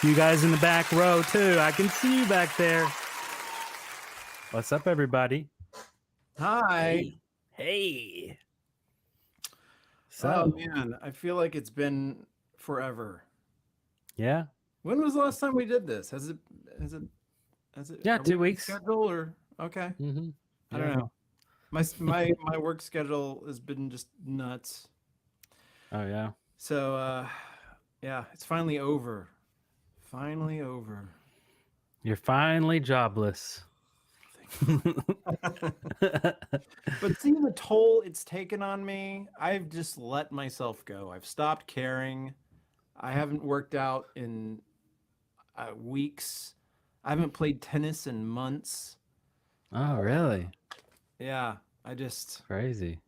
You guys in the back row too. I can see you back there. What's up, everybody? Hi. Hey. So, man, I feel like it's been forever. Yeah. When was the last time we did this? Has it? Yeah, 2 weeks. Schedule or okay? Mm-hmm. I don't know. My work schedule has been just nuts. Oh yeah. So yeah, it's finally over. Finally over. You're finally jobless. But seeing the toll it's taken on me, I've just let myself go. I've stopped caring. I haven't worked out in weeks. I haven't played tennis in months. Oh, really? Yeah, I just Crazy.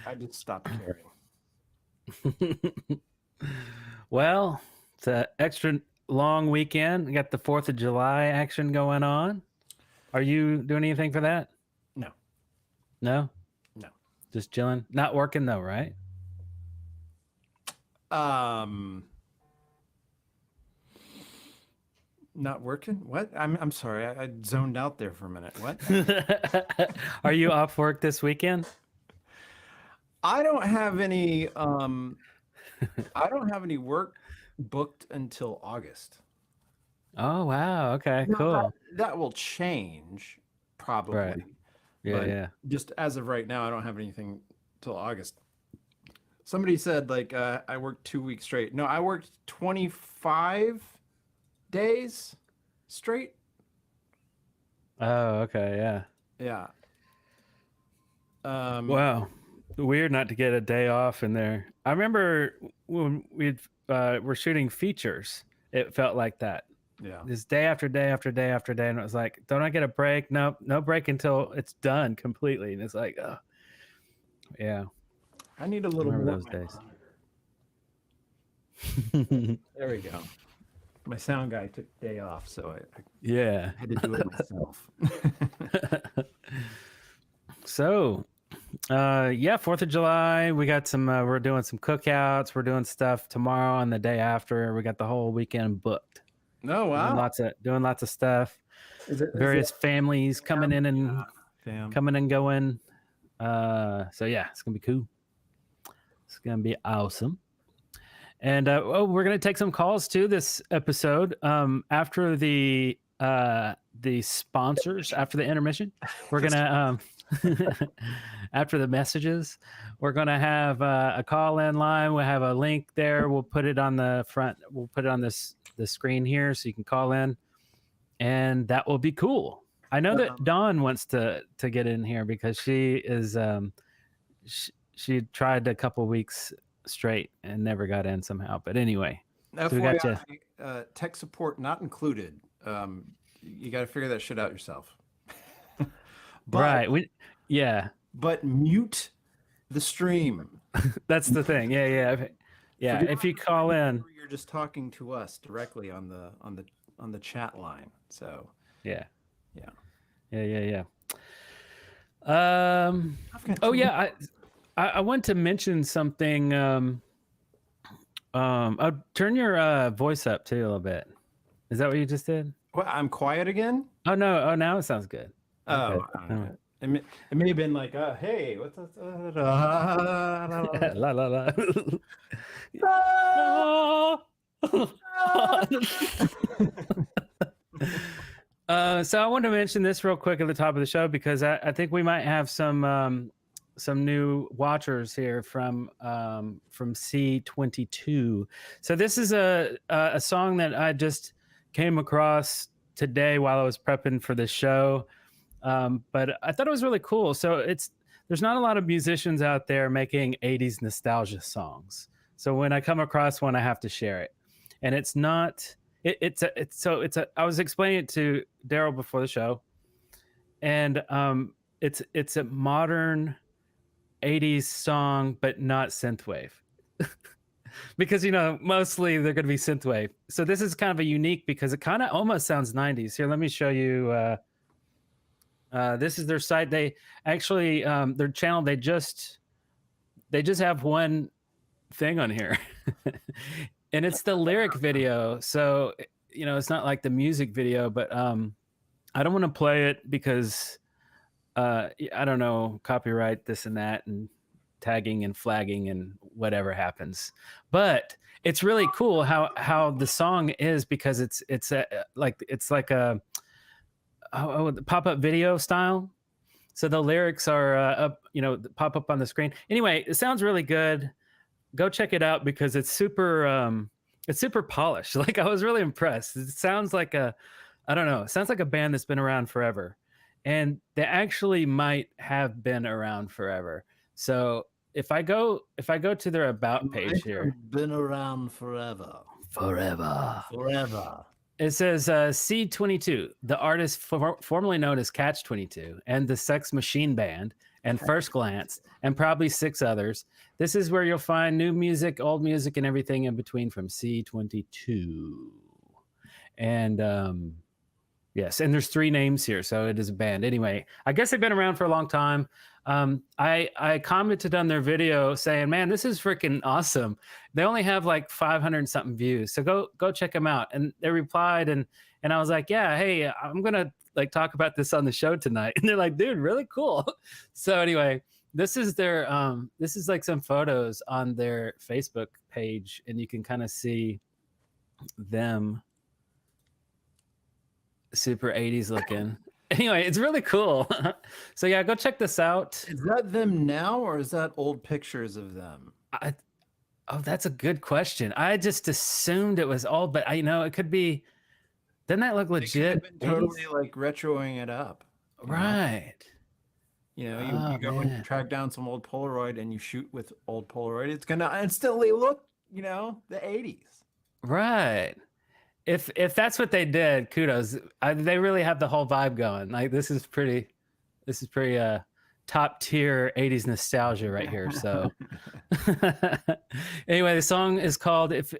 I just stopped caring. Well, it's an extra long weekend. We got the 4th of July action going on. Are you doing anything for that? No. No? No. Just chilling? Not working though, right? Not working? What? I'm sorry. I zoned out there for a minute. What? Are you off work this weekend? I don't have any work booked until August. Oh, wow. Okay, Now, cool. That will change probably. Right. Yeah, but yeah. Just as of right now, I don't have anything till August. Somebody said like I worked 2 weeks straight. No, I worked 25 days straight. Oh, okay, yeah. Yeah. Wow. Weird not to get a day off in there. I remember when we were shooting features, it felt like that. Yeah. This day after day after day after day, and it was like, don't I get a break? Nope, no break until it's done completely. And it's like, oh, yeah. I need a little more those days. There we go. My sound guy took the day off, so I had to do it myself. So, yeah, 4th of July, we got some, we're doing some cookouts. We're doing stuff tomorrow and the day after. We got the whole weekend booked. Oh, wow. Doing lots of stuff. Various families coming in and coming and going. So yeah, it's gonna be cool. It's gonna be awesome. And we're gonna take some calls too this episode. After the sponsors, after the intermission, we're gonna after the messages, we're gonna have a call-in line. We'll have a link there. We'll put it on the front. We'll put it on the screen here so you can call in, and that will be cool. I know that Dawn wants to get in here because she is she tried a couple weeks straight and never got in somehow. But anyway, FYI, so we got you. Tech support not included. You got to figure that shit out yourself. Right. But mute the stream. That's the thing. Yeah. If you call in, you're just talking to us directly on the chat line. So yeah. I want to mention something. I'll turn your voice up too a little bit. Is that what you just did? What? I'm quiet again? Oh no! Oh, now it sounds good. Oh, okay. It may have been like, hey, what's that? La la la. So I want to mention this real quick at the top of the show because I think we might have some new watchers here from C22. So this is a song that I just came across today while I was prepping for this show, but I thought it was really cool. So there's not a lot of musicians out there making 80s nostalgia songs. So when I come across one, I have to share it, and it's not. I was explaining it to Darrell before the show, and it's a modern 80s song, but not synthwave. because mostly they're going to be synthwave. So this is kind of a unique because it kind of almost sounds 90s. Here, let me show you. This is their site. They actually their channel. They just have one thing on here, and it's the lyric video. So it's not like the music video, but I don't want to play it because I don't know, copyright, this and that, and tagging and flagging and whatever happens. But it's really cool how the song is, because it's like a pop-up video style. So the lyrics are up, pop up on the screen. Anyway, it sounds really good. Go check it out because it's super polished. Like, I was really impressed. It sounds like it sounds like a band that's been around forever. And they actually might have been around forever. So if I go to their about page here, been around forever. It says C22, the artist formerly known as Catch 22, and the Sex Machine Band, and First Glance, and probably 6 others. This is where you'll find new music, old music, and everything in between from C22. And yes, and there's 3 names here, so it is a band. Anyway, I guess they've been around for a long time. I commented on their video saying, man, this is freaking awesome. They only have like 500 something views, so go check them out. And they replied, and I was like, yeah, hey, I'm gonna like talk about this on the show tonight. And they're like, dude, really cool. So anyway, this is their this is like some photos on their Facebook page, and you can kind of see them super 80s looking. Anyway, it's really cool. So yeah, go check this out. Is that them now, or is that old pictures of them? Oh, that's a good question. I just assumed it was old, but it could be. Doesn't that look legit? They've been totally like retroing it up. Right. You go and track down some old Polaroid and you shoot with old Polaroid. It's gonna instantly look, the 80s. Right. If that's what they did, kudos. They really have the whole vibe going. Like, this is pretty top tier 80s nostalgia right here. So anyway, the song is called it's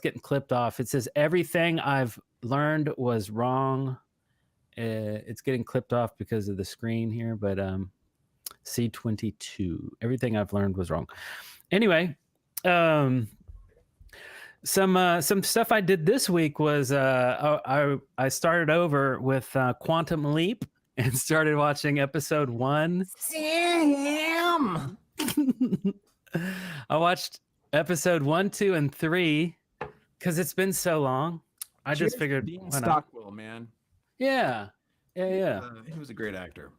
getting clipped off. It says Everything I've Learned Was Wrong. It's getting clipped off because of the screen here, but C22. Everything I've learned was wrong. Anyway, some stuff I did this week was I started over with Quantum Leap and started watching episode 1. Sam! I watched episode 1, 2, and 3 because it's been so long. I just figured, Dean Stockwell, man. Yeah. He was a great actor.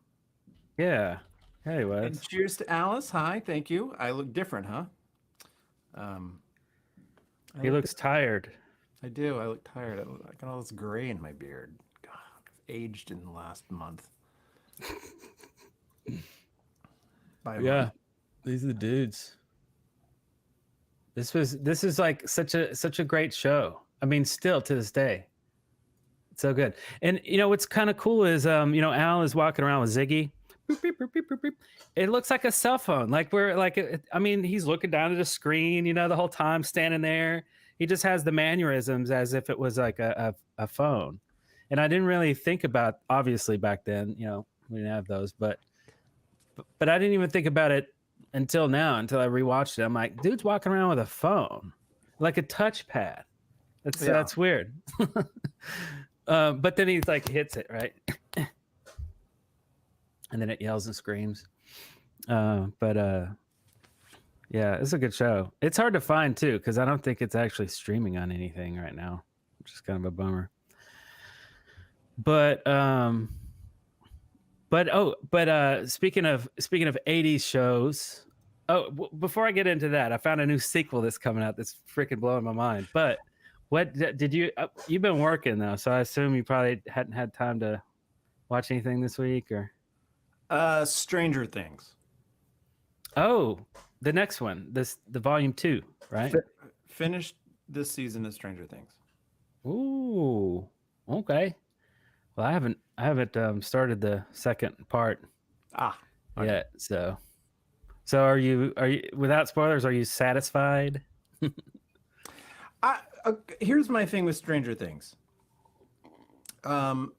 Yeah, he was. And cheers to Alice. Hi, thank you. I look different, huh? He looks tired. I do. I look tired. I got all this gray in my beard. God, I've aged in the last month. Yeah, these are the dudes. This is like such a great show. I mean, still to this day, it's so good. And what's kind of cool is Al is walking around with Ziggy. Boop, beep, boop, beep, boop, beep. It looks like a cell phone. Like he's looking down at a screen, the whole time, standing there. He just has the mannerisms as if it was like a phone. And I didn't really think about, obviously back then, we didn't have those, but I didn't even think about it until now, until I rewatched it. I'm like, dude's walking around with a phone, like a touchpad. That's weird. But then he's like hits it, right? And then it yells and screams. Yeah, it's a good show. It's hard to find too, because I don't think it's actually streaming on anything right now, which is kind of a bummer. But speaking of 80s shows, before I get into that, I found a new sequel that's coming out that's freaking blowing my mind. But what did you you've been working though, so I assume you probably hadn't had time to watch anything this week, or Stranger Things. Oh, the next one, the volume 2, right? Finished this season of Stranger Things. Ooh, okay. Well, I haven't started the second part Okay. yet. So are you without spoilers? Are you satisfied? Here's my thing with Stranger Things. And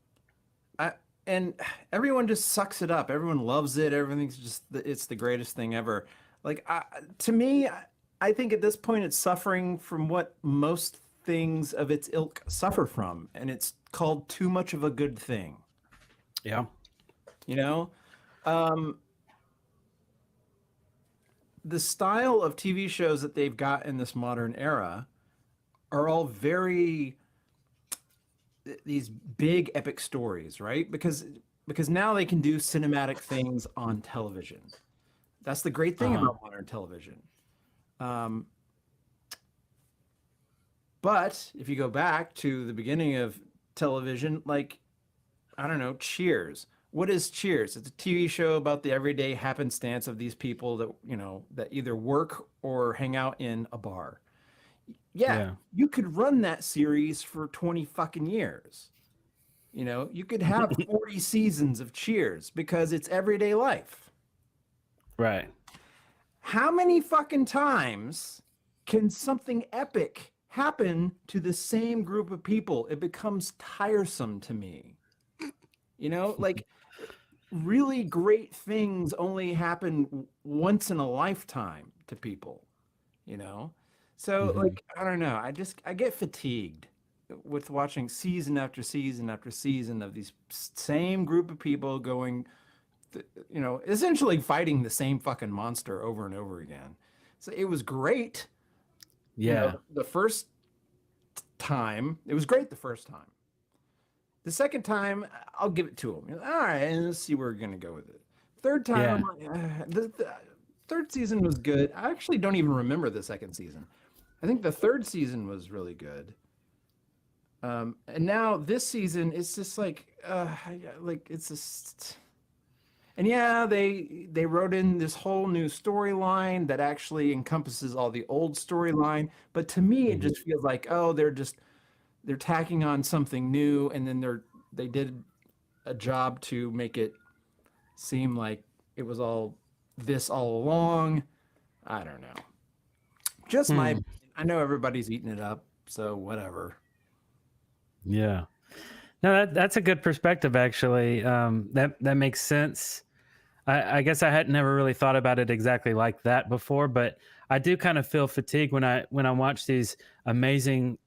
everyone just sucks it up. Everyone loves it. Everything's just it's the greatest thing ever. Like to me, I think at this point it's suffering from what most things of its ilk suffer from, and it's called too much of a good thing. Yeah. You know, the style of TV shows that they've got in this modern era are all very these big epic stories, right? Because now they can do cinematic things on television. That's the great thing about modern television. But if you go back to the beginning of television, like, I don't know, Cheers. What is Cheers? It's a TV show about the everyday happenstance of these people that, you know, that either work or hang out in a bar. Yeah, you could run that series for 20 fucking years. You know, you could have 40 seasons of Cheers because it's everyday life. Right. How many fucking times can something epic happen to the same group of people? It becomes tiresome to me. You know, like really great things only happen once in a lifetime to people, you know? So like, I don't know. I get fatigued with watching season after season after season of these same group of people going, you know, essentially fighting the same fucking monster over and over again. So it was great. Yeah. You know, the first time, it was great the first time. The second time, I'll give it to him. All right, and let's see where we're going to go with it. Third time, I'm like, the third season was good. I actually don't even remember the second season. I think the third season was really good. And now this season, it's just like it's just... And yeah, they wrote in this whole new storyline that actually encompasses all the old storyline. But to me, it just feels like, oh, they're tacking on something new, and then they did a job to make it seem like it was all this all along. I don't know. Just my, I know everybody's eating it up, so whatever. Yeah. No, that's a good perspective, actually. That makes sense. I guess I had never really thought about it exactly like that before, but I do kind of feel fatigued when I watch these amazing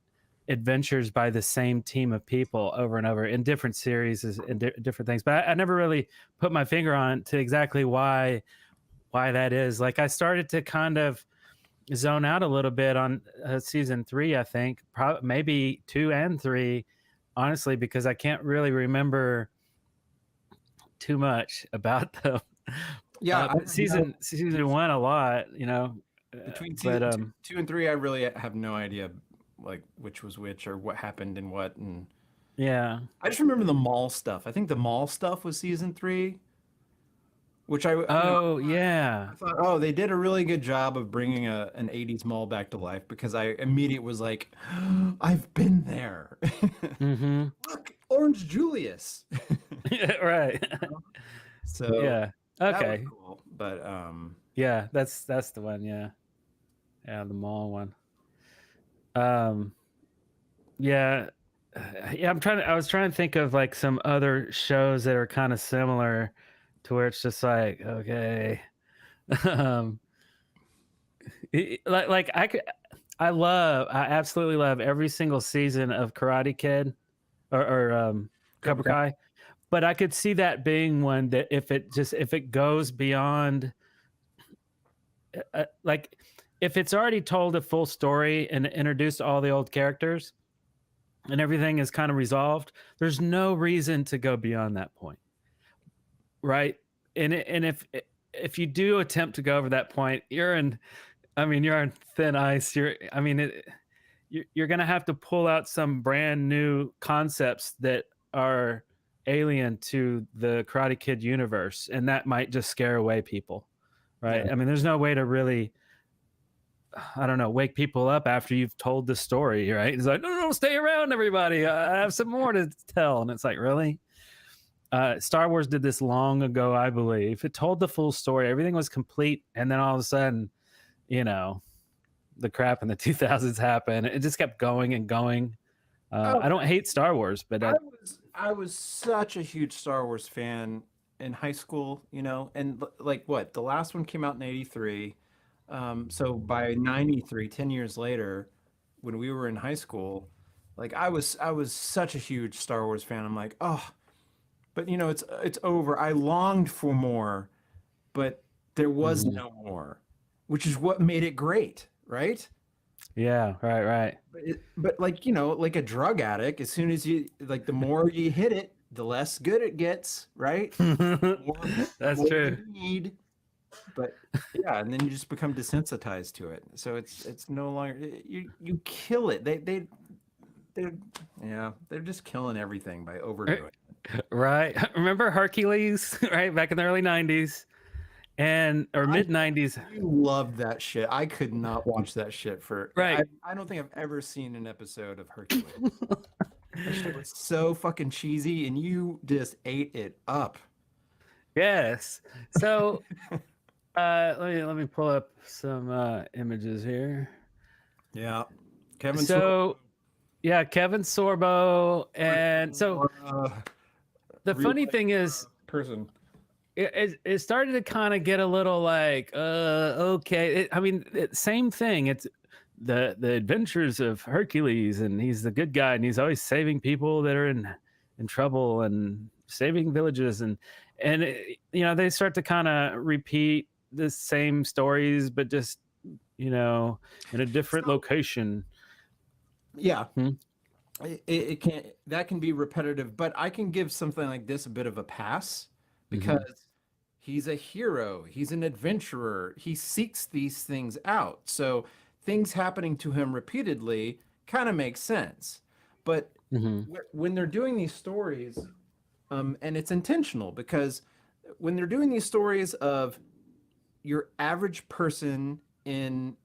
adventures by the same team of people over and over in different series and different things. But I never really put my finger on to exactly why that is. Like, I started to kind of zone out a little bit on season 3, I think, maybe 2 and 3, honestly, because I can't really remember too much about them. Yeah, season 1 a lot, you know. Between season 2 and 3, I really have no idea, like, which was which or what happened and what. And yeah, I just remember the mall stuff. I think the mall stuff was season 3, which I thought, oh, they did a really good job of bringing an 80s mall back to life, because I immediately was like, oh, I've been there. Look, Orange Julius. Yeah, right. So yeah, okay, that was cool. But yeah, that's the one. Yeah, the mall one. Yeah, I was trying to think of like some other shows that are kind of similar, to where it's just like, okay, like I absolutely love every single season of Karate Kid or Cobra Kai, but I could see that being one that if it goes beyond, like, if it's already told a full story and introduced all the old characters and everything is kind of resolved, there's no reason to go beyond that point, right? And if you do attempt to go over that point, you're on thin ice. You're gonna have to pull out some brand new concepts that are alien to the Karate Kid universe, and that might just scare away people, right? Yeah. I mean, there's no way to really, I don't know, wake people up after you've told the story, right? It's like, no, stay around, everybody. I have some more to tell. And it's like, really? Star Wars did this long ago, I believe. It told the full story. Everything was complete. And then all of a sudden, you know, the crap in the 2000s happened. It just kept going and going. I don't hate Star Wars, but I was such a huge Star Wars fan in high school, and like what? The last one came out in 83. So by 93, 10 years later, when we were in high school, like I was such a huge Star Wars fan. I'm like, oh, but it's over. I longed for more, but there was no more, which is what made it great, right? yeah, right. But like, like a drug addict, as soon as the more you hit it, the less good it gets, right? That's More true. you need. But yeah, and then you just become desensitized to it. So it's no longer you kill it. They're just killing everything by overdoing it. Right. Remember Hercules, right? Back in the early 90s or mid 90s. You loved that shit. I could not watch that shit for Right. I don't think I've ever seen an episode of Hercules. That shit was so fucking cheesy, and you just ate it up. Yes. So let me pull up some images here. Yeah, Kevin. So yeah, Kevin Sorbo, and so the funny thing is, person. it started to kind of get a little like okay. Same thing. It's the adventures of Hercules, and he's the good guy, and he's always saving people that are in trouble and saving villages, and they start to kind of repeat the same stories, but just in a different location. Yeah. It can, that can be repetitive, but I can give something like this a bit of a pass because he's a hero, he's an adventurer, he seeks these things out. So things happening to him repeatedly kind of makes sense. But when they're doing these stories, and it's intentional, because when they're doing these stories of your average person in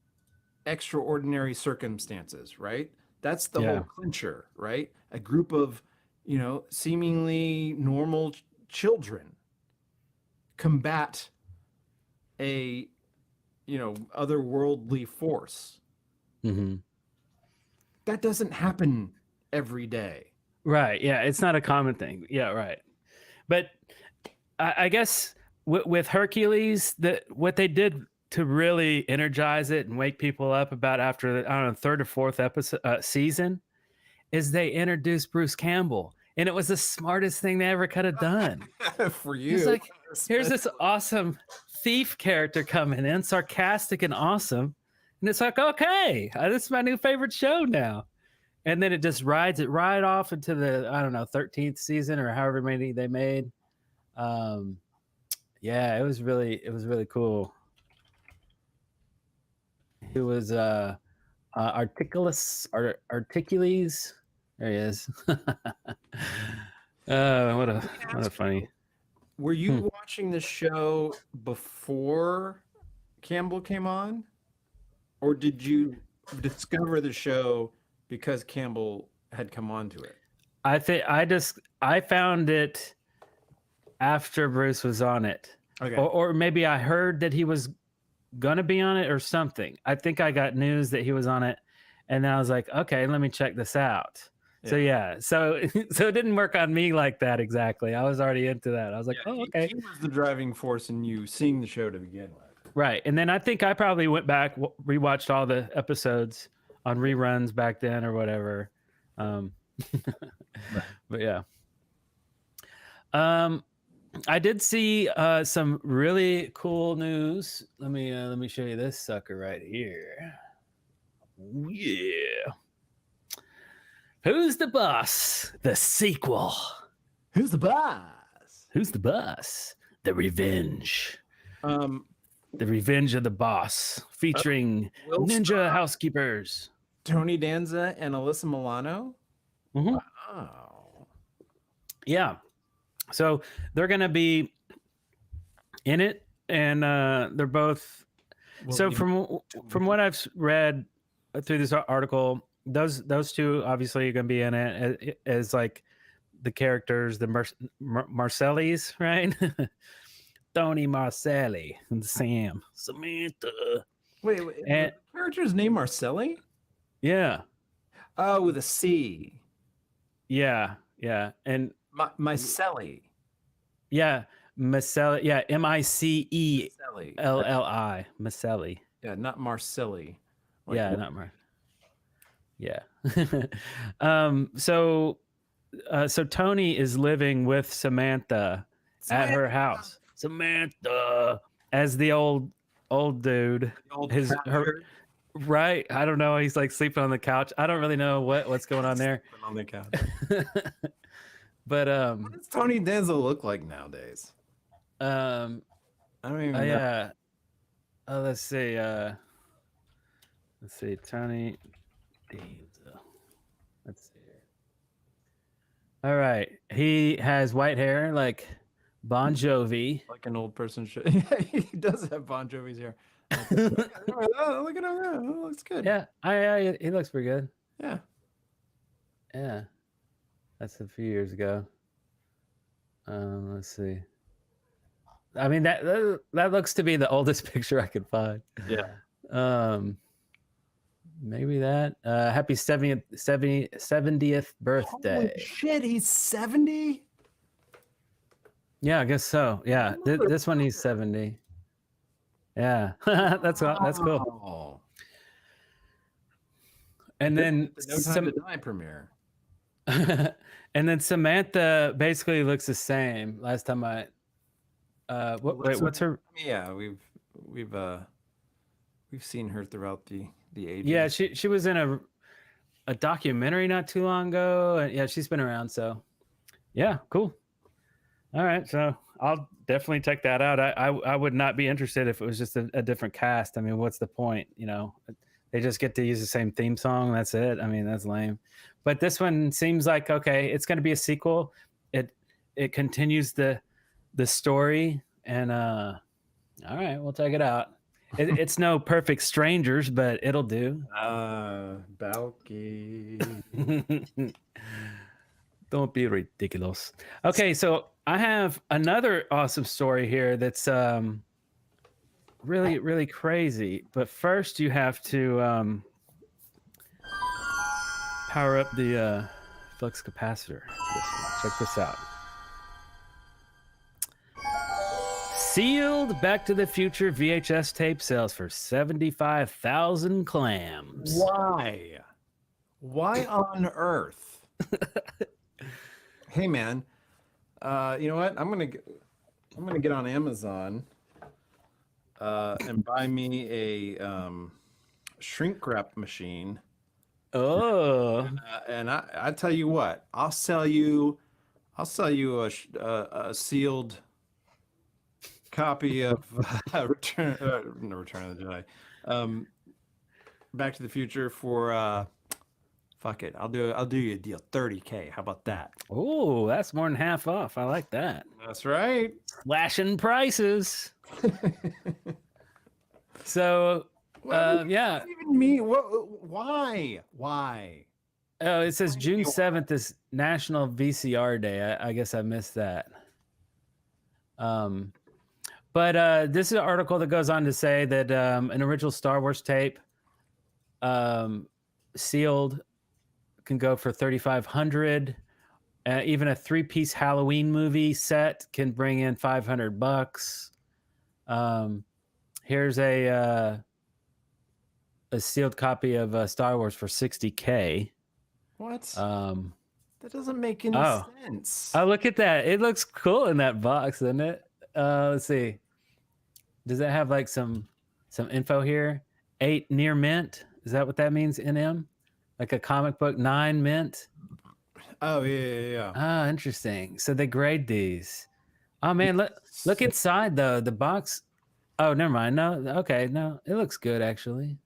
extraordinary circumstances, right? That's the whole clincher, right? A group of, seemingly normal children combat a, otherworldly force. That doesn't happen every day. Right. Yeah. It's not a common thing. Yeah. Right. But I guess with Hercules, what they did to really energize it and wake people up about after the third or fourth season is they introduced Bruce Campbell, and it was the smartest thing they ever could have done. For you, it's like, here's this awesome thief character coming in, sarcastic and awesome, and it's like, okay, this is my new favorite show now. And then it just rides it right off into the 13th season or however many they made. Yeah, it was really cool. It was Articulus. There he is. What a funny. Were you watching the show before Campbell came on, or did you discover the show because Campbell had come on to it? I think I found it after Bruce was on it. Okay. Or maybe I heard that he was gonna be on it or something. I think I got news that he was on it, and then I was like, okay, let me check this out. So it didn't work on me like that exactly. I was already into that. I was like, okay. He was the driving force in you seeing the show to begin with. Right. And then I think I probably went back, rewatched all the episodes on reruns back then or whatever. But yeah. I did see some really cool news. Let me show you this sucker right here. Yeah. Who's the Boss? The sequel. Who's the boss? Who's the Boss? The Revenge. The Revenge of the Boss, featuring ninja housekeepers. Tony Danza and Alyssa Milano. Wow. Yeah. So they're going to be in it, and they're both. So from what I've read through this article, those two obviously are going to be in it as like the characters, the Marcellis, right? Tony Marcelli and Samantha. Wait, and character's name Marcelli? Yeah. Oh, with a C. Yeah. Yeah. And Mycelli. yeah, Macelli. Yeah. Micellli. Mycelli. Macelli. Yeah, not Marcelli. Like, Yeah. Not Mar. Yeah. So Tony is living with Samantha at her house. Samantha, as the old dude. old Her right. I don't know. He's like sleeping on the couch. I don't really know what's going on there. on the couch. But What does Tony Danza look like nowadays? I don't even know. yeah. Let's see. Tony Danza. Let's see here. All right. He has white hair like Bon Jovi. Like an old person should. Yeah, he does have Bon Jovi's hair. Oh, look at him. That looks good. Yeah. He looks pretty good. Yeah. Yeah. That's a few years ago. Let's see. I mean that looks to be the oldest picture I could find. Yeah. Maybe that. Happy 70th birthday. Holy shit, he's 70? Yeah, I guess so. Yeah. This one he's 70. Yeah. That's cool. Oh. And then No Time to Die premiere. and then Samantha basically looks the same. Last time what's her? Yeah, we've seen her throughout the ages. Yeah, she was in a documentary not too long ago, and yeah, she's been around. So, yeah, cool. All right, so I'll definitely check that out. I would not be interested if it was just a different cast. I mean, what's the point? You know, they just get to use the same theme song. That's it. I mean, that's lame. But this one seems like okay. It's going to be a sequel. It continues the story, and all right, we'll check it out. It's no Perfect Strangers, but it'll do. Balky. Don't be ridiculous. Okay, so I have another awesome story here that's really, really crazy. But first, you have to power up the flux capacitor. Check this out. Sealed Back to the Future VHS tape sells for 75,000 clams. Why? Why on earth? Hey man, you know what? I'm gonna get on Amazon and buy me a shrink wrap machine. Oh, And I tell you what, I'll sell you a sealed copy of Return of the Jedi, Back to the Future for fuck it, I'll do you a deal, $30K. How about that? oh, that's more than half off. I like that. That's right. Slashing prices. So, yeah. What even mean? Why? Oh, it says June 7th is National VCR Day. I guess I missed that. But this is an article that goes on to say that an original Star Wars tape, sealed, can go for $3,500. Even a 3-piece Halloween movie set can bring in $500. Here's a sealed copy of Star Wars for $60K. What? That doesn't make any sense. Oh, look at that! It looks cool in that box, doesn't it? Let's see. Does it have like some info here? 8 near mint. Is that what that means? NM? Like a comic book 9 mint? Oh yeah. Ah, interesting. So they grade these. Oh man, look inside though. The box. Oh, never mind. No, okay, no, it looks good actually.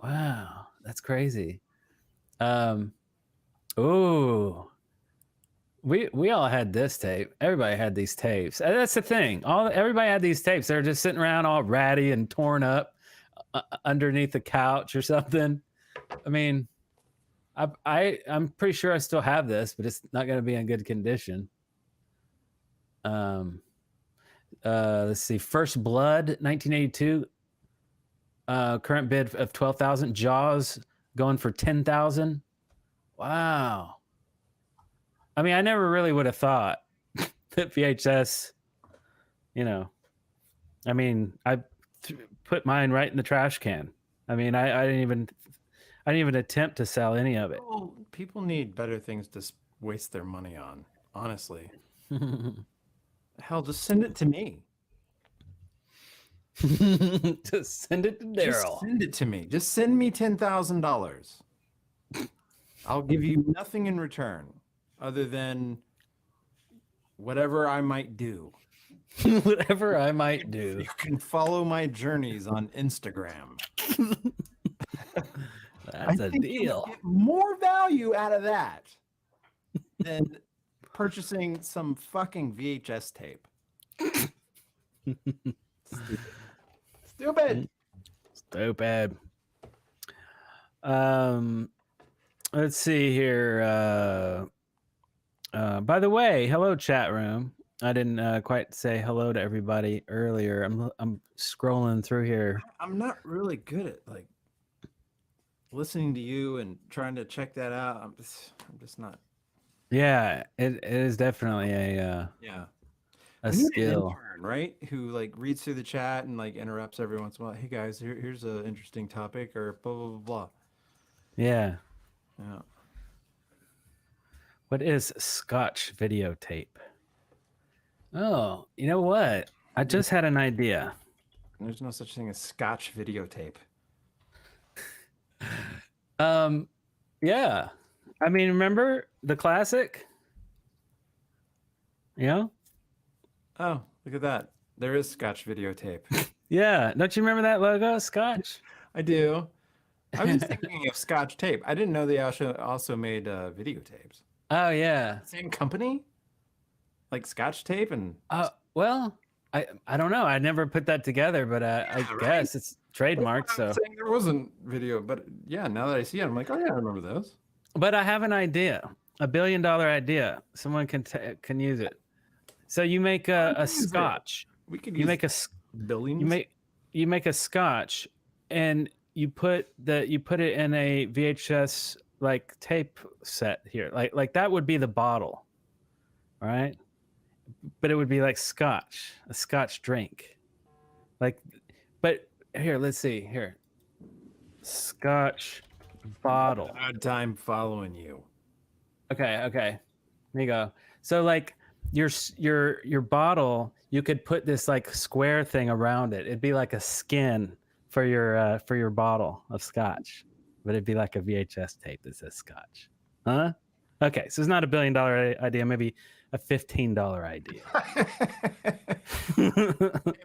Wow, that's crazy. Ooh. We all had this tape. Everybody had these tapes. That's the thing. Everybody had these tapes. They're just sitting around all ratty and torn up underneath the couch or something. I mean, I'm pretty sure I still have this, but it's not going to be in good condition. Let's see. First Blood, 1982. Current bid of 12,000. Jaws going for 10,000. Wow. I mean, I never really would have thought that VHS, you know, I mean, I put mine right in the trash can. I mean, I didn't even attempt to sell any of it. Well, people need better things to waste their money on, honestly. Hell, just send it to me. Just send it to Darrell. Just send it to me. Just send me $10,000. I'll give you nothing in return other than whatever I might do. Whatever I might do. You can follow my journeys on Instagram. That's a think deal. you'll get more value out of that than purchasing some fucking VHS tape. Stupid. Stupid. Let's see here. By the way, hello chat room. I didn't quite say hello to everybody earlier. I'm scrolling through here. I'm not really good at like listening to you and trying to check that out. I'm just not. Yeah, it is definitely a Yeah. a We need an skill. intern, right? Who like reads through the chat and like interrupts every once in a while. Hey guys, here's an interesting topic or blah blah blah blah. Yeah. Yeah. What is Scotch videotape? Oh, you know what? I just had an idea. There's no such thing as Scotch videotape. Yeah. I mean, remember the classic? Yeah. Oh, look at that. There is Scotch videotape. Yeah. Don't you remember that logo, Scotch? I do. I was just thinking of Scotch tape. I didn't know they also made videotapes. Oh yeah. Same company? Like Scotch tape and Well, I don't know. I never put that together, but I right. guess it's trademarked. I'm So, saying there wasn't video, but yeah, now that I see it, I'm like, oh yeah, I remember those. but I have an idea, $1 billion idea. Someone can use it. So you make a use it. Scotch. We could You use make a billions. you make a Scotch, and you put it in a VHS like tape set here. Like that would be the bottle, right? But it would be like Scotch, a Scotch drink. Like, but here, let's see here. Scotch bottle. Hard time following you. Okay. Here you go. So like your bottle, you could put this like square thing around it. It'd be like a skin for your bottle of Scotch, but it'd be like a VHS tape that says Scotch. Huh? Okay, so it's not $1 billion idea, maybe a $15 idea. Hey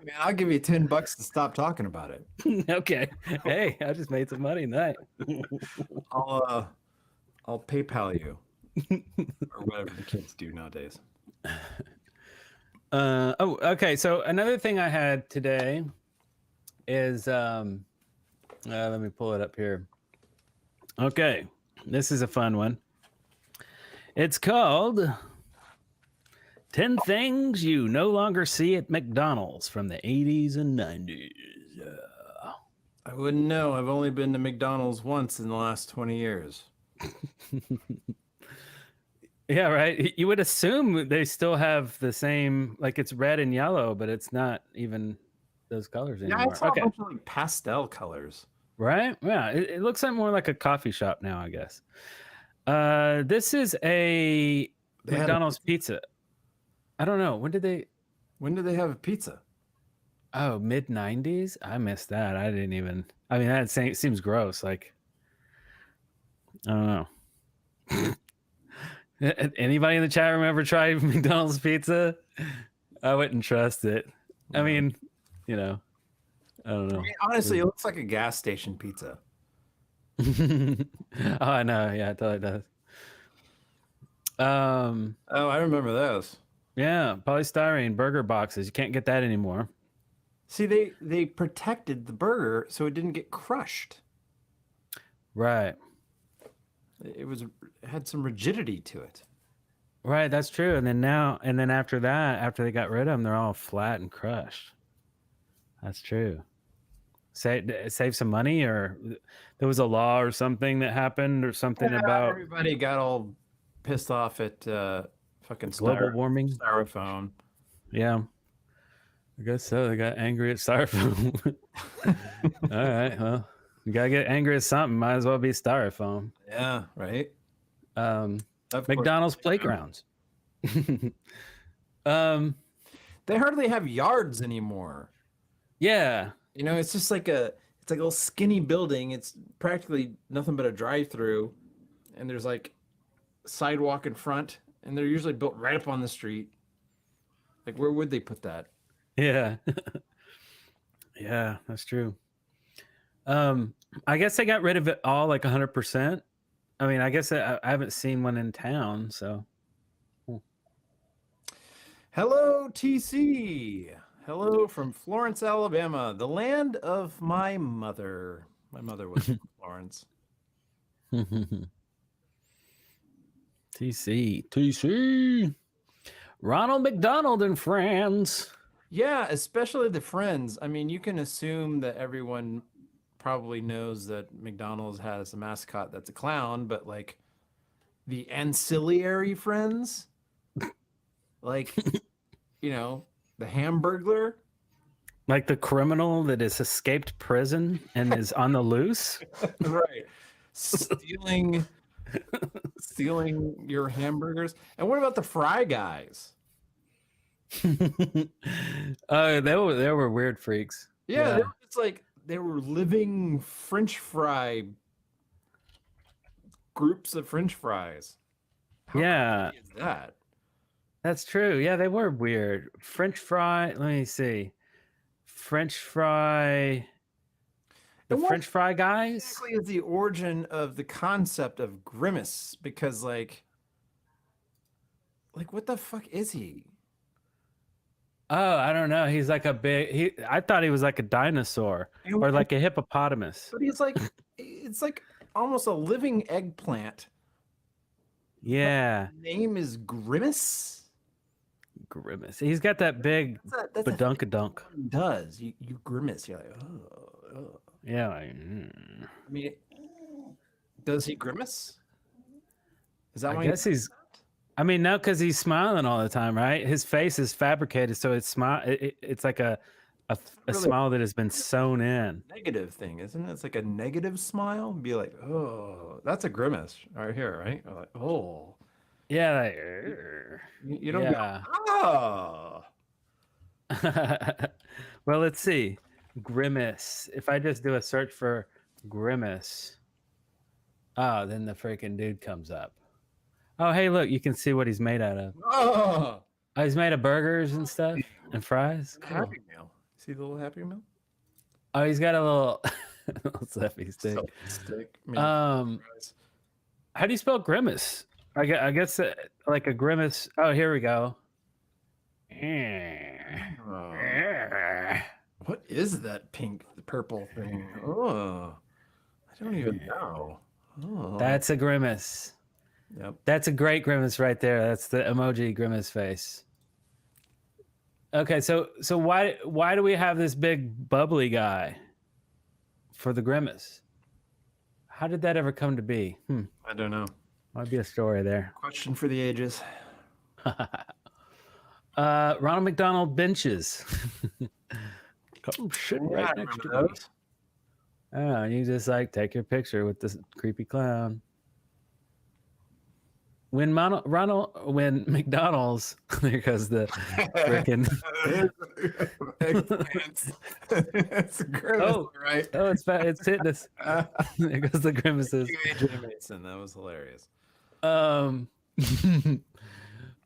man, I'll give you $10 to stop talking about it. Okay. Hey, I just made some money tonight. I'll PayPal you or whatever the kids do nowadays. Okay. So another thing I had today is let me pull it up here. Okay, this is a fun one. It's called 10 Things You No Longer See at McDonald's from the 80s and 90s. I wouldn't know. I've only been to McDonald's once in the last 20 years. Yeah, right. You would assume they still have the same, like it's red and yellow, but it's not even those colors Yeah, anymore. I saw Okay. a bunch of like pastel colors. Right? Yeah. It looks like more like a coffee shop now, I guess. This is a They had a McDonald's pizza. I don't know. When did they? When do they have a pizza? Oh, mid 90s? I missed that. I didn't even. I mean, that seems gross. Like, I don't know. Anybody in the chat room ever tried McDonald's pizza? I wouldn't trust it. I mean, you know, I don't know. I mean, honestly, it looks like a gas station pizza. Oh, I know. Yeah, it totally does. Oh, I remember those. Yeah, polystyrene burger boxes. You can't get that anymore. See, they protected the burger so it didn't get crushed. Right. It had some rigidity to it. Right, that's true. And then after that, after they got rid of them, they're all flat and crushed. That's true. save some money, or there was a law or something that happened, or something about everybody got all pissed off at fucking global warming. styrofoam. Yeah, I guess so. They got angry at styrofoam. All right, well, you gotta get angry at something. Might as well be styrofoam. Yeah, right. Of Of course. McDonald's playgrounds. They hardly have yards anymore. Yeah. You know, it's just like a little skinny building. It's practically nothing but a drive-through, and there's like sidewalk in front, and they're usually built right up on the street. Like, where would they put that? Yeah. Yeah, that's true. I guess they got rid of it all, like 100%. I mean, I guess I haven't seen one in town, so. Hello, TC. Hello from Florence, Alabama, the land of my mother. My mother was from Florence. TC. Ronald McDonald and friends. Yeah, especially the friends. I mean, you can assume that everyone probably knows that McDonald's has a mascot that's a clown, but like the ancillary friends, like, you know, the Hamburglar. Like the criminal that has escaped prison and is on the loose. Right. Stealing your hamburgers. And what about the Fry Guys? Oh, they were weird freaks. Yeah, it's like they were living French fry groups of French fries. How creepy is that? That's true. Yeah, they were weird. French fry. Let me see. French fry. The French Fry Guys. Exactly is the origin of the concept of Grimace, because like what the fuck is he? Oh, I don't know. He's like a big. I thought he was like a dinosaur or like a hippopotamus. But he's like, it's like almost a living eggplant. Yeah. His name is Grimace. Grimace. He's got that big badunkadunk. He does. You grimace. You're like, oh. Yeah. Like, I mean, does he grimace? Is that I why? guess he's. I mean, no, because he's smiling all the time, right? His face is fabricated, so it's it's like a really smile that has been sewn in. Negative thing, isn't it? It's like a negative smile. Be like, oh, that's a grimace right here, right? Or like, oh, yeah. Like, you don't. Yeah. Go, oh. Well, let's see. Grimace. If I just do a search for Grimace, oh, then the freaking dude comes up. Oh, hey, look, you can see what he's made out of. Oh, he's made of burgers and stuff and fries. Cool. Happy Meal. See the little Happy Meal? Oh, he's got a little selfie stick. How do you spell grimace? I guess like a grimace. Oh, here we go. What is that purple thing? Oh, I don't even know. Oh. That's a grimace. Yep. That's a great grimace right there. That's the emoji grimace face. Okay, so why do we have this big bubbly guy for the grimace? How did that ever come to be? I don't know. Might be a story there. Question for the ages. Ronald McDonald benches. Oh shit! Right next to those. Oh, you just like take your picture with this creepy clown. When McDonald's, there goes the freaking. It's grimace, right? Oh, it's fitness. There goes the grimaces. Mason, that was hilarious.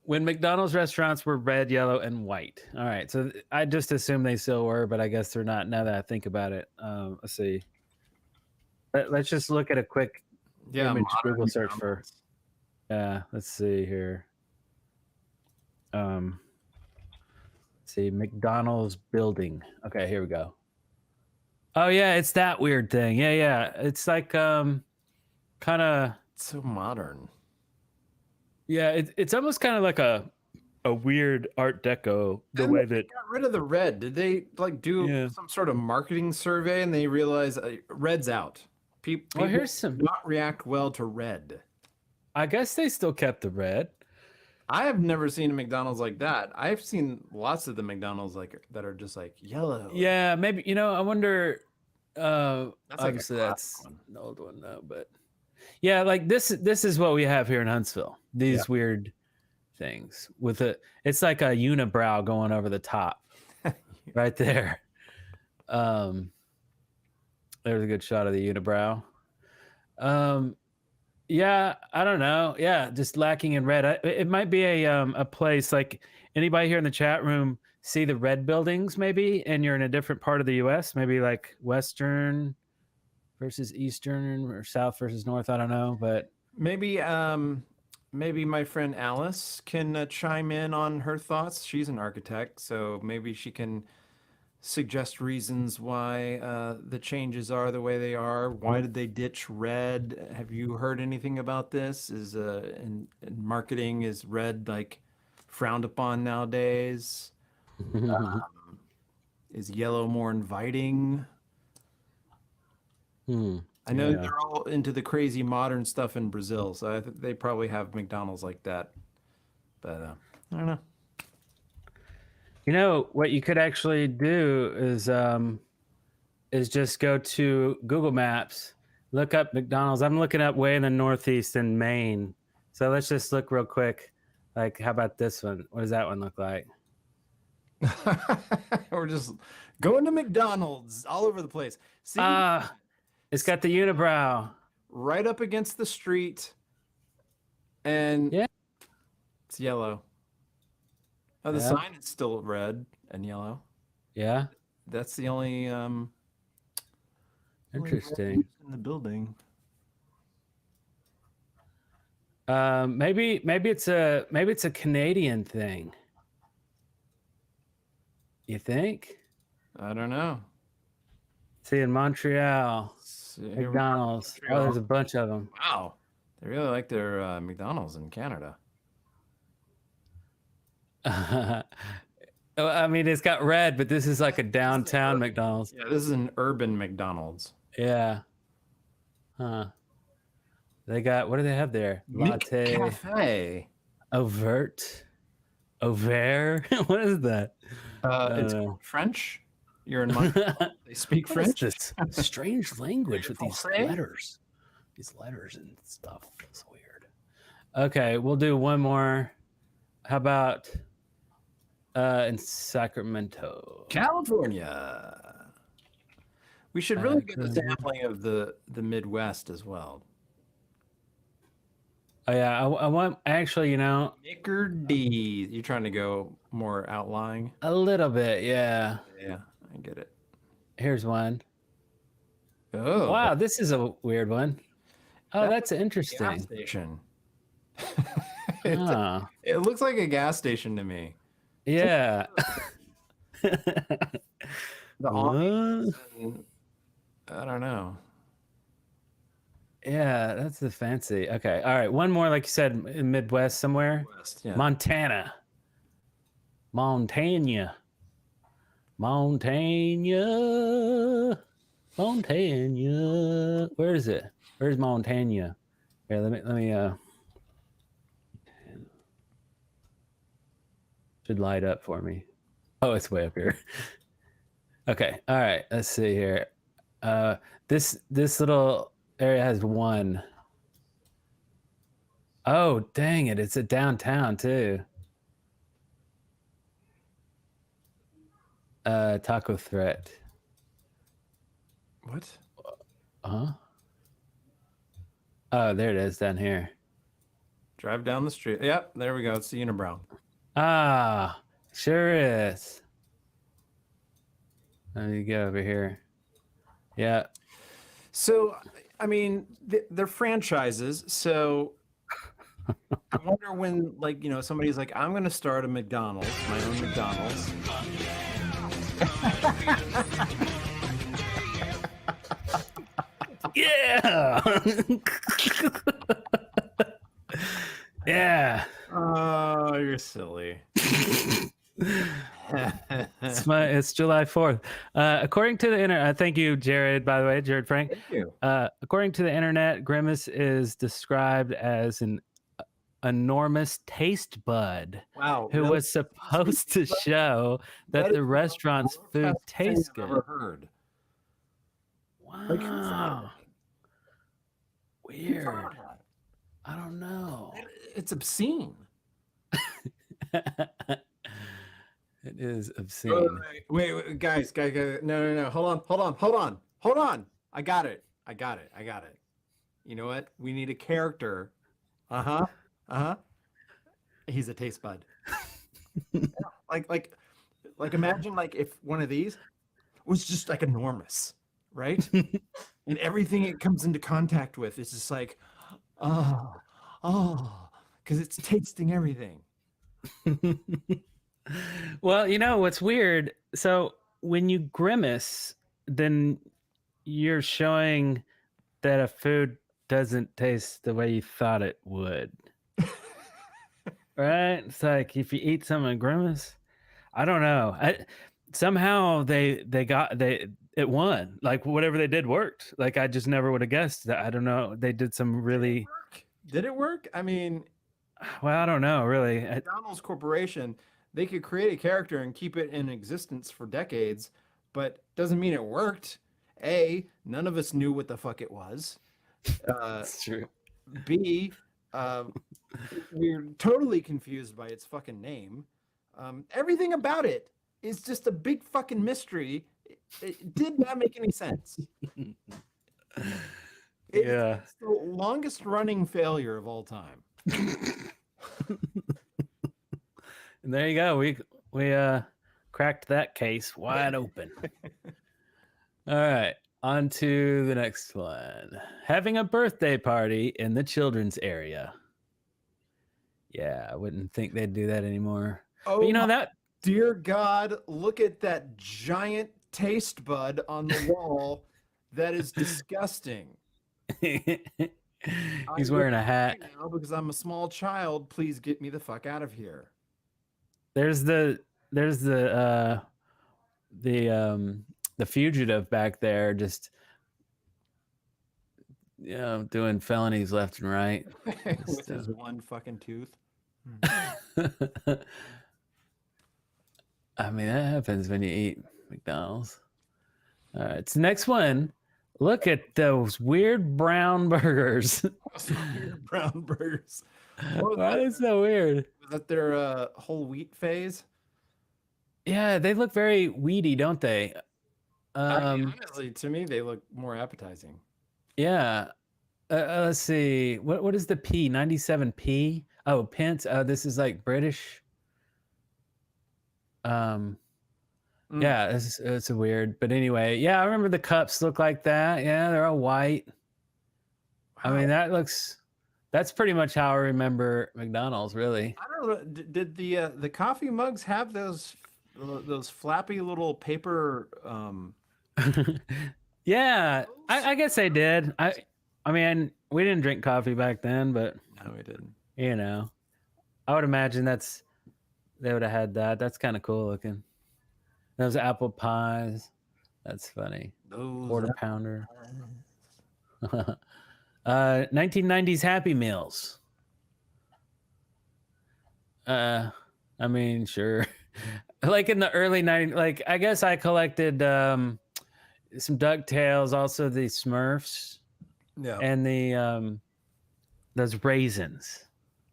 When McDonald's restaurants were red, yellow, and white. All right, so I just assumed they still were, but I guess they're not. Now that I think about it, let's see. Let's just look at a quick image Google search for. Yeah, let's see here. Let's see, McDonald's building. Okay, here we go. Oh yeah, it's that weird thing. Yeah. It's like kind of so modern. Yeah, it's almost kind of like a a weird Art Deco the And way they that. got rid of the red. Did they like do Yeah. some sort of marketing survey and they realize red's out? People here's some. do not react well to red. I guess they still kept the red. I have never seen a McDonald's like that. I've seen lots of the McDonald's like that are just like yellow. Yeah, maybe I wonder. That's like a Obviously, classic that's one. an old one though, but yeah, like this is what we have here in Huntsville. These weird things with it's like a unibrow going over the top, right there. There's a good shot of the unibrow. Yeah, I don't know. Yeah, just lacking in red. It might be a place like anybody here in the chat room see the red buildings maybe, and you're in a different part of the U.S. Maybe like Western versus Eastern or South versus North. I don't know, but Maybe maybe my friend Alice can chime in on her thoughts. She's an architect, so maybe she can suggest reasons why the changes are the way they are. Why did they ditch red? Have you heard anything about this? Is in marketing, is red like frowned upon nowadays? Is yellow more inviting? I know they're all into the crazy modern stuff in Brazil, so I think they probably have McDonald's like that. But I don't know. You know what you could actually do is just go to Google Maps, look up McDonald's. I'm looking up way in the Northeast in Maine. So let's just look real quick. Like, how about this one? What does that one look like? We're just going to McDonald's all over the place. See, It's got the unibrow. right up against the street, and Yeah. it's yellow. Oh, the Yeah. sign is still red and yellow. Yeah. That's the only only red Interesting. in the building. Maybe it's a Canadian thing. You think? I don't know. See, in Montreal, So here we are, McDonald's. Oh, there's a bunch of them. Wow, they really like their McDonald's in Canada. I mean, it's got red, but this is like a downtown McDonald's. Yeah, this is an urban McDonald's. Yeah. Huh. They got, what do they have there? Latte, Cafe. overt, over. What is that? It's know. called French. You're in Montreal. They speak What is French. this strange language with these Français? letters? These letters and stuff. It's weird. Okay, we'll do one more. How about in Sacramento? California. We should really get a sampling of the Midwest as well. Oh yeah, I want actually, Nicker D. You're trying to go more outlying. a little bit. Yeah. Yeah, I get it. Here's one. Oh, Wow, this is a weird one. Oh, that's gas interesting. station. Oh, It looks like a gas station to me. yeah. The What? awnings and- I don't know. Yeah, that's the fancy. Okay, all right. One more, like you said, in Midwest somewhere. West, yeah. Montana. Montana. Montana. Montana. Where is it? Where's Montana? Here, let me should light up for me. Oh, it's way up here. Okay. All right. Let's see here. This little area has one. Oh, dang it. It's a downtown too. Taco Threat. What? Huh? Oh, there it is down here. Drive down the street. Yep, there we go. It's the Unibrow. Ah, sure is. Let me go over here. Yeah. So, I mean, they're franchises. So, I wonder when, like, somebody's like, I'm going to start a McDonald's, my own McDonald's. Yeah. Yeah. Oh, you're silly. It's July 4th. According to the internet, thank you, Jared, by the way, Jared Frank. Thank you. According to the internet, Grimace is described as an enormous taste bud Wow. who really? was supposed to show that is the restaurant's food grotesque thing tastes I've good. ever heard. Like, who thought Wow. of that? Who thought Weird. of that? I don't know. It's obscene. It is obscene. Wait, guys, no. Hold on. I got it. You know what? We need a character. He's a taste bud. Yeah, like imagine like if one of these was just like enormous, right? And everything it comes into contact with is just like, because it's tasting everything. Well, you know what's weird? So when you grimace, then you're showing that a food doesn't taste the way you thought it would. Right? It's like if you eat something and grimace, I don't know. Somehow it won. Like whatever they did worked. Like I just never would have guessed that. I don't know. They did some really Did it work? I mean, well, I don't know, really. McDonald's Corporation, they could create a character and keep it in existence for decades, but doesn't mean it worked. A, none of us knew what the fuck it was. That's true. B, we're totally confused by its fucking name. Everything about it is just a big fucking mystery. It did not make any sense. It's the longest running failure of all time. And there you go. We cracked that case wide open. All right, on to the next one. Having a birthday party in the children's area. Yeah, I wouldn't think they'd do that anymore. Oh, but you know that. Dear God, look at that giant taste bud on the wall. That is disgusting. He's wearing a hat. Now because I'm a small child. Please get me the fuck out of here. There's the fugitive back there, just doing felonies left and right With his one fucking tooth. I mean, that happens when you eat McDonald's. All right, so next one. Look at those weird brown burgers. Brown burgers. Why is so weird? Was that their whole wheat phase? Yeah, they look very weedy, don't they? I mean, honestly, to me, they look more appetizing. Yeah. Let's see. What is the P? 97p? Oh, pence. Oh, this is like British. Yeah, it's a weird. But anyway, yeah, I remember the cups look like that. Yeah, they're all white. Wow. I mean, that's pretty much how I remember McDonald's, really. I don't know. Did the coffee mugs have those flappy little paper? Yeah, I guess they did. I mean, we didn't drink coffee back then, but no, we didn't. You know, I would imagine they would have had that. That's kind of cool looking. Those apple pies. That's funny. Quarter pounder. 1990s Happy Meals. I mean, sure. Like in the early 90s, like I guess I collected some DuckTales, also the Smurfs. Yeah. And the those raisins.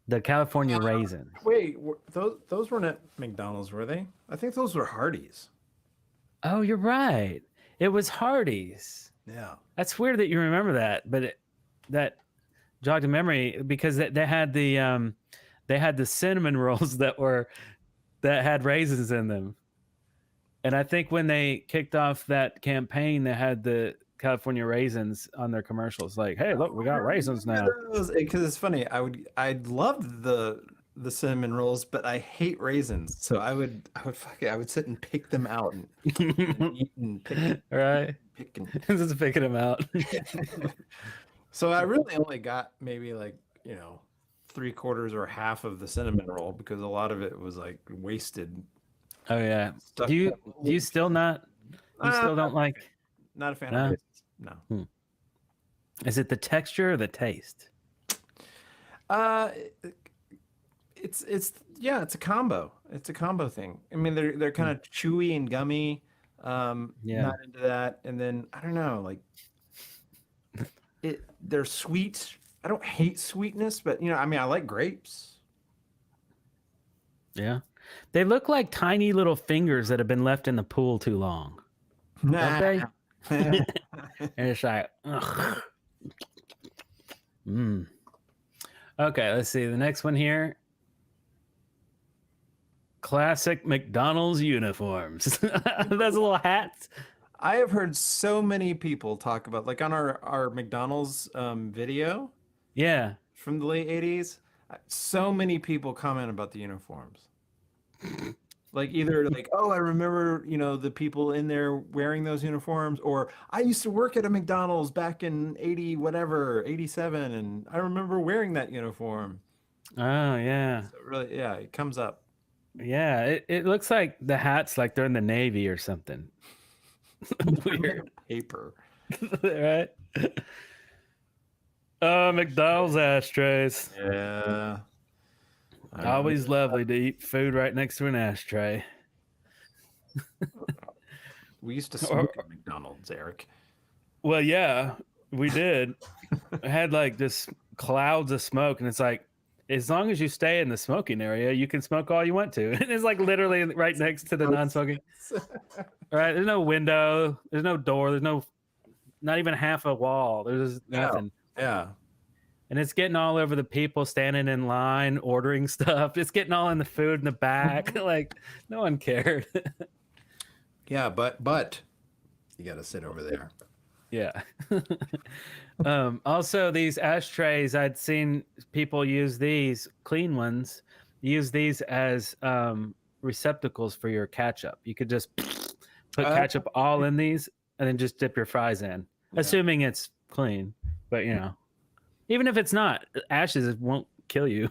The California raisins. Wait, those weren't at McDonald's, were they? I think those were Hardee's. Oh, you're right. It was Hardee's. Yeah. That's weird that you remember that, but that jogged a memory because they had the cinnamon rolls that had raisins in them. And I think when they kicked off that campaign, they had the California raisins on their commercials. Like, hey, look, we got raisins now. Because it's funny. I loved the cinnamon rolls, but I hate raisins. So I would sit and pick them out and eat and pick them. Right. Just picking them out. So I really only got maybe like, 3/4 or half of the cinnamon roll because a lot of it was like wasted. Oh yeah. Stuck Do you to- do you still not? You still don't like? Not a fan No? of raisins. No. Is it the texture or the taste? Uh, it's yeah, it's a combo. It's a combo thing. I mean, they're kind of chewy and gummy. Yeah. Not into that. And then I don't know, like they're sweet. I don't hate sweetness, but I mean, I like grapes. Yeah. They look like tiny little fingers that have been left in the pool too long. Don't they? And it's like, ugh. Okay, let's see. The next one here. Classic McDonald's uniforms. Those little hats. I have heard so many people talk about, like on our McDonald's video Yeah. from the late 80s, so many people comment about the uniforms. Like either like, oh, I remember, the people in there wearing those uniforms, or I used to work at a McDonald's back in 80 whatever, 87, and I remember wearing that uniform. Oh, yeah. So really, yeah, it comes up. Yeah. It looks like the hat's like they're in the Navy or something. Weird. Paper. Right? McDonald's ashtrays. Yeah. Always lovely to eat food right next to an ashtray. We used to smoke at McDonald's, Eric. Well, yeah, we did. It had like just clouds of smoke, and it's like, as long as you stay in the smoking area, you can smoke all you want to. And it's like literally right next to the non-smoking. Right? There's no window. There's no door. There's not even half a wall. There's nothing. Yeah. And it's getting all over the people standing in line, ordering stuff. It's getting all in the food in the back. Like, no one cared. Yeah, but you got to sit over there. Yeah. Also, these ashtrays, I'd seen people use these clean ones, use these as receptacles for your ketchup. You could just put ketchup all in these and then just dip your fries in, assuming it's clean. But, even if it's not, ashes won't kill you.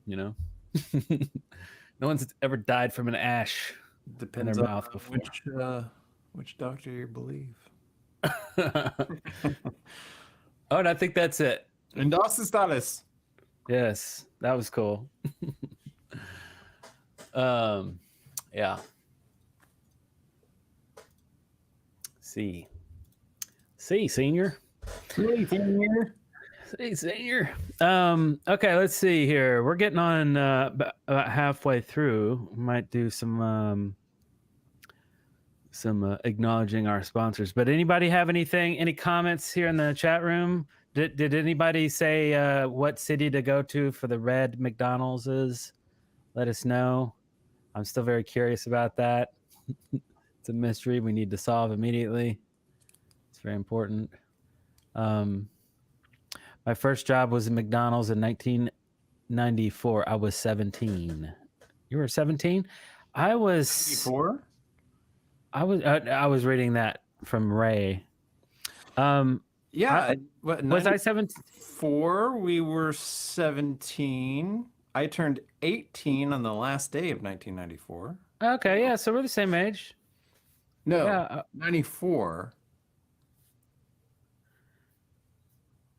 No one's ever died from an ash Depends in their on mouth before. which doctor you believe. Oh, and I think that's it. And das ist alles. Yes, that was cool. Yeah. See, senior. Hey, senior. Okay, let's see here. We're getting on about halfway through. We might do some acknowledging our sponsors. But anybody have any comments here in the chat room? Did anybody say what city to go to for the red McDonald's is? Let us know. I'm still very curious about that. It's a mystery we need to solve immediately. It's very important. My first job was at McDonald's in 1994. I was 17. You were 17? I was 94? I was reading that from Ray. Yeah. Was I 17? 4? We were 17. I turned 18 on the last day of 1994. Okay, yeah, so we're the same age. No, Yeah, 94.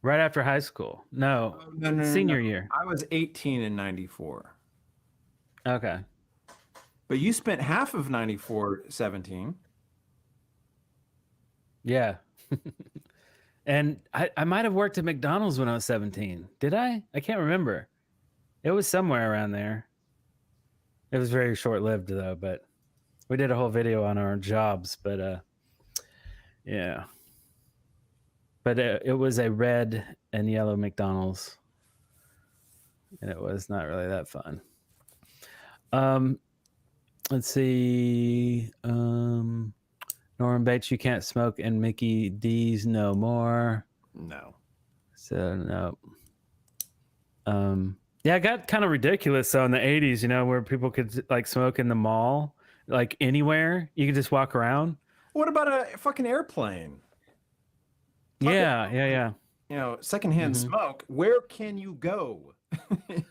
right after high school. No, No, senior year. I was 18 in 94. Okay. But you spent half of 94 17. Yeah. And I might have worked at McDonald's when I was 17. Did I? I can't remember. It was somewhere around there. It was very short-lived though, but we did a whole video on our jobs, but yeah. But it was a red and yellow McDonald's. And it was not really that fun. Let's see. Norman Bates, you can't smoke, and Mickey D's no more. No. So no. Yeah, it got kind of ridiculous though in the 80s, where people could like smoke in the mall, like anywhere. You could just walk around. What about a fucking airplane? Yeah. secondhand Mhm. smoke, where can you go?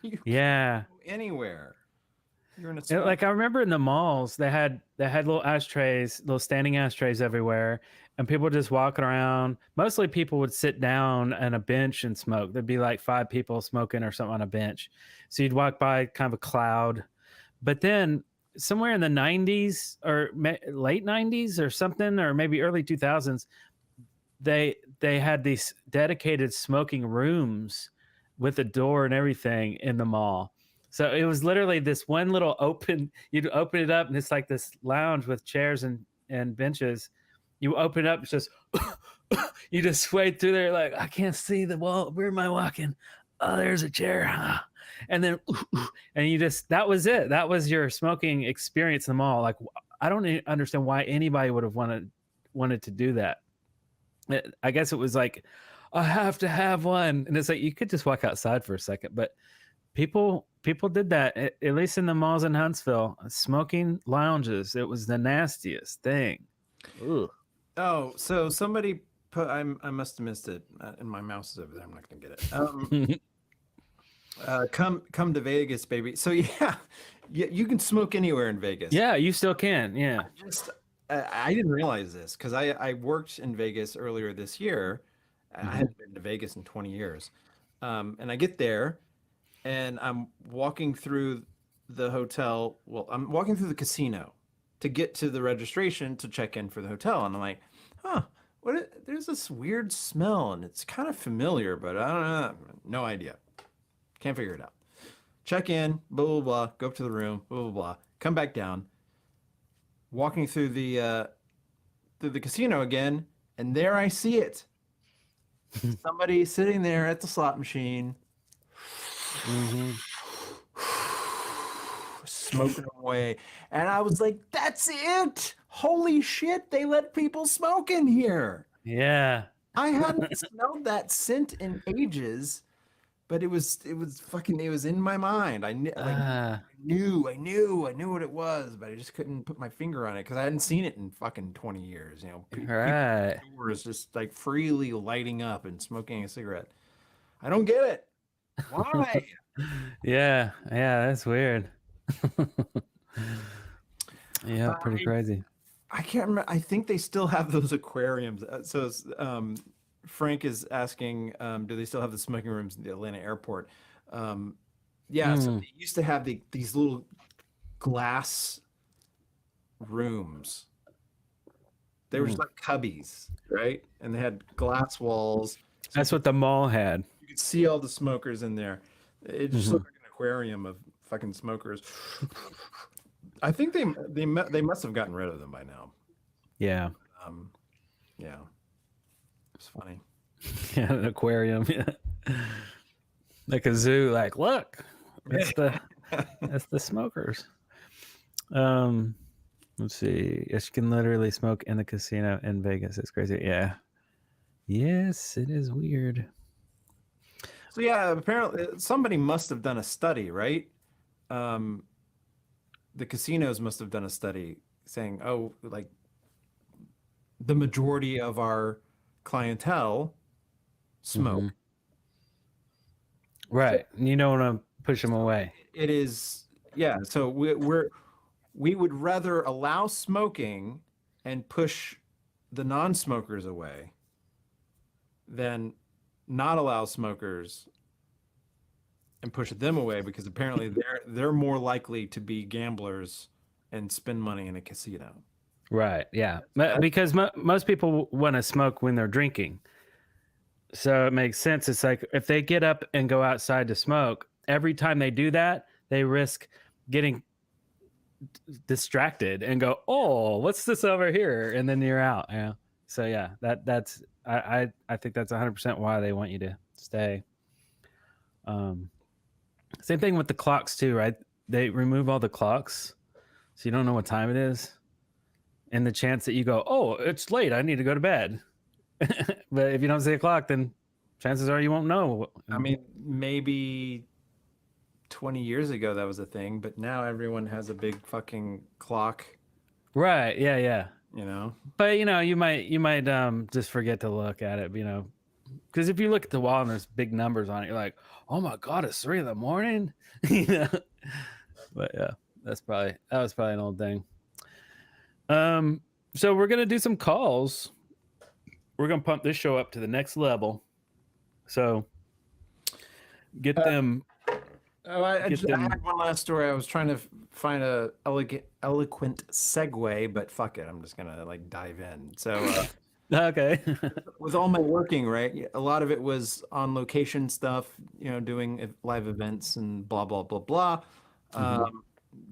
You Yeah. can't go anywhere. You're in a And, smoke. like I remember in the malls, they had little ashtrays, little standing ashtrays everywhere, and people just walking around. Mostly people would sit down on a bench and smoke. There'd be like 5 people smoking or something on a bench. So you'd walk by kind of a cloud. But then somewhere in the 90s or late 90s or something, or maybe early 2000s, they had these dedicated smoking rooms with a door and everything in the mall. So it was literally this one little open, you'd open it up and it's like this lounge with chairs and benches. You open it up, it's just you just sway through there like I can't see the wall. Where am I walking? Oh, there's a chair. And then and you just that was it. That was your smoking experience in the mall. Like I don't understand why anybody would have wanted to do that. I guess it was like, I have to have one, and it's like you could just walk outside for a second, but people did that at least in the malls in Huntsville, smoking lounges. It was the nastiest thing. Ugh. Oh, so somebody put. I must have missed it, and my mouse is over there. I'm not gonna get it. Come to Vegas, baby. So yeah, you can smoke anywhere in Vegas. Yeah, you still can. Yeah. I didn't realize this because I worked in Vegas earlier this year. I hadn't been to Vegas in 20 years. And I get there and I'm walking through the hotel. Well, I'm walking through the casino to get to the registration to check in for the hotel. And I'm like, there's this weird smell and it's kind of familiar, but I don't know. No idea. Can't figure it out. Check in, blah, blah, blah, go up to the room, blah, blah, blah, come back down. Walking through the casino again, and there I see it. Somebody sitting there at the slot machine, smoking away, and I was like, "That's it! Holy shit! They let people smoke in here." Yeah. I hadn't smelled that scent in ages, but it was in my mind. I knew what it was, but I just couldn't put my finger on it because I hadn't seen it in fucking 20 years. Right. Doors just like freely lighting up and smoking a cigarette. I don't get it. Why? Yeah, that's weird. Yeah, pretty crazy. I can't remember. I think they still have those aquariums. Frank is asking, do they still have the smoking rooms in the Atlanta airport? Yeah, so they used to have these little glass rooms. They were just like cubbies, right? And they had glass walls. That's what the mall had. You could see all the smokers in there. It just looked like an aquarium of fucking smokers. I think they must have gotten rid of them by now. Yeah. Yeah. It's funny. Yeah, an aquarium. Yeah. Like a zoo. Like, look, that's the smokers. Let's see. Yes, you can literally smoke in the casino in Vegas. It's crazy. Yeah. Yes, it is weird. So yeah, apparently somebody must have done a study, right? The casinos must have done a study saying, oh, like the majority of our clientele smoke. Right. You don't want to push them away. It is, yeah. So we would rather allow smoking and push the non-smokers away than not allow smokers and push them away, because apparently they're more likely to be gamblers and spend money in a casino. Right. Yeah. Because most people want to smoke when they're drinking. So it makes sense. It's like if they get up and go outside to smoke, every time they do that, they risk getting distracted and go, oh, what's this over here? And then you're out. Yeah. So yeah, that's I think that's 100% why they want you to stay. Same thing with the clocks too, right? They remove all the clocks, so you don't know what time it is, and the chance that you go, oh, it's late, I need to go to bed. But if you don't see a clock, then chances are you won't know. I mean, maybe 20 years ago that was a thing, but now everyone has a big fucking clock. Right. Yeah. You know. But you might just forget to look at it. Because if you look at the wall and there's big numbers on it, you're like, oh my God, it's 3 a.m. you know? But yeah, that was probably an old thing. So we're going to do some calls. We're going to pump this show up to the next level. So get them. Oh, I had one last story. I was trying to find a eloquent segue, but fuck it, I'm just gonna like dive in. So, Okay. with all my working, right, a lot of it was on location stuff, you know, doing live events and blah blah blah blah.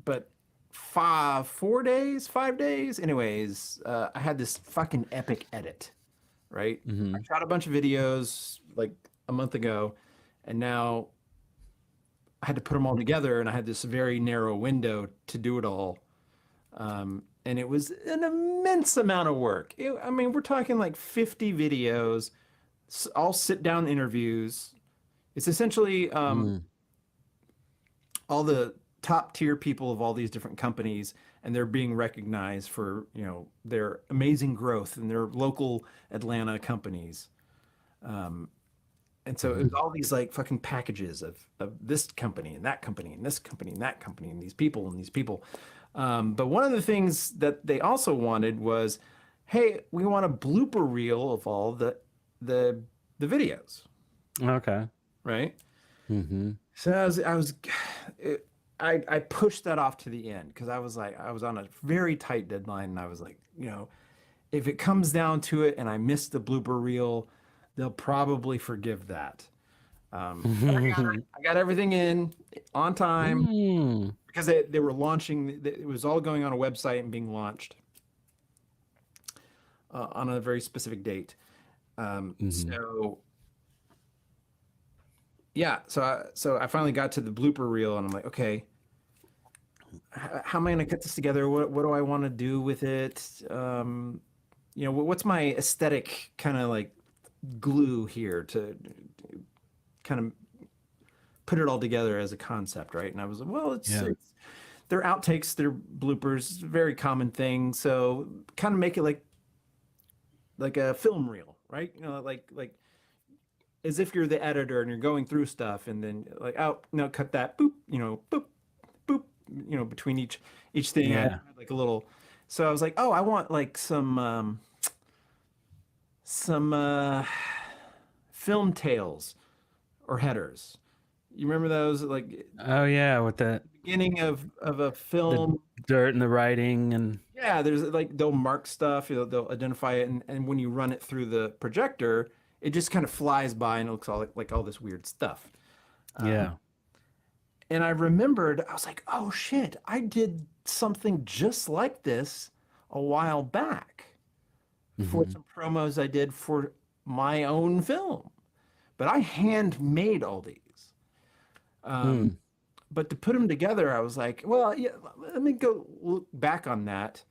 But 5 days, anyways, I had this fucking epic edit, right? I shot a bunch of videos like a month ago, and now I had to put them all together, and I had this very narrow window to do it all. And it was an immense amount of work. I mean, we're talking like 50 videos, all sit-down interviews. It's essentially all the top-tier people of all these different companies, and they're being recognized for, you know, their amazing growth in their local Atlanta companies. And so it was all these like fucking packages of this company and that company and this company and that company and these people and these people. But one of the things that they also wanted was, hey, we want a blooper reel of all the videos. Okay. Right. So I pushed that off to the end because I was on a very tight deadline, and I was like, you know, if it comes down to it and I miss the blooper reel, they'll probably forgive that. I got everything in on time because they were launching. It was all going on a website and being launched on a very specific date. So yeah, so I finally got to the blooper reel, and I'm like, okay, how am I going to cut this together? What do I want to do with it? You know, what's my aesthetic kind of like glue here to kind of put it all together as a concept, right? And I was like, well, it's they're outtakes, they're bloopers, very common thing. So kind of make it like a film reel, right? You know, like as if you're the editor and you're going through stuff, and then like, oh no, cut that, boop, you know, boop, boop, you know, between each thing, I had like a little. So I was like, oh, I want like some film tails or headers. You remember those? Like, oh yeah, with the beginning of a film, the dirt and the writing, and yeah, there's like they'll mark stuff, you know, they'll identify it, and when you run it through the projector, it just kind of flies by and it looks all like all this weird stuff. And I remembered, I was like, oh shit, I did something just like this a while back for some promos I did for my own film, but I handmade all these. But to put them together, I was like, well, yeah, let me go look back on that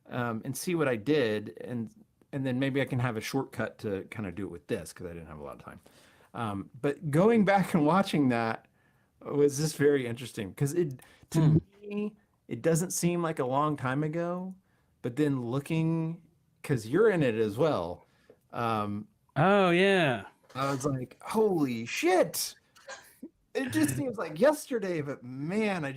and see what I did, and then maybe I can have a shortcut to kind of do it with this because I didn't have a lot of time. But going back and watching that was just very interesting because to me, it doesn't seem like a long time ago, but then looking, because you're in it as well. oh yeah, I was like, holy shit. It just seems like yesterday, but man, it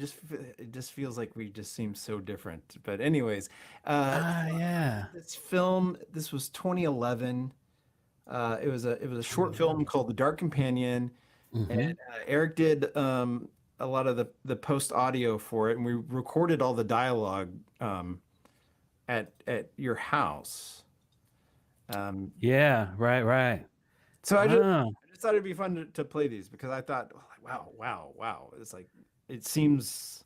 just feels like we just seem so different. But anyways, this film, this was 2011. It was a short film called The Dark Companion, and Eric did a lot of the post audio for it, and we recorded all the dialogue at your house. Yeah, right. So I just thought it'd be fun to play these because I thought, wow. It's like, it seems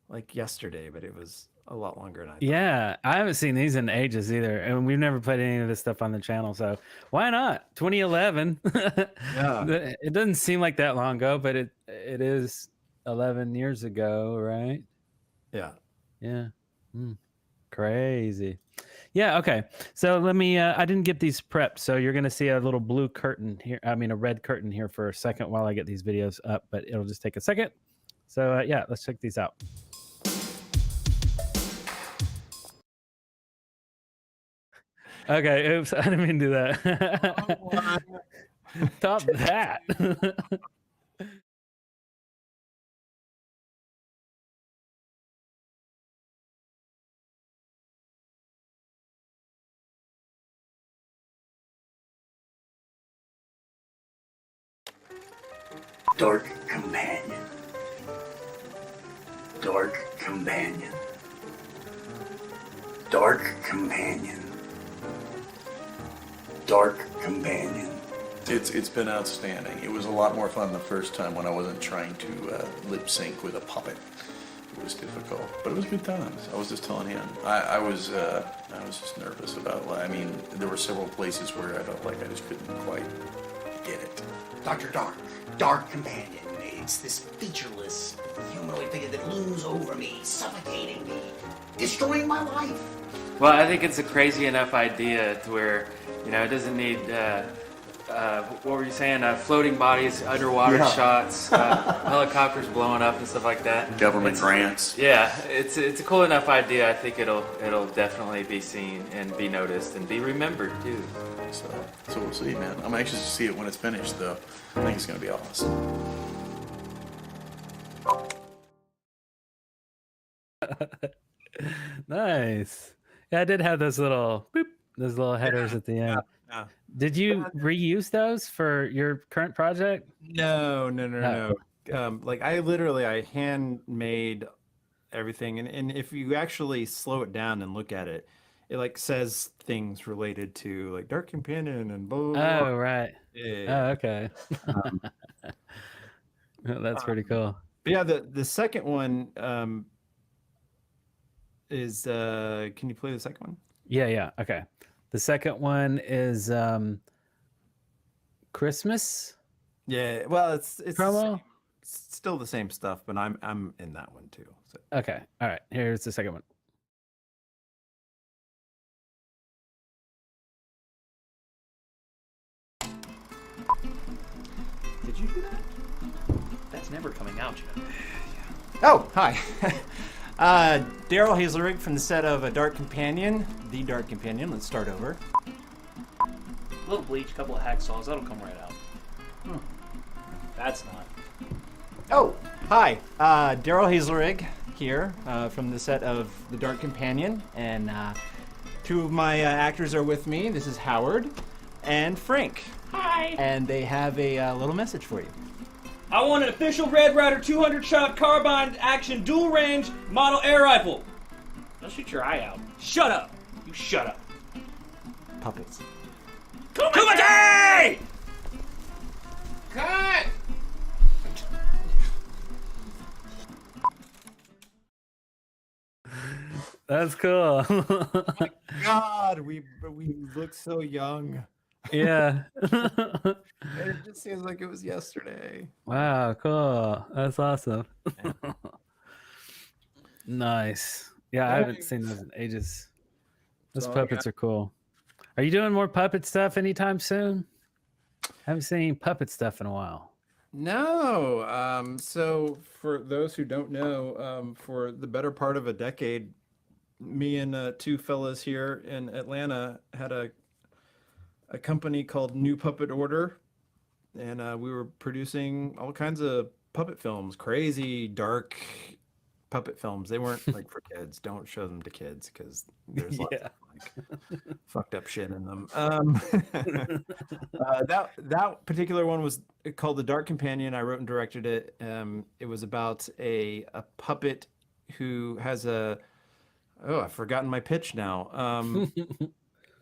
like yesterday, but it was a lot longer than I thought. Yeah, I haven't seen these in ages either, and we've never put any of this stuff on the channel, so why not? 2011. Yeah. It doesn't seem like that long ago, but it is 11 years ago, right? Yeah. Yeah. Crazy. Yeah, okay. So let me I didn't get these prepped, so you're going to see a little blue curtain here. I mean a red curtain here for a second while I get these videos up, but it'll just take a second. So yeah, let's check these out. Okay, oops, I didn't mean to do that. Top that. Dark companion. Dark companion. Dark companion. Dark companion. It's been outstanding. It was a lot more fun the first time when I wasn't trying to lip sync with a puppet. It was difficult, but it was good times. I was just telling him. I was just nervous about. I mean, there were several places where I felt like I just couldn't quite get it. Dr. Dark. Dark companion. It's this featureless humanoid figure that looms over me, suffocating me, destroying my life. Well, I think it's a crazy enough idea to where, it doesn't need, what were you saying? Floating bodies, underwater shots, helicopters blowing up and stuff like that. Government grants. Yeah, it's a cool enough idea. I think it'll definitely be seen and be noticed and be remembered too. So we'll see, man. I'm anxious to see it when it's finished, though. I think it's gonna be awesome. Nice. Yeah, I did have those little headers at the end. Yeah. Did you reuse those for your current project? No. Like I handmade everything, and if you actually slow it down and look at it, it like says things related to like Dark Companion and blah. Blah, blah. Oh, right. Yeah. Oh, okay. That's pretty cool. But yeah, the second one is can you play the second one? Yeah. Okay. The second one is Christmas Yeah, well, it's promo. it's still the same stuff, but I'm in that one too. So. Okay. All right. Here's the second one. Did you do that? That's never coming out, you know. Oh, hi. Darrell Hazelrig from the set of Dark Companion, The Dark Companion. Let's start over. A little bleach, a couple of hacksaws, that'll come right out. That's not. Oh, hi. Darrell Hazelrig here from the set of The Dark Companion, and two of my actors are with me. This is Howard and Frank. Hi! And they have a little message for you. I want an official Red Ryder 200-shot carbine action dual range model air rifle. Don't shoot your eye out. Shut up. You shut up. Puppets. Kumite! Cut! That's cool. God, we look so young. Yeah. It just seems like it was yesterday. Wow, cool. That's awesome. Nice. Yeah, I haven't seen those in ages. Those puppets are cool. Are you doing more puppet stuff anytime soon? I haven't seen any puppet stuff in a while. No. So for those who don't know, for the better part of a decade, me and two fellas here in Atlanta had a company called New Puppet Order, and we were producing all kinds of puppet films, crazy, dark puppet films. They weren't like for kids. Don't show them to kids because there's lots of like fucked up shit in them. That particular one was called The Dark Companion. I wrote and directed it. It was about a puppet who has I've forgotten my pitch now.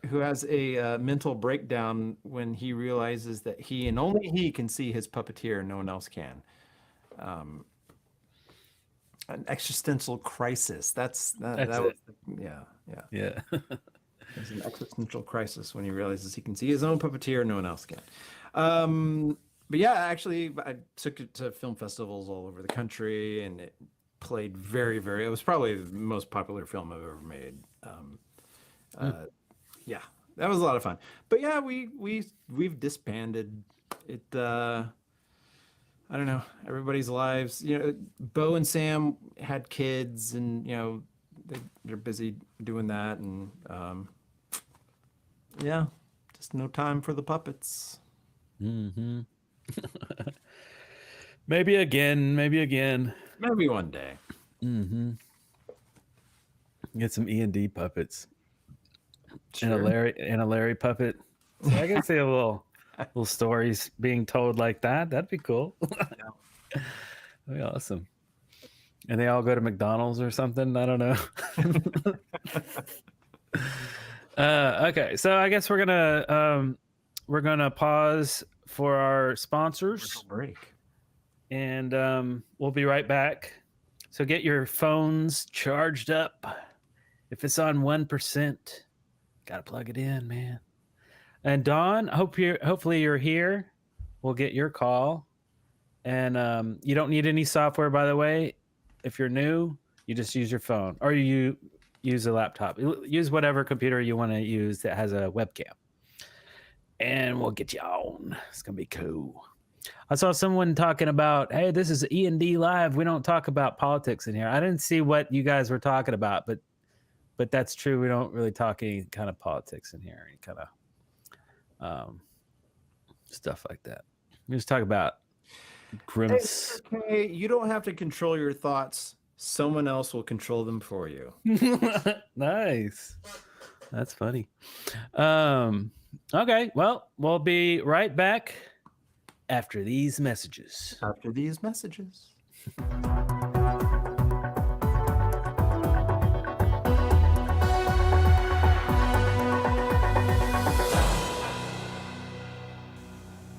Who has a mental breakdown when he realizes that he and only he can see his puppeteer and no one else can. An existential crisis. That was Yeah. It's an existential crisis when he realizes he can see his own puppeteer and no one else can. But yeah, actually, I took it to film festivals all over the country, and it played very, very. It was probably the most popular film I've ever made. Yeah, that was a lot of fun. But yeah, we've disbanded it. I don't know, everybody's lives. You know, Bo and Sam had kids, and you know, they're busy doing that, and yeah, just no time for the puppets. Mm-hmm. Maybe again. Maybe one day. Mm-hmm. Get some E&D puppets. Sure. And a Larry puppet. So I can see a little stories being told like that. That'd be cool. That'd be awesome. And they all go to McDonald's or something. I don't know. Okay, so I guess we're gonna pause for our sponsors Break. and we'll be right back. So get your phones charged up. If it's on 1%, gotta plug it in, man. And Dawn, hopefully you're here. We'll get your call. And you don't need any software, by the way. If you're new, you just use your phone or you use a laptop. Use whatever computer you want to use that has a webcam. And we'll get you on. It's going to be cool. I saw someone talking about, hey, this is E&D Live. We don't talk about politics in here. I didn't see what you guys were talking about, but that's true. We don't really talk any kind of politics in here, any kind of stuff like that. We just talk about grimace. Okay, you don't have to control your thoughts. Someone else will control them for you. Nice. That's funny. Okay, well, we'll be right back after these messages.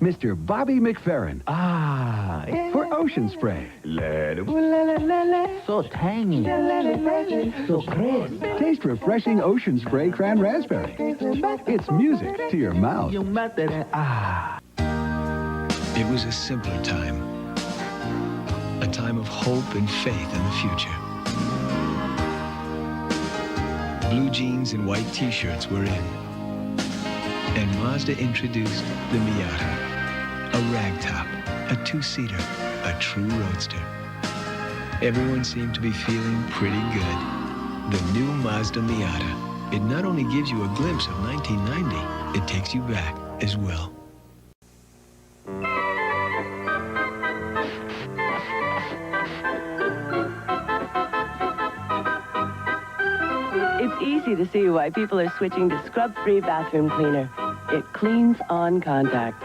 Mr. Bobby McFerrin. For Ocean Spray. So tangy. So crisp. Taste refreshing Ocean Spray Cran Raspberry. It's music to your mouth. Yung mate, It was a simpler time. A time of hope and faith in the future. Blue jeans and white t-shirts were in. And Mazda introduced the Miata. A ragtop, a two-seater, a true roadster. Everyone seemed to be feeling pretty good. The new Mazda Miata. It not only gives you a glimpse of 1990, it takes you back as well. It's easy to see why people are switching to scrub-free bathroom cleaner. It cleans on contact.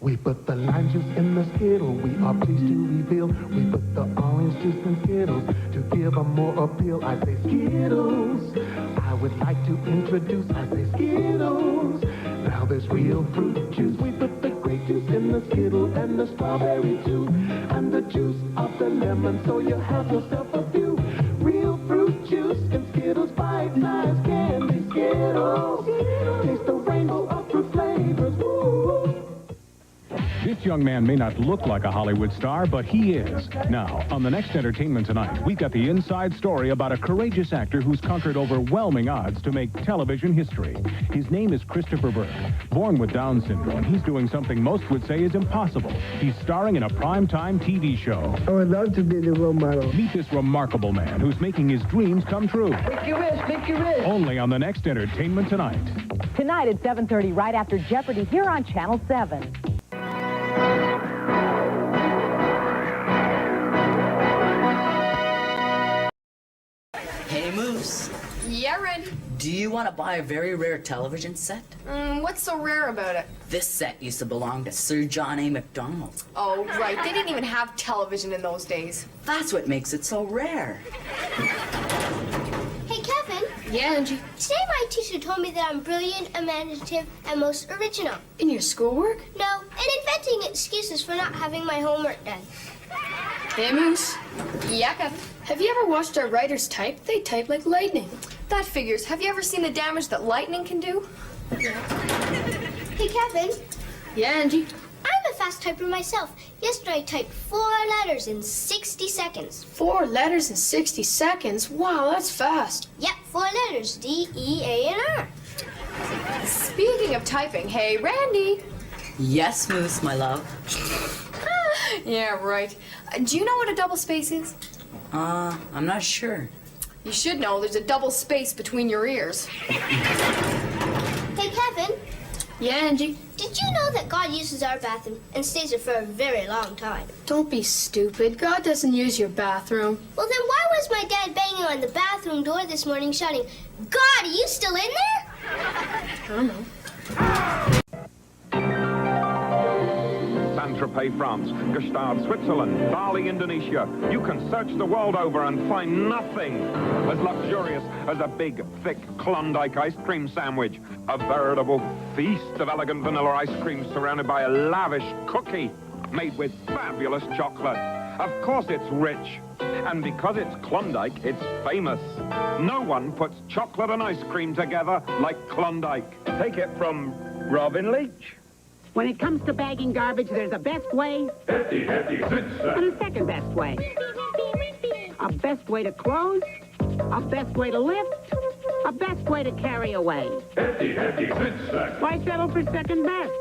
we put the lime juice in the Skittle. We are pleased to reveal. We put the orange juice in Skittles to give a more appeal. I say Skittles. I would like to introduce. I say Skittles. Now there's real fruit juice. We put the grape juice in the Skittle and the strawberry too, and the juice of the lemon. So you have yourself a few. Real fruit juice in Skittles, bite-sized candy Skittles. Taste the rainbow of fruit flavors. Woo. This young man may not look like a Hollywood star, but he is. Now, on the next Entertainment Tonight, we've got the inside story about a courageous actor who's conquered overwhelming odds to make television history. His name is Christopher Burke. Born with Down syndrome, he's doing something most would say is impossible. He's starring in a primetime TV show. I would love to be the role model. Meet this remarkable man who's making his dreams come true. Make your wish, make your wish. Only on the next Entertainment Tonight. Tonight at 7:30, right after Jeopardy, here on Channel 7. Hey, Moose. Yeah, Randy. Do you want to buy a very rare television set? What's so rare about it? This set used to belong to Sir John A. Mcdonald. Oh, right. They didn't even have television in those days. That's what makes it so rare. Hey, Kevin. Yeah, Angie? Today my teacher told me that I'm brilliant, imaginative, and most original. In your schoolwork? No, and inventing excuses for not having my homework done. Hey, Moose. Yeah, Kevin. Have you ever watched our writers type? They type like lightning. That figures. Have you ever seen the damage that lightning can do? Hey, Kevin. Yeah, Angie? I'm a fast typer myself. Yesterday I typed 4 letters in 60 seconds. 4 letters in 60 seconds? Wow, that's fast. Yep, 4 letters. D, E, A, and R. Speaking of typing, hey, Randy. Yes, Moose, my love. Yeah, right. Do you know what a double space is? I'm not sure. You should know there's a double space between your ears. Hey, Kevin. Yeah, Angie? Did you know that God uses our bathroom and stays there for a very long time? Don't be stupid. God doesn't use your bathroom. Well, then why was my dad banging on the bathroom door this morning shouting, God, are you still in there? I don't know. Saint-Tropez, France, Gstaad, Switzerland, Bali, Indonesia. You can search the world over and find nothing as luxurious as a big, thick Klondike ice cream sandwich. A veritable feast of elegant vanilla ice cream surrounded by a lavish cookie made with fabulous chocolate. Of course it's rich. And because it's Klondike, it's famous. No one puts chocolate and ice cream together like Klondike. Take it from Robin Leach. When it comes to bagging garbage, there's a best way Hefty, and a second best way. A best way to close, a best way to lift, a best way to carry away. Hefty, zigzag. Why settle for second best?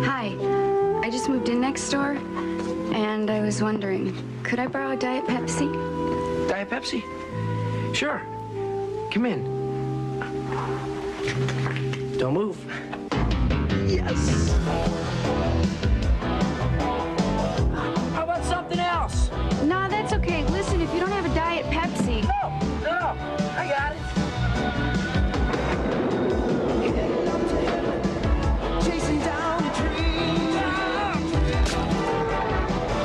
Hi, I just moved in next door, and I was wondering, could I borrow a Diet Pepsi? Diet Pepsi? Sure. Come in. Don't move. Yes. How about something else? No, that's okay. Listen, if you don't have a Diet Pepsi... No, I got it. Chasing down a dream.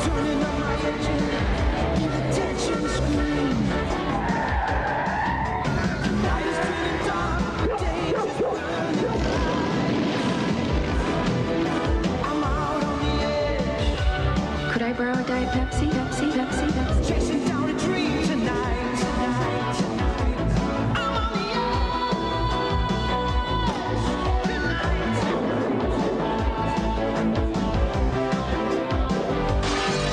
Turning up my engine. The tension scream. Night is turning dark. Day is burning. I'm out on the edge. Could I borrow a Diet Pepsi? Pepsi. Chasing down a dream tonight.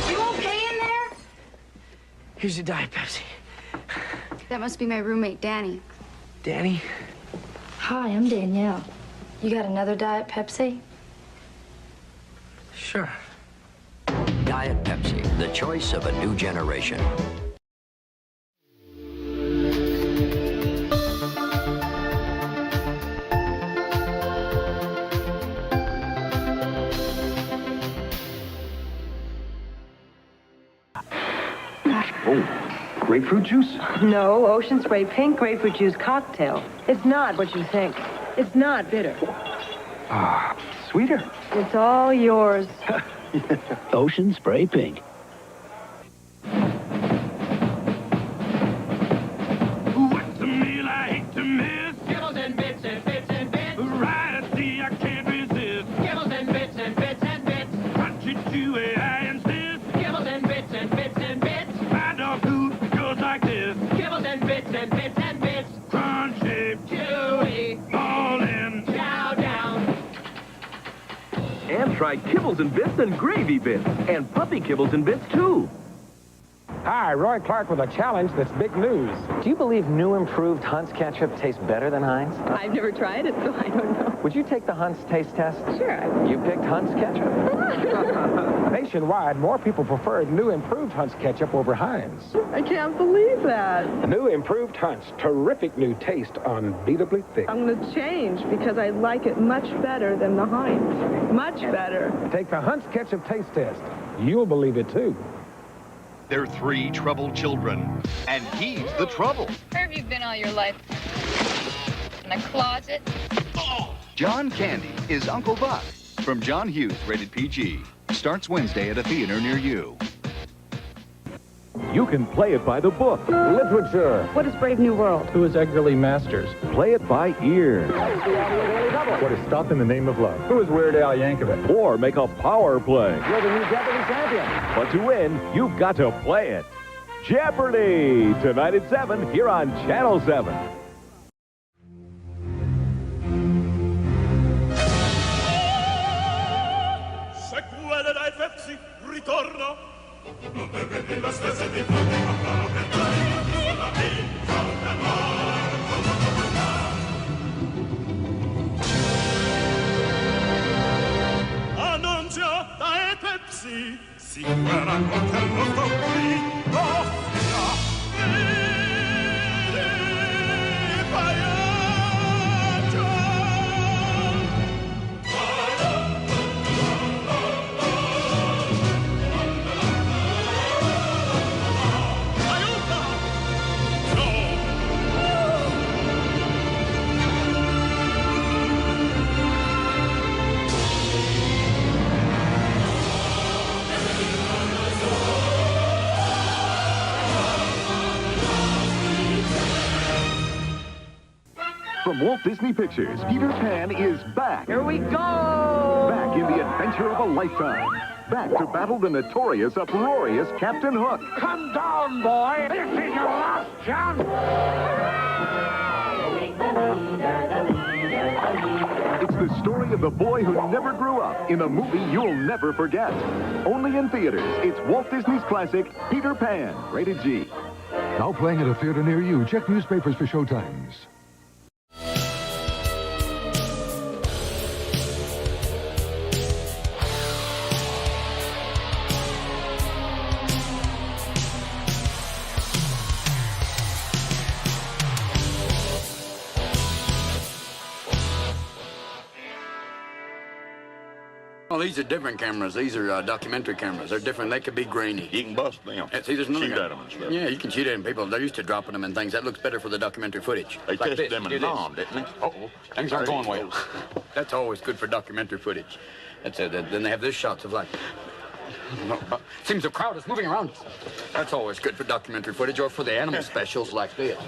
You okay in there? Here's your Diet Pepsi. That must be my roommate, Danny. Danny? Hi, I'm Danielle. You got another Diet Pepsi? Sure. Diet Pepsi, the choice of a new generation. Oh, grapefruit juice? No, Ocean Spray Pink Grapefruit Juice Cocktail. It's not what you think. It's not bitter. Ah, sweeter. It's all yours. Ocean Spray Pink. What's the meal I hate to miss? Gibbles and bits and bits and bits. Variety I can't resist. Gibbles and bits and bits and bits. Crunchy, chewy, I insist. Gibbles and bits and bits and bits. My dog food goes like this. Gibbles and bits and bits and bits. Crunchy, chewy, all in. Chow down. And try Kibbles and Bits and Gravy Bits. And Puppy Kibbles and Bits, too. Hi, Roy Clark with a challenge that's big news. Do you believe new improved Hunt's ketchup tastes better than Heinz? I've never tried it, so I don't know. Would you take the Hunt's taste test? Sure. You picked Hunt's ketchup. Nationwide, more people prefer new improved Hunt's ketchup over Heinz. I can't believe that. New improved Hunt's, terrific new taste, unbeatably thick. I'm going to change because I like it much better than the Heinz. Much better. Take the Hunt's ketchup taste test. You'll believe it, too. They're three troubled children, and he's the trouble. Where have you been all your life? In a closet? John Candy is Uncle Buck from John Hughes, rated PG. Starts Wednesday at a theater near you. You can play it by the book. Literature. What is Brave New World? Who is Edgar Lee Masters? Play it by ear. What is Stop in the Name of Love? Who is Weird Al Yankovic? Or make a power play. You're the new Jeopardy champion. But to win, you've got to play it. Jeopardy! Tonight at 7 here on Channel 7. Se quella dai Pepsi ritorna. Non perderti la spesa di Annuncia dai Pepsi Si guerra contra il nostro grito, From Walt Disney Pictures, Peter Pan is back. Here we go! Back in the adventure of a lifetime. Back to battle the notorious, uproarious Captain Hook. Come down, boy! This is your last chance! It's the story of the boy who never grew up in a movie you'll never forget. Only in theaters, it's Walt Disney's classic, Peter Pan, rated G. Now playing at a theater near you. Check newspapers for showtimes. Well, these are different cameras. These are documentary cameras. They're different. They could be grainy. You can bust them. See, there's another Shoot guy. at them and stuff. Yeah, you can shoot at them. People, they're used to dropping them and things. That looks better for the documentary footage. They Like tested this. them Do in this. Nam, didn't they? Uh-oh. Things aren't going well. That's always good for documentary footage. That's it. Then they have this shots of like... seems the crowd is moving around. That's always good for documentary footage or for the animal specials like this.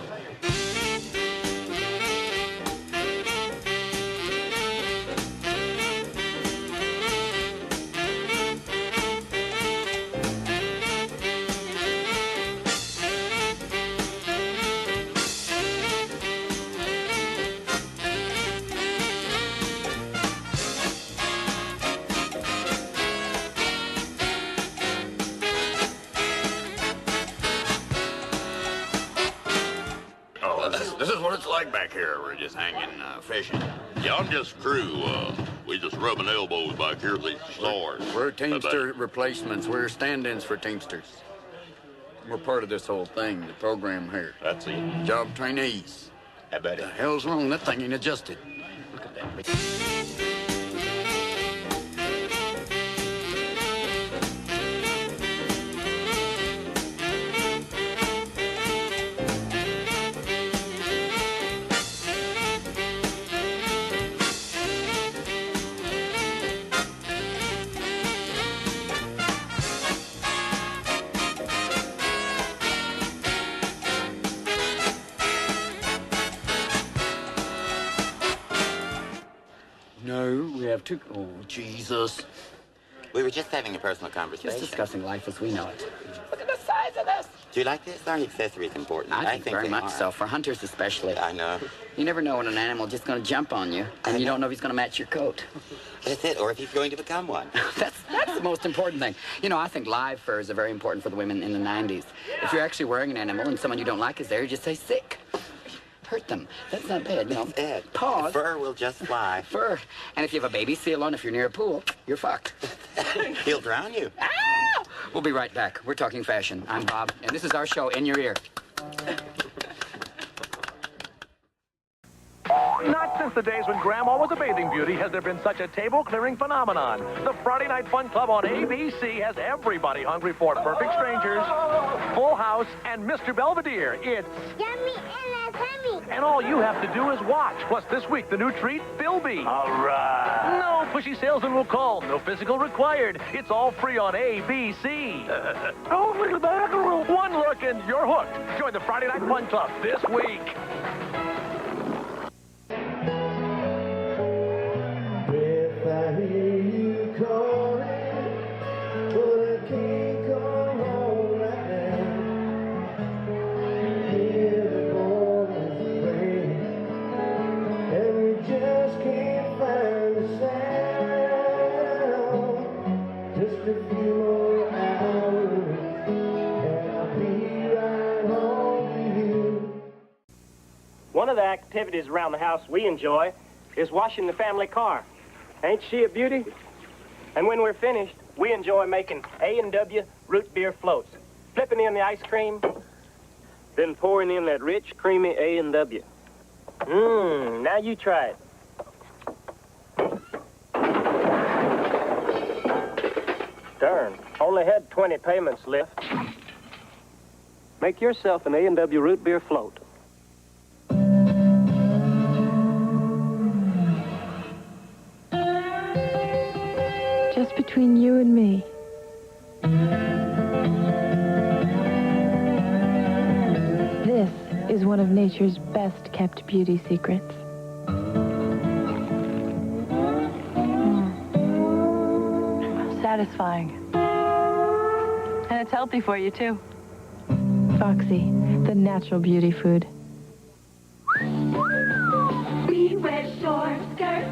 This is what it's like back here. We're just hanging, fishing. Yeah, I'm just crew. We just rubbing elbows back here with these stars. We're Teamster replacements. We're stand-ins for Teamsters. We're part of this whole thing, the program here. That's it. Job trainees. I bet it. The hell's wrong? That thing ain't adjusted. Look at that. No, we have two. Oh, Jesus. We were just having a personal conversation. Just discussing life as we know it. Look at the size of this. Do you like this? Are accessories important? I think very they much are. so, for hunters especially. I know. You never know when an animal's just going to jump on you, and you don't know if he's going to match your coat. That's it, or if he's going to become one. That's the most important thing. You know, I think live furs are very important for the women in the 90s. If you're actually wearing an animal and someone you don't like is there, you just say sick. Hurt them. That's not bad, you know. That's it. Pause. Fur will just fly. Fur. And if you have a baby seal on, if you're near a pool, you're fucked. He'll drown you. Ah! We'll be right back. We're talking fashion. I'm Bob, and this is our show, In Your Ear. Not since the days when Grandma was a bathing beauty has there been such a table-clearing phenomenon. The Friday Night Fun Club on ABC has everybody hungry for Perfect Strangers, Full House, and Mr. Belvedere. It's Yummy and tummy. And all you have to do is watch. Plus, this week, the new treat, Philby. All right. No pushy salesman will call. No physical required. It's all free on ABC. Oh, look at that. One look and you're hooked. Join the Friday Night Fun Club this week. One of the activities around the house we enjoy is washing the family car. Ain't she a beauty? And when we're finished, we enjoy making A&W root beer floats, flipping in the ice cream, then pouring in that rich, creamy A&W. Now you try it. Darn, only had 20 payments left. Make yourself an A&W root beer float. Just between you and me. This is one of nature's best kept beauty secrets. Satisfying. And it's healthy for you, too. Foxy, the natural beauty food. We wear short skirts.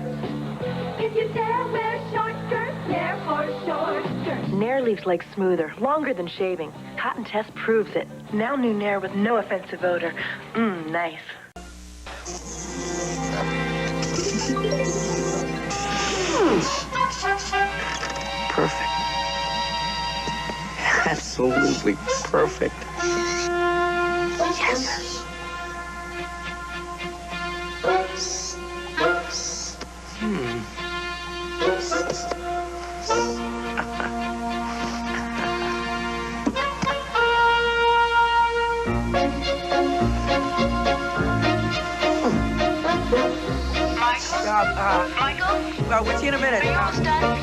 If you dare wear short skirts, Nair for short skirts. Nair leaves legs smoother, longer than shaving. Cotton test proves it. Now new Nair with no offensive odor. Nice. Perfect. Absolutely perfect. Yes. Michael? With you in a minute. Are you almost done?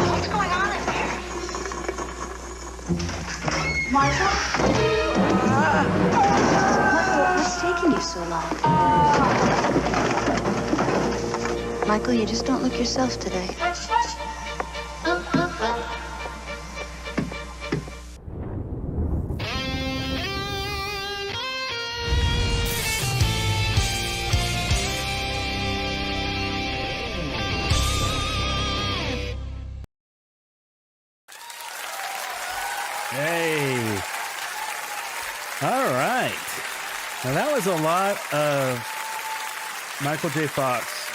What's going on in there? Michael? What's taking you so long? Michael, you just don't look yourself today. Hey. All right. Now that was a lot of Michael J. Fox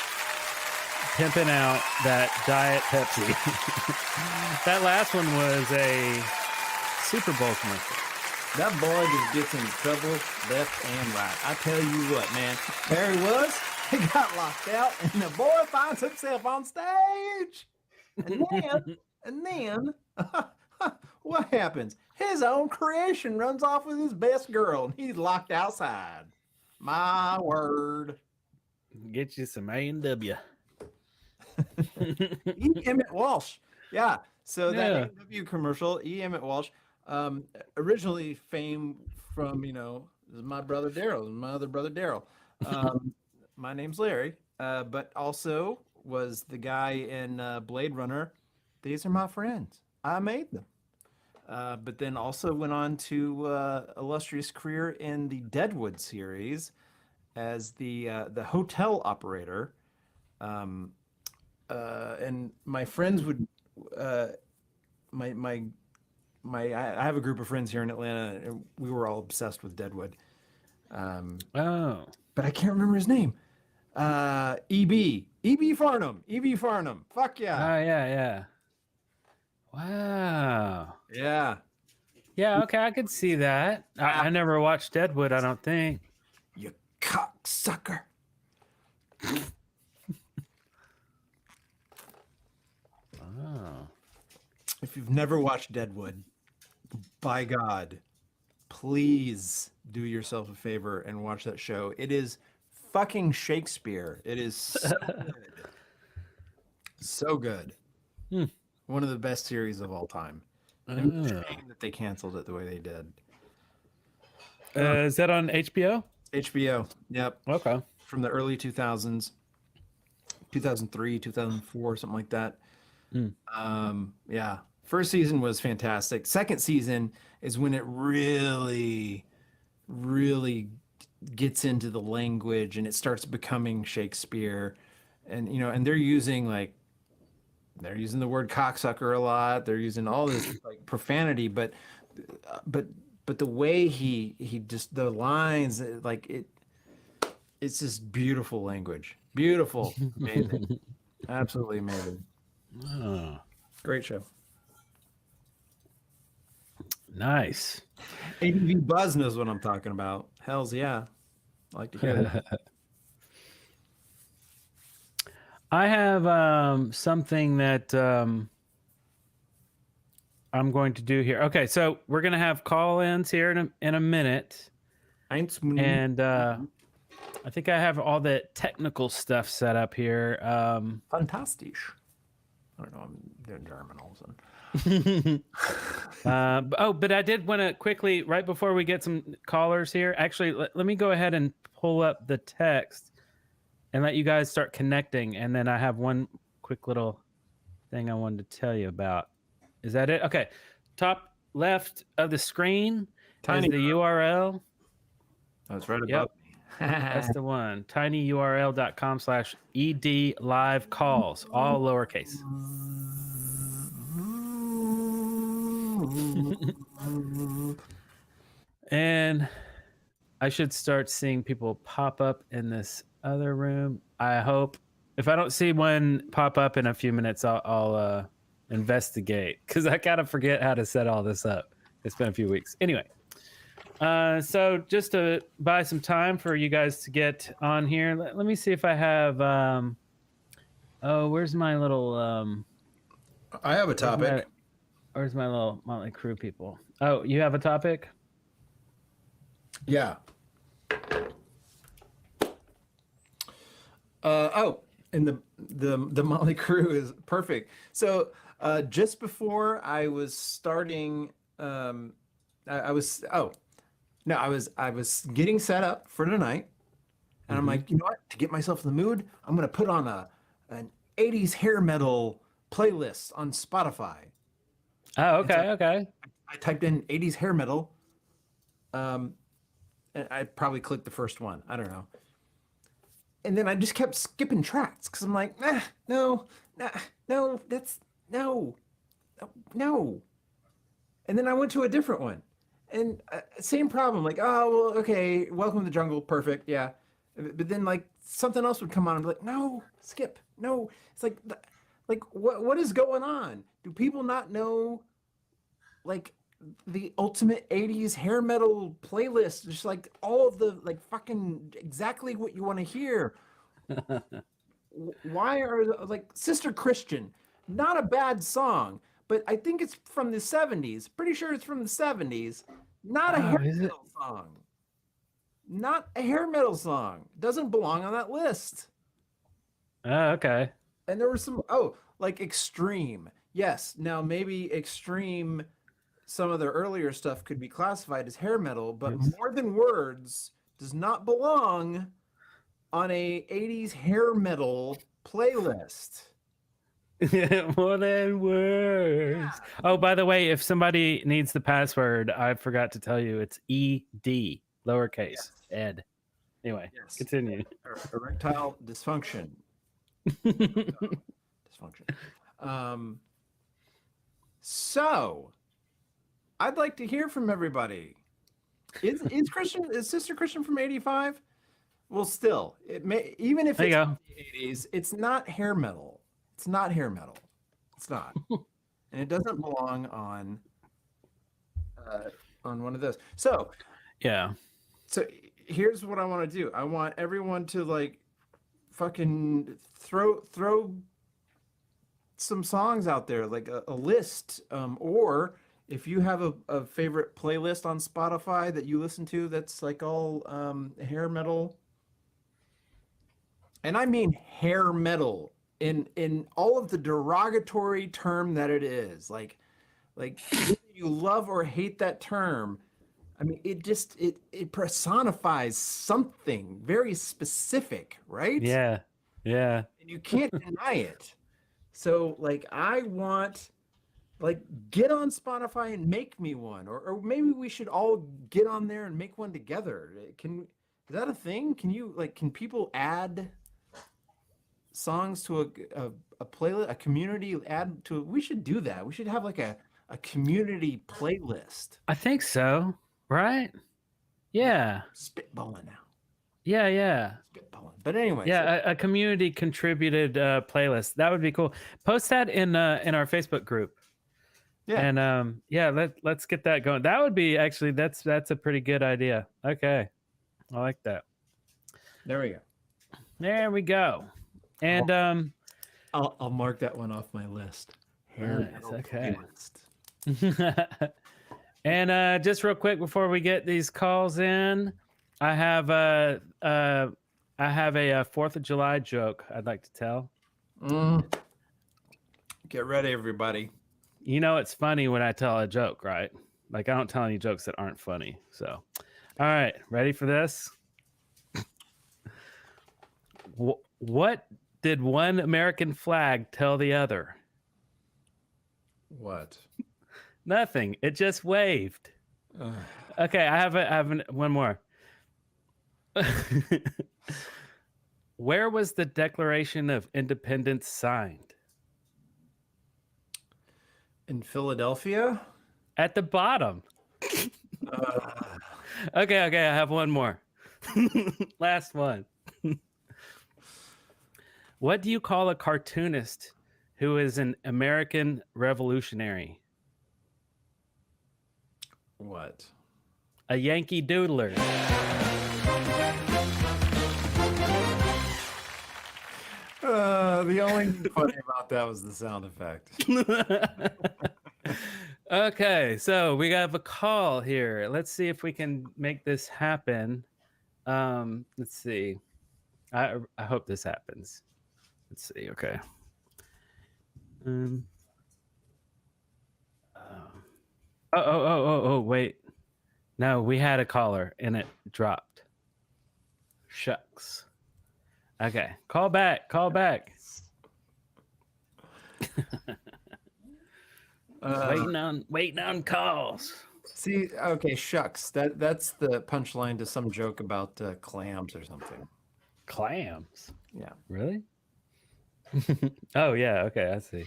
pimping out that Diet Pepsi. That last one was a Super Bowl commercial. That boy just gets in trouble left and right. I tell you what, man. There he was. He got locked out, and the boy finds himself on stage. And then, what happens? His own creation runs off with his best girl, and he's locked outside. My word. Get you some A&W. E. Emmett Walsh. Yeah. So that A&W commercial, E. Emmett Walsh, originally famed from, this is my brother Darrell, my other brother Darrell. My name's Larry, but also was the guy in Blade Runner. These are my friends. I made them. But then also went on to illustrious career in the Deadwood series as the hotel operator. And my friends would I have a group of friends here in Atlanta, and we were all obsessed with Deadwood. But I can't remember his name. E.B. Farnham. E.B. Farnham. Fuck yeah. Oh, yeah. Wow. Yeah. Yeah, okay, I could see that. I never watched Deadwood, I don't think. You cocksucker. Oh. If you've never watched Deadwood, by God, please do yourself a favor and watch that show. It is fucking Shakespeare. It is so good. So good. One of the best series of all time. And it's a shame that they canceled it the way they did. Is that on HBO? HBO. Yep. Okay. From the early 2000s, 2003, 2004, something like that. Yeah. First season was fantastic. Second season is when it really, really gets into the language and it starts becoming Shakespeare. And, and they're using the word cocksucker a lot. They're using all this like profanity, but the way he just, the lines, like It's just beautiful language. Beautiful. Amazing. Absolutely amazing. Oh. Great show. Nice. ADV Buzz knows what I'm talking about. Hells yeah. I like to hear that. I have something that I'm going to do here. Okay, so we're going to have call-ins here in a minute. And I think I have all the technical stuff set up here. Fantastisch. I don't know. I'm doing German also. But I did want to quickly, right before we get some callers here, actually, let me go ahead and pull up the text and let you guys start connecting. And then I have one quick little thing I wanted to tell you about. Is that it? Okay. Top left of the screen is the URL. That's right above Yep. me. That's the one. tinyurl.com/ed live calls, all lowercase. And I should start seeing people pop up in this other room. I hope. If I don't see one pop up in a few minutes, I'll investigate, because I kind of forget how to set all this up. It's been a few weeks. Anyway, so just to buy some time for you guys to get on here, let me see if I have. Where's my little? I have a topic. Where's my little Motley Crue people? Oh, you have a topic? Yeah. And the Motley Crue is perfect. So just before I was starting, I was getting set up for tonight, and I'm like, you know what? To get myself in the mood, I'm gonna put on an 80s hair metal playlist on Spotify. Oh, okay, so okay. I typed in 80s hair metal. And I probably clicked the first one. I don't know. And then I just kept skipping tracks because I'm like, no. And then I went to a different one, and same problem. Like, oh, well, okay, Welcome to the Jungle, perfect, yeah. But then like something else would come on and be like, no, skip, no. It's like what is going on? Do people not know, like, the ultimate 80s hair metal playlist, just like all of the, like, fucking exactly what you want to hear? Why are, like, Sister Christian, not a bad song, but I think it's from the 70s. Pretty sure it's from the 70s. Not a hair metal song. Not a hair metal song. Doesn't belong on that list. Oh, okay. And there were some, like Extreme. Yes, now maybe Extreme, some of their earlier stuff could be classified as hair metal, but More Than Words does not belong on a 80s hair metal playlist. More Than Words. Yeah. Oh, by the way, if somebody needs the password, I forgot to tell you, it's ED, lowercase, yes. Ed. Anyway, yes. Continue. Erectile dysfunction. Dysfunction. So, I'd like to hear from everybody. Is Sister Christian from '85? Well, still, it may, even if it's from the '80s, it's not hair metal. It's not hair metal. It's not, and it doesn't belong on one of those. So, yeah. So here's what I want to do. I want everyone to, like, fucking throw some songs out there, like a list, or if you have a favorite playlist on Spotify that you listen to that's like all hair metal, and I mean hair metal in all of the derogatory term that it is, like whether you love or hate that term, I mean, it personifies something very specific, right? Yeah. And you can't deny it. So, like, I want, like, get on Spotify and make me one, or maybe we should all get on there and make one together. Is that a thing? Can people add songs to a playlist, a community add to it? We should do that. We should have like a community playlist. I think so, right? Yeah. Spitballing now. Yeah. But anyway, yeah, a community contributed playlist that would be cool. Post that in our Facebook group. Yeah, and let's get that going. That would be actually that's a pretty good idea. Okay, I like that. There we go. There we go. And I'll mark that one off my list. Nice, okay. And just real quick before we get these calls in, I have a 4th of July joke I'd like to tell. Get ready, everybody. You know it's funny when I tell a joke, right? Like I don't tell any jokes that aren't funny. So, all right, ready for this? What did one American flag tell the other? What? Nothing. It just waved. Okay, I have one more. Where was the Declaration of Independence signed? In Philadelphia? At the bottom. Okay, I have one more. Last one. What do you call a cartoonist who is an American revolutionary? What? A Yankee Doodler. The only thing funny about that was the sound effect. Okay, so we got a call here. Let's see if we can make this happen. Let's see. I hope this happens. Let's see. Okay. Oh, wait. No, we had a caller and it dropped. Shucks. Okay. Call back. Waiting on calls. See, okay, shucks. That's the punchline to some joke about clams or something. Clams? Yeah. Really? Oh yeah, okay, I see.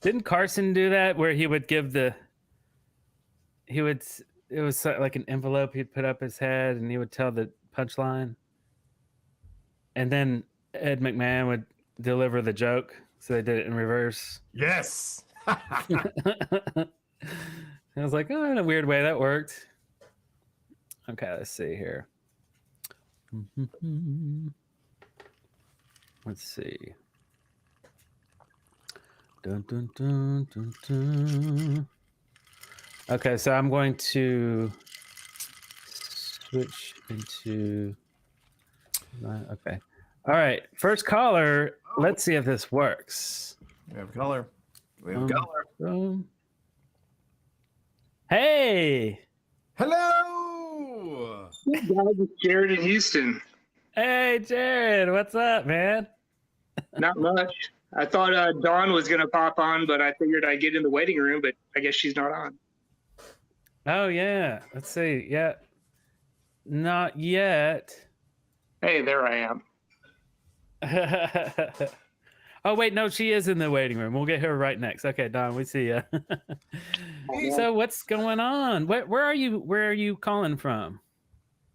Didn't Carson do that where it was like an envelope he'd put up his head and he would tell the punchline, and then Ed McMahon would deliver the joke, so they did it in reverse. Yes. I was like, oh, in a weird way that worked. Okay, let's see here. Let's see. Dun, dun, dun, dun, dun. Okay, so I'm going to switch into. Okay. All right. First caller. Let's see if this works. We have a caller. Hey. Hello. Guys, it's Jared in Houston. Hey, Jared. What's up, man? Not much. I thought Dawn was going to pop on, but I figured I'd get in the waiting room, but I guess she's not on. Oh, yeah. Let's see. Yeah. Not yet. Hey, there I am. Oh, wait. No, she is in the waiting room. We'll get her right next. Okay, Don, we see you. So what's going on? Where are you? Where are you calling from?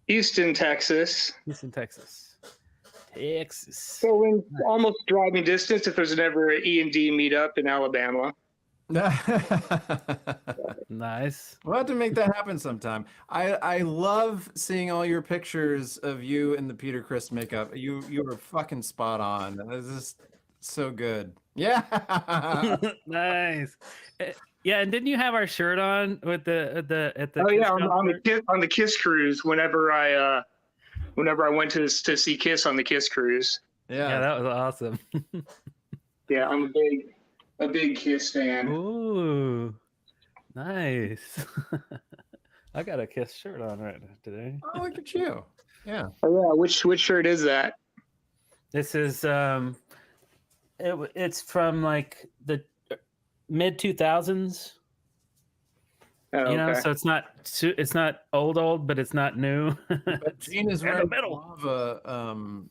Houston, Texas. Houston, Texas. Texas. So in almost driving distance if there's ever an E&D meetup in Alabama. Nice. We'll have to make that happen sometime. I love seeing all your pictures of you in the Peter Criss makeup. You were fucking spot on. It was just so good. Yeah. Nice. Yeah, and didn't you have our shirt on with the Oh yeah, on the Kiss cruise whenever I went to see Kiss on the Kiss cruise. Yeah, that was awesome. Yeah, I'm a big Kiss fan. Ooh, nice. I got a Kiss shirt on right today. Oh, look at you. Yeah. Oh yeah, which shirt is that? This is it's from like the mid 2000s. Oh, you know, okay. so it's not old, but it's not new. But Gene is wearing a lava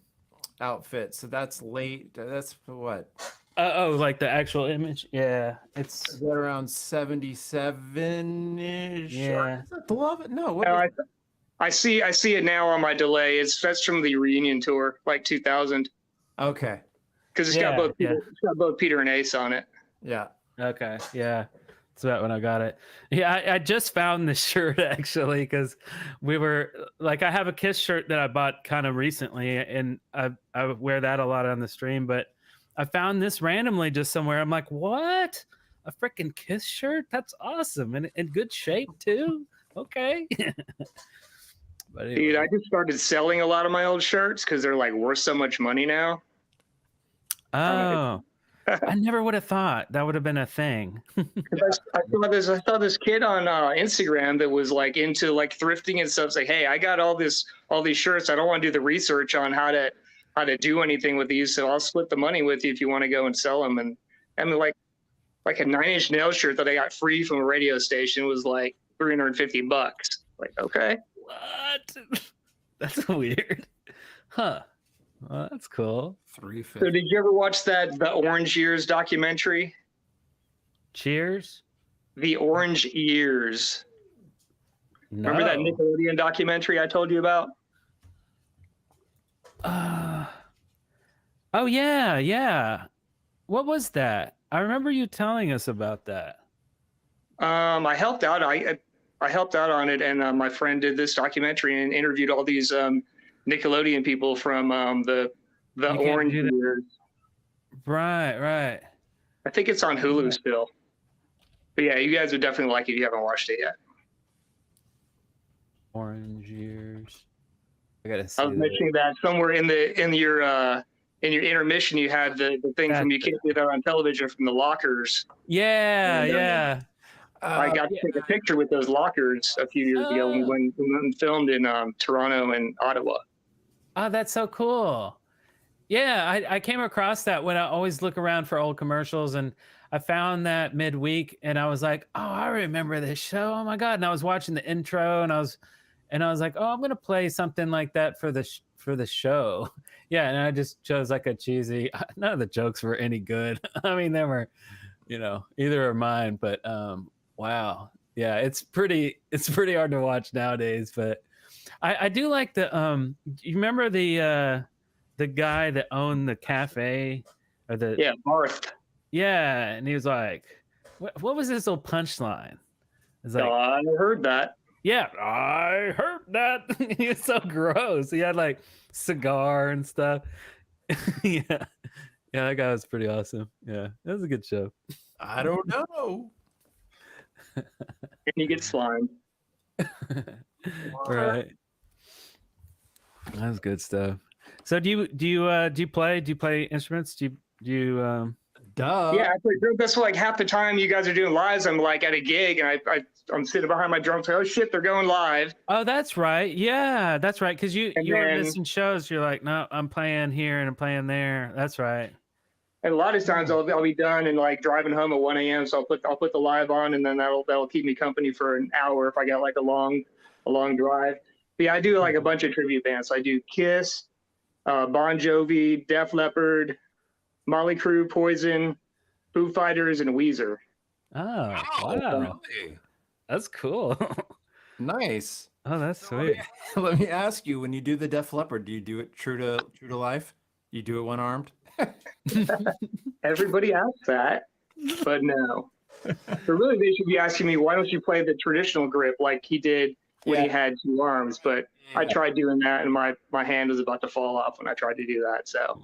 outfit, so that's late. That's what? Like the actual image? Yeah, is that around 77-ish? Yeah. Is that the lava? No. What I see it now on my delay. That's from the reunion tour, like 2000. Okay. Because it's got both Peter and Ace on it. Yeah. Okay. Yeah. That's about when I got it. Yeah, I just found this shirt actually because we were like, I have a Kiss shirt that I bought kind of recently, and I wear that a lot on the stream. But I found this randomly just somewhere. I'm like, what? A freaking Kiss shirt? That's awesome, and in good shape too. Okay. But anyway. Dude, I just started selling a lot of my old shirts because they're like worth so much money now. Oh. I never would have thought that would have been a thing. I saw this kid on Instagram that was like into like thrifting and stuff. It's like, hey, I got all these shirts. I don't want to do the research on how to do anything with these, so I'll split the money with you if you want to go and sell them. And I mean, like a 9 Inch Nails shirt that I got free from a radio station was like $350. Like, okay, what? That's weird, huh? Well, that's cool. $350. So did you ever watch the Orange Years documentary? Cheers? The Orange Years. No. Remember that Nickelodeon documentary I told you about? Oh yeah. What was that? I remember you telling us about that. I helped out. I helped out on it, and my friend did this documentary and interviewed all these Nickelodeon people from the Orange Years. Right. I think it's on Hulu still. But yeah, you guys would definitely like it if you haven't watched it yet. Orange Years. I gotta see. I was mentioning that somewhere in your intermission you had the thing from You Can't Do That on Television from the lockers. Yeah. I got to take a picture with those lockers a few years ago when we filmed in Toronto and Ottawa. Oh, that's so cool. Yeah, I came across that when I always look around for old commercials, and I found that midweek, and I was like, oh, I remember this show. Oh my God. And I was watching the intro, and I was like, oh, I'm going to play something like that for the show. Yeah. And I just chose like a cheesy, none of the jokes were any good. I mean, they were, either are mine, but wow. Yeah. It's pretty hard to watch nowadays, but I do like you remember the guy that owned the cafe or Barth. Yeah. And he was like, what was his little punchline? It's like, I heard that. Yeah, I heard that. He was so gross. He had like cigar and stuff. Yeah, that guy was pretty awesome. Yeah, that was a good show. I don't know. And you get slimed. Right. That was good stuff. So do you play instruments? Do you Duh. Yeah, I play drums. That's like half the time you guys are doing lives. I'm like at a gig and I'm sitting behind my drums. Like, oh shit, they're going live. Oh, that's right. Yeah, that's right. Because you were missing shows. You're like, no, I'm playing here and I'm playing there. That's right. And a lot of times I'll be done and like driving home at 1 a.m. So I'll put the live on, and then that'll keep me company for an hour if I got like a long drive. But yeah, I do like a bunch of tribute bands. So I do Kiss, Bon Jovi, Def Leppard, Motley Crue, Poison, Foo Fighters, and Weezer. Oh, wow. Really? That's cool. Nice. Oh, that's sweet. Let me ask you, when you do the Def Leppard, do you do it true to life? You do it one-armed? Everybody asks that, but no. So really, they should be asking me, why don't you play the traditional grip like he did when he had two arms? But I tried doing that, and my hand was about to fall off when I tried to do that. So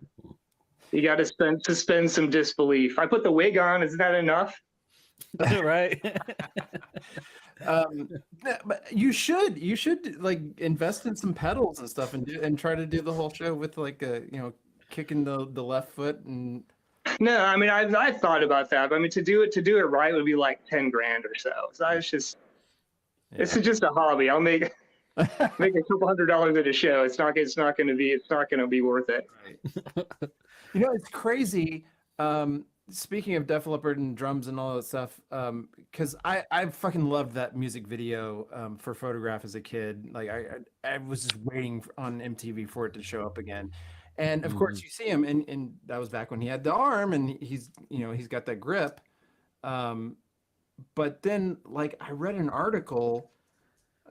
you got to suspend some disbelief. I put the wig on. Isn't that enough? Right. But you should like invest in some pedals and stuff and try to do the whole show with like kicking the left foot and. No, I mean I thought about that. But I mean to do it right would be like 10 grand or so. So I was just this is just a hobby. I'll make a couple $100 at a show. It's not going to be worth it. Right. It's crazy. Speaking of Def Leppard and drums and all that stuff, because I fucking loved that music video for Photograph as a kid. Like I was just waiting on MTV for it to show up again. And of course you see him, and that was back when he had the arm, and he's got that grip. But then like I read an article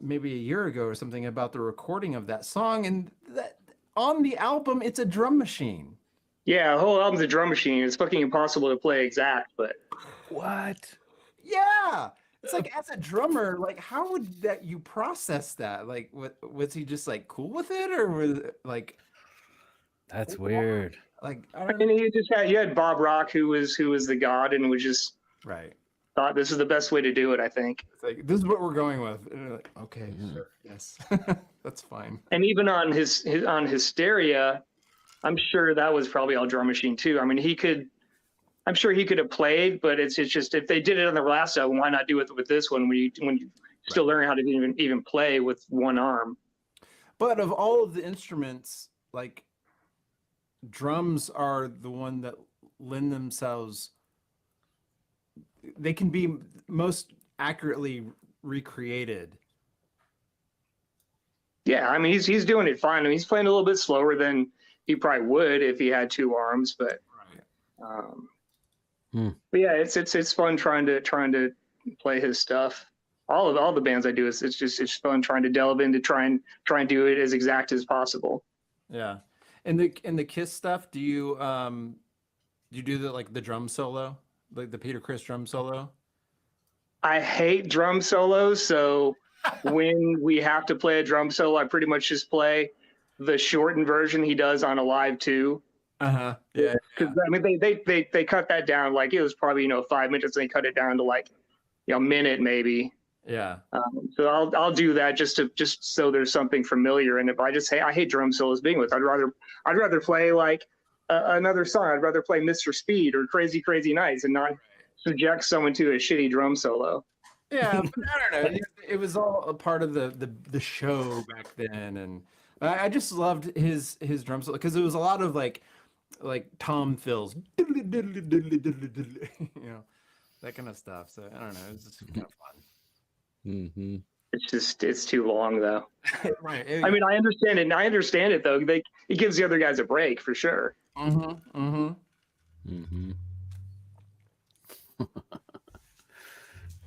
maybe a year ago or something about the recording of that song, and that on the album it's a drum machine. Yeah, the whole album's a drum machine. It's fucking impossible to play exact, but what? Yeah. It's like, as a drummer, like, how would that you process that? Like, was he just like cool with it, or was it, like? That's weird. Like, I mean, you had Bob Rock, who was the god, and was just right. Thought this is the best way to do it. I think. It's like, this is what we're going with. And you're like, okay, sure, yes, that's fine. And even on his on Hysteria, I'm sure that was probably all drum machine too. I mean, I'm sure he could have played, but it's just, if they did it on the last album, why not do it with this one when you still learn how to even play with one arm? But of all of the instruments, like, drums are the one that lend themselves. They can be most accurately recreated. Yeah, I mean, he's doing it fine. I mean, he's playing a little bit slower than he probably would if he had two arms, but. But yeah, it's fun trying to play his stuff. All the bands I do it's fun trying to delve into try and do it as exact as possible. Yeah, and the Kiss stuff. Do you do the drum solo, like the Peter Criss drum solo? I hate drum solos, so when we have to play a drum solo, I pretty much just play the shortened version he does on Alive 2. Yeah. Because I mean, they cut that down. Like, it was probably 5 minutes, and they cut it down to like a minute maybe. Yeah. So I'll do that just so there's something familiar. And if I hate drum solos being with, I'd rather play like another song. I'd rather play Mr. Speed or Crazy Crazy Nights and not subject someone to a shitty drum solo. Yeah, but I don't know. It was all a part of the show back then, and I just loved his drum solo because it was a lot of like Tom fills, that kind of stuff. So I don't know, it's just kind of fun. Mm-hmm. It's too long though. Right. I mean, I understand it. And I understand it though. It gives the other guys a break for sure.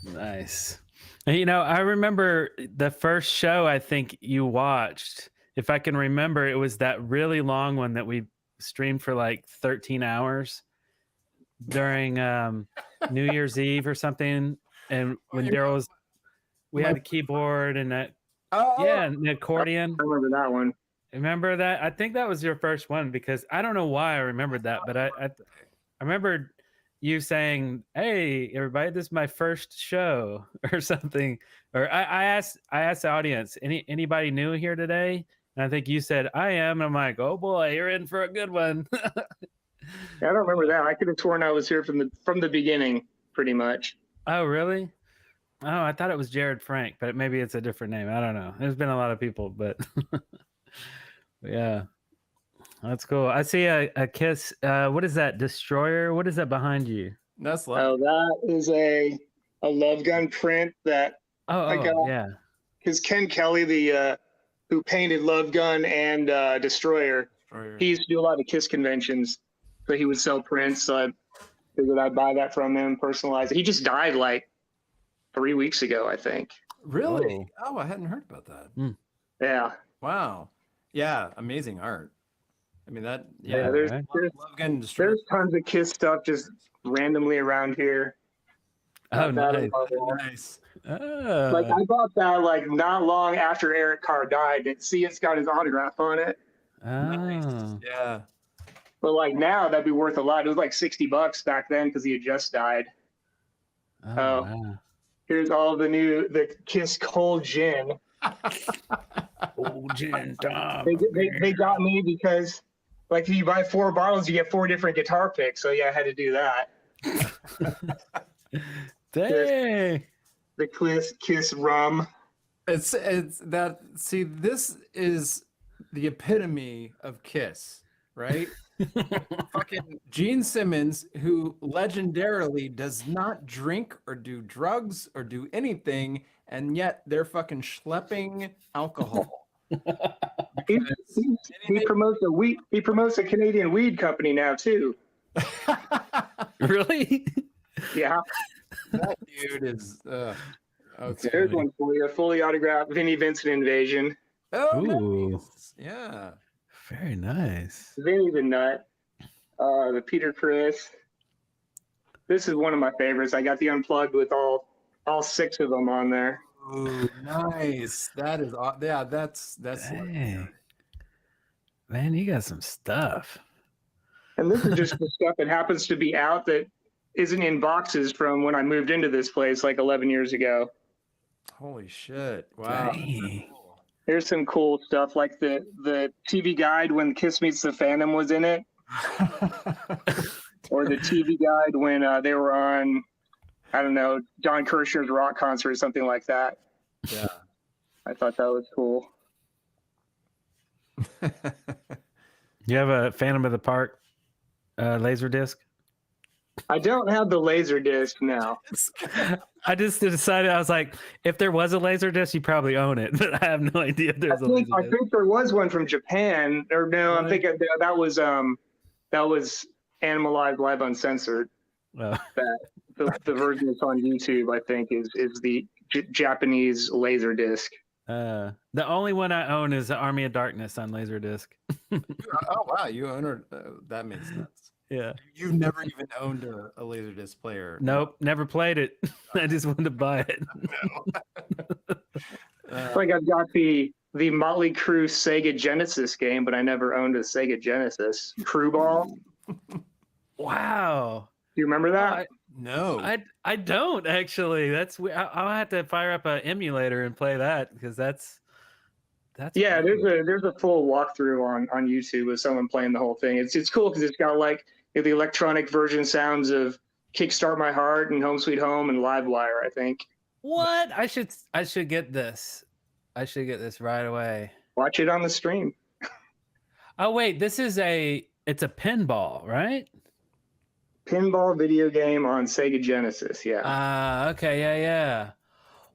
Nice. I remember the first show I think you watched. If I can remember, it was that really long one that we streamed for like 13 hours during New Year's Eve or something. And when Darrell was, we had a keyboard and that, and the accordion. I remember that one. Remember that? I think that was your first one because I don't know why I remembered that, but I remembered you saying, "Hey, everybody, this is my first show," or something. Or I asked the audience, anybody new here today? And I think you said, "I am." And I'm like, "Oh boy, you're in for a good one." Yeah, I don't remember that. I could have sworn I was here from the beginning, pretty much. Oh, really? Oh, I thought it was Jared Frank, but maybe it's a different name. I don't know. There's been a lot of people, but yeah, that's cool. I see a Kiss. What is that? Destroyer? What is that behind you? That's Love. Oh, that is a Love Gun print that I got. Yeah. Because Ken Kelly, who painted Love Gun and Destroyer, he used to do a lot of Kiss conventions, so he would sell prints. So I figured I'd buy that from him, personalize it. He just died like 3 weeks ago, I think. Really? Oh, I hadn't heard about that. Yeah. Wow. Yeah, amazing art. I mean that. Yeah, there's tons of Kiss stuff just randomly around here. Oh, nice. Like I bought that like not long after Eric Carr died. And see, it's got his autograph on it. Oh. Yeah. But like now, that'd be worth a lot. It was like $60 back then because he had just died. Oh, wow. Here's all the Kiss Cold Gin. Cold Gin. They got me because like if you buy 4 bottles, you get 4 different guitar picks. So yeah, I had to do that. Dang. The Kiss rum. It's that. See, this is the epitome of Kiss, right? Fucking Gene Simmons, who legendarily does not drink or do drugs or do anything, and yet they're fucking schlepping alcohol. He promotes a Canadian weed company now too. Really? Yeah. That dude is Okay. There's one for you. A fully autographed Vinnie Vincent Invasion. Oh, Ooh. nice. Yeah. Very nice. Vinnie the Nut. The Peter Criss. This is one of my favorites. I got the Unplugged with all 6 of them on there. Ooh, nice. That is, yeah, that's. Dang. Man, you got some stuff. And this is just the stuff that happens to be out that isn't in boxes from when I moved into this place like 11 years ago. Holy shit! Wow. Dang. There's some cool stuff like the TV guide when Kiss Meets the Phantom was in it, or the TV guide when they were on, I don't know, John Kirshner's rock concert or something like that. Yeah, I thought that was cool. You have a Phantom of the Park laser disc? I don't have the laser disc now. I just decided, I was like, if there was a laser disc, you probably own it, but I have no idea if there's a laser disc. I think there was one from Japan, or no, I'm thinking that was Animalized Live Uncensored. Oh. That the version that's on YouTube, I think, is the Japanese laser disc. The only one I own is the Army of Darkness on Laserdisc. Oh wow, you own her. That makes sense. Yeah. You've never even owned a Laserdisc player. Nope, never played it. I just wanted to buy it. Like I've got the Motley Crue Sega Genesis game, but I never owned a Sega Genesis. Crew Ball. Wow. Do you remember that? No. I don't actually. That's I'll have to fire up an emulator and play that because that's yeah. There's a full walkthrough on YouTube of someone playing the whole thing. It's cool because it's got like the electronic version sounds of Kickstart My Heart and Home Sweet Home and Livewire, I think. What? I should get this. I should get this right away. Watch it on the stream. Oh wait, it's a pinball, right? Pinball video game on Sega Genesis, yeah. Okay, yeah.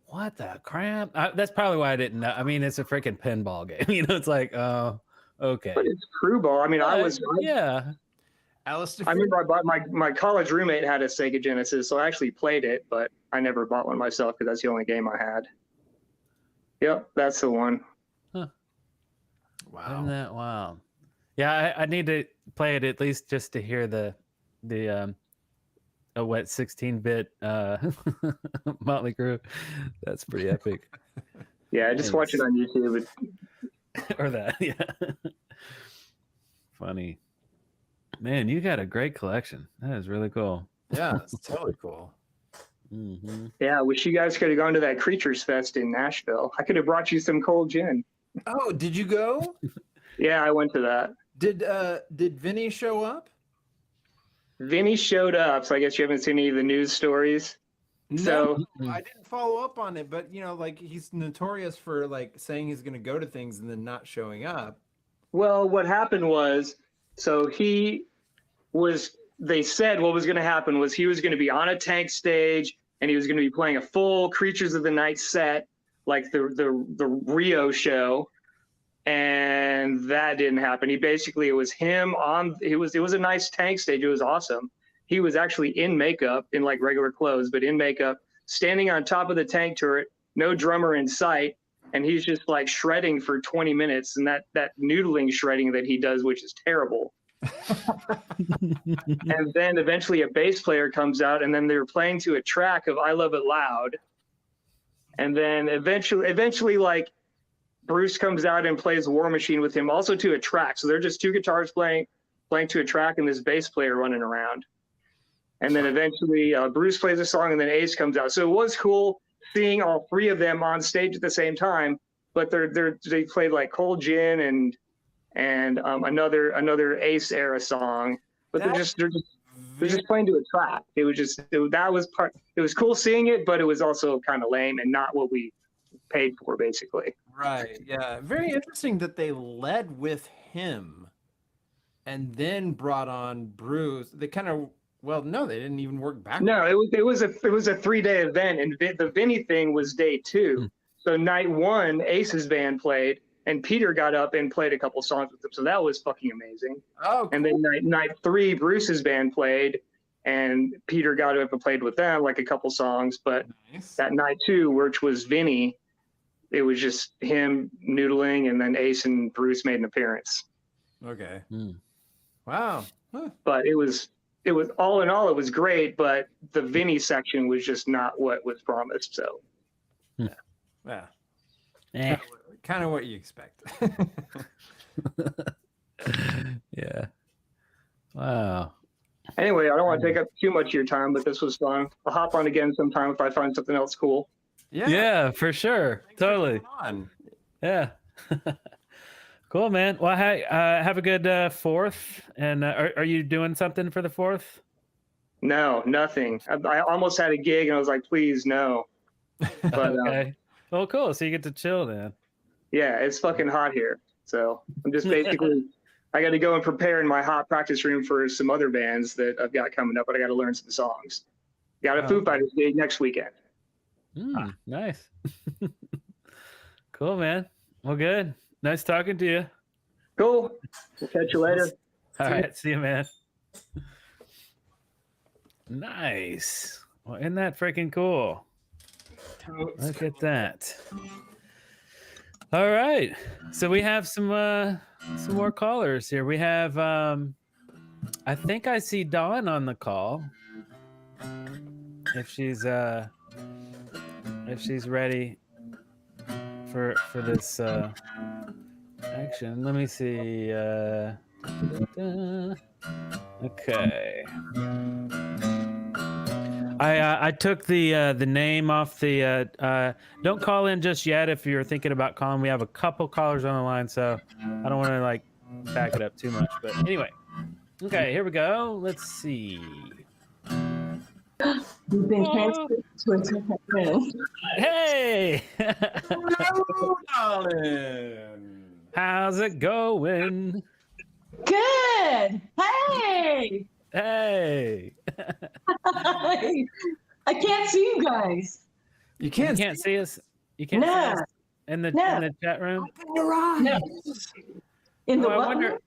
What the crap? That's probably why I didn't know. I mean, it's a freaking pinball game. You know, it's like, oh, okay. But it's Crew Ball. I mean, yeah. I remember my college roommate had a Sega Genesis, so I actually played it, but I never bought one myself because that's the only game I had. Yep, that's the one. Huh. Wow. Isn't that wild? Yeah, I need to play it at least just to hear the wet 16-bit Motley Crue. That's pretty epic. Yeah, just watch it on YouTube. Or that, yeah. Funny. Man, you got a great collection. That is really cool. Yeah, it's totally cool. Mm-hmm. Yeah, I wish you guys could have gone to that Creatures Fest in Nashville. I could have brought you some cold gin. Oh, did you go? Yeah, I went to that. Did Vinny show up? Vinny showed up, so I guess you haven't seen any of the news stories. No, So I didn't follow up on it, but like he's notorious for like saying he's going to go to things and then not showing up. well, what happened was, they said what was going to happen was he was going to be on a tank stage and he was going to be playing a full Creatures of the Night set, like the Rio show. And that didn't happen. It was him it was a nice tank stage. It was awesome. He was actually in makeup, in like regular clothes, but in makeup, standing on top of the tank turret, no drummer in sight. And he's just like shredding for 20 minutes. And that noodling shredding that he does, which is terrible. And then eventually a bass player comes out and then they're playing to a track of I Love It Loud. And then eventually like Bruce comes out and plays War Machine with him also to a track. So they're just two guitars playing to a track and this bass player running around. And then eventually Bruce plays a song and then Ace comes out. So it was cool seeing all three of them on stage at the same time, but they played like Cold Gin and another Ace era song, but they're just playing to a track. It was cool seeing it, but it was also kind of lame and not what we paid for basically. Right. Yeah. Very interesting that they led with him and then brought on Bruce. They kind of, they didn't even work back. No, it was a 3-day event, and the Vinny thing was day 2. So night 1, Ace's band played, and Peter got up and played a couple songs with them. So that was fucking amazing. Oh, cool. And then night 3, Bruce's band played, and Peter got up and played with them like a couple songs. But that night too, which was Vinny, it was just him noodling, and then Ace and Bruce made an appearance. Okay. Wow. Huh. But it was all in all, it was great, but the Vinny section was just not what was promised. So Yeah. Kind of what you expect. Yeah. Wow. Anyway, I don't want to take up too much of your time, but this was fun. I'll hop on again sometime if I find something else cool. Yeah, for sure. Totally. Yeah. Cool, man. Well, hey, have a good 4th. And are you doing something for the 4th? No, nothing. I almost had a gig, and I was like, please, no. But, okay. Well, cool. So you get to chill then. Yeah, it's fucking hot here. So I'm just basically, I got to go and prepare in my hot practice room for some other bands that I've got coming up, but I got to learn some songs. Got a Foo Fighters gig next weekend. Nice. Cool, man. Well, good. Nice talking to you. Cool. We'll catch you later. All right. See you, man. Nice. Well, isn't that freaking cool? Look at that. All right. So we have some more callers here. We have I think I see Dawn on the call. If she's ready for this action. Let me see. Okay. I took the name off the. Don't call in just yet if you're thinking about calling. We have a couple callers on the line, so I don't want to like back it up too much. But anyway, okay, here we go. Let's see. You've been transferred to a different room. Hey! Hello, darling. How's it going? Good. Hey. Hey. I can't see you guys. You can't see us. You can't see us in the chat room. Open your eyes. No. In the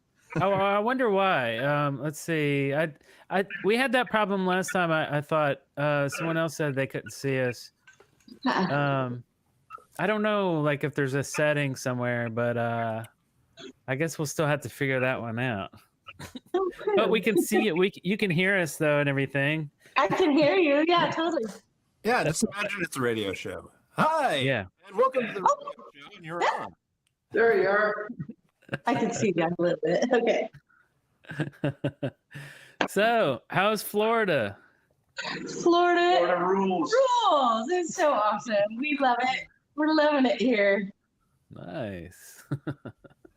I wonder why. Let's see. We had that problem last time. I thought someone else said they couldn't see us. I don't know, like if there's a setting somewhere, but I guess we'll still have to figure that one out. But we can see it. You can hear us though, and everything. I can hear you. Yeah, totally. Yeah, just imagine it's a radio show. Hi. Yeah. And welcome to the radio show, and you're on. There you are. I can see that a little bit. Okay. So, how's Florida? Florida rules. Rules. It's so awesome. We love it. We're loving it here. Nice.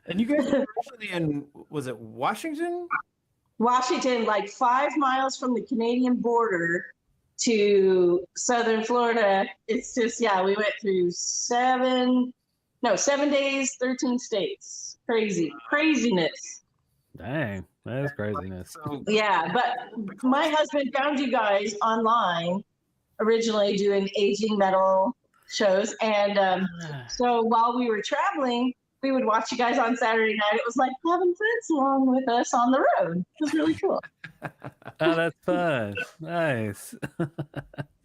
And you guys are actually in, was it Washington? Washington, like 5 miles from the Canadian border to southern Florida. It's just, we went through 7 days, 13 states. Craziness. Dang, that is craziness. Yeah, but my husband found you guys online, originally doing aging metal shows. And so while we were traveling, we would watch you guys on Saturday night. It was like having friends along with us on the road. It was really cool. Oh, that's fun. Nice.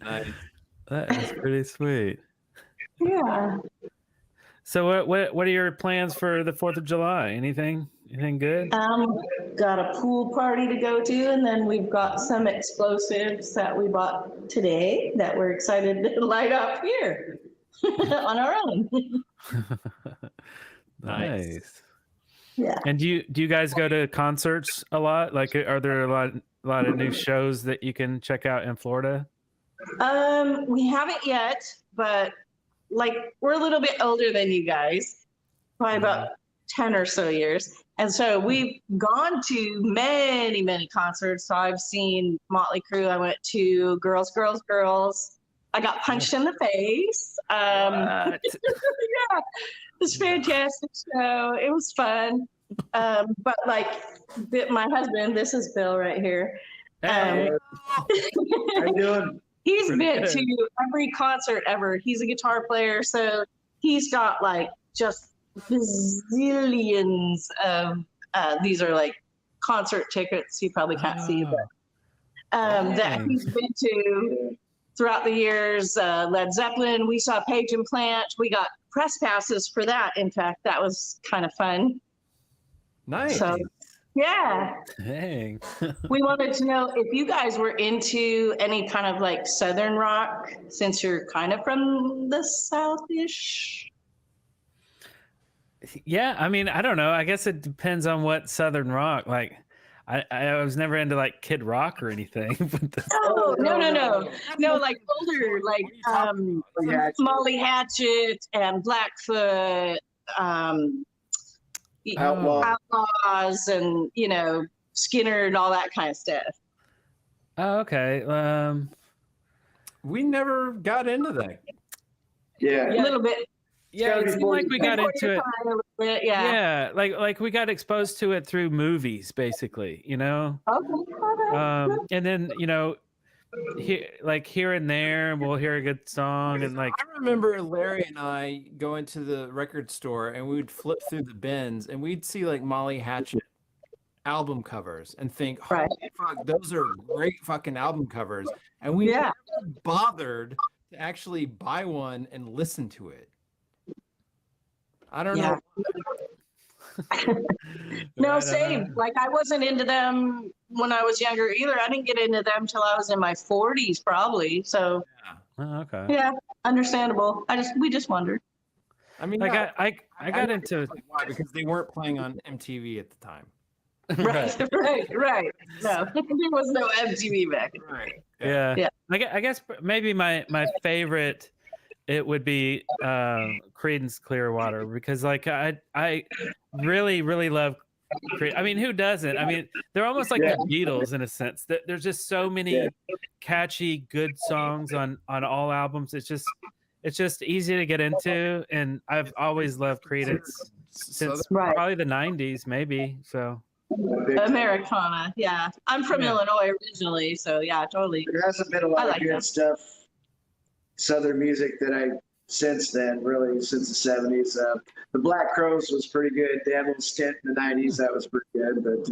Nice. That is pretty sweet. Yeah. So what are your plans for the 4th of July? Anything good? Got a pool party to go to, and then we've got some explosives that we bought today that we're excited to light up here on our own. Nice. Yeah. And do you guys go to concerts a lot? Like, are there a lot of new shows that you can check out in Florida? We haven't yet, but like we're a little bit older than you guys, probably about 10 or so years. And so we've gone to many, many concerts. So I've seen Motley Crue. I went to Girls, Girls, Girls. I got punched in the face. Yeah, it was a fantastic show. It was fun. But like my husband, this is Bill right here. How you doing? He's been to every concert ever. He's a guitar player, so he's got like just bazillions of these are like concert tickets. You probably can't see, but that he's been to throughout the years. Led Zeppelin, we saw Page and Plant. We got press passes for that. In fact, that was kind of fun. Nice. So, yeah. Dang. We wanted to know if you guys were into any kind of like Southern rock, since you're kind of from the South-ish. Yeah, I mean, I don't know. I guess it depends on what Southern rock. Like, I was never into like Kid Rock or anything. But No, like older, like Molly Hatchet and Blackfoot, Outlaws, and Skinner and all that kind of stuff. Oh, okay. We never got into that. Yeah, a little bit. Yeah, it seemed like we got into it. A little bit, yeah. Like we got exposed to it through movies, basically. Okay. And then here and there, we'll hear a good song, and like I remember Larry and I going to the record store, and we would flip through the bins, and we'd see like Molly Hatchet album covers, and think, "Holy fuck, those are great fucking album covers," and we never bothered to actually buy one and listen to it. I don't know. No, same. Like I wasn't into them when I was younger either. I didn't get into them till I was in my 40s, probably. So, okay. Yeah, understandable. We just wondered. I mean, I got into why, because they weren't playing on MTV at the time. Right. No, there was no MTV back then. Right. Yeah. I guess maybe my favorite. It would be Creedence Clearwater, because like I really love Creed. I mean, who doesn't? I mean, they're almost like the Beatles in a sense. There's just so many catchy, good songs on all albums. It's just easy to get into, and I've always loved Creedence since probably the 90s, maybe. So Americana, yeah. I'm from Illinois originally, so yeah, totally. There hasn't been a lot of good stuff. Southern music that I since then, really since the 70s. The Black Crowes was pretty good. They had a little stint in the 90s that was pretty good. But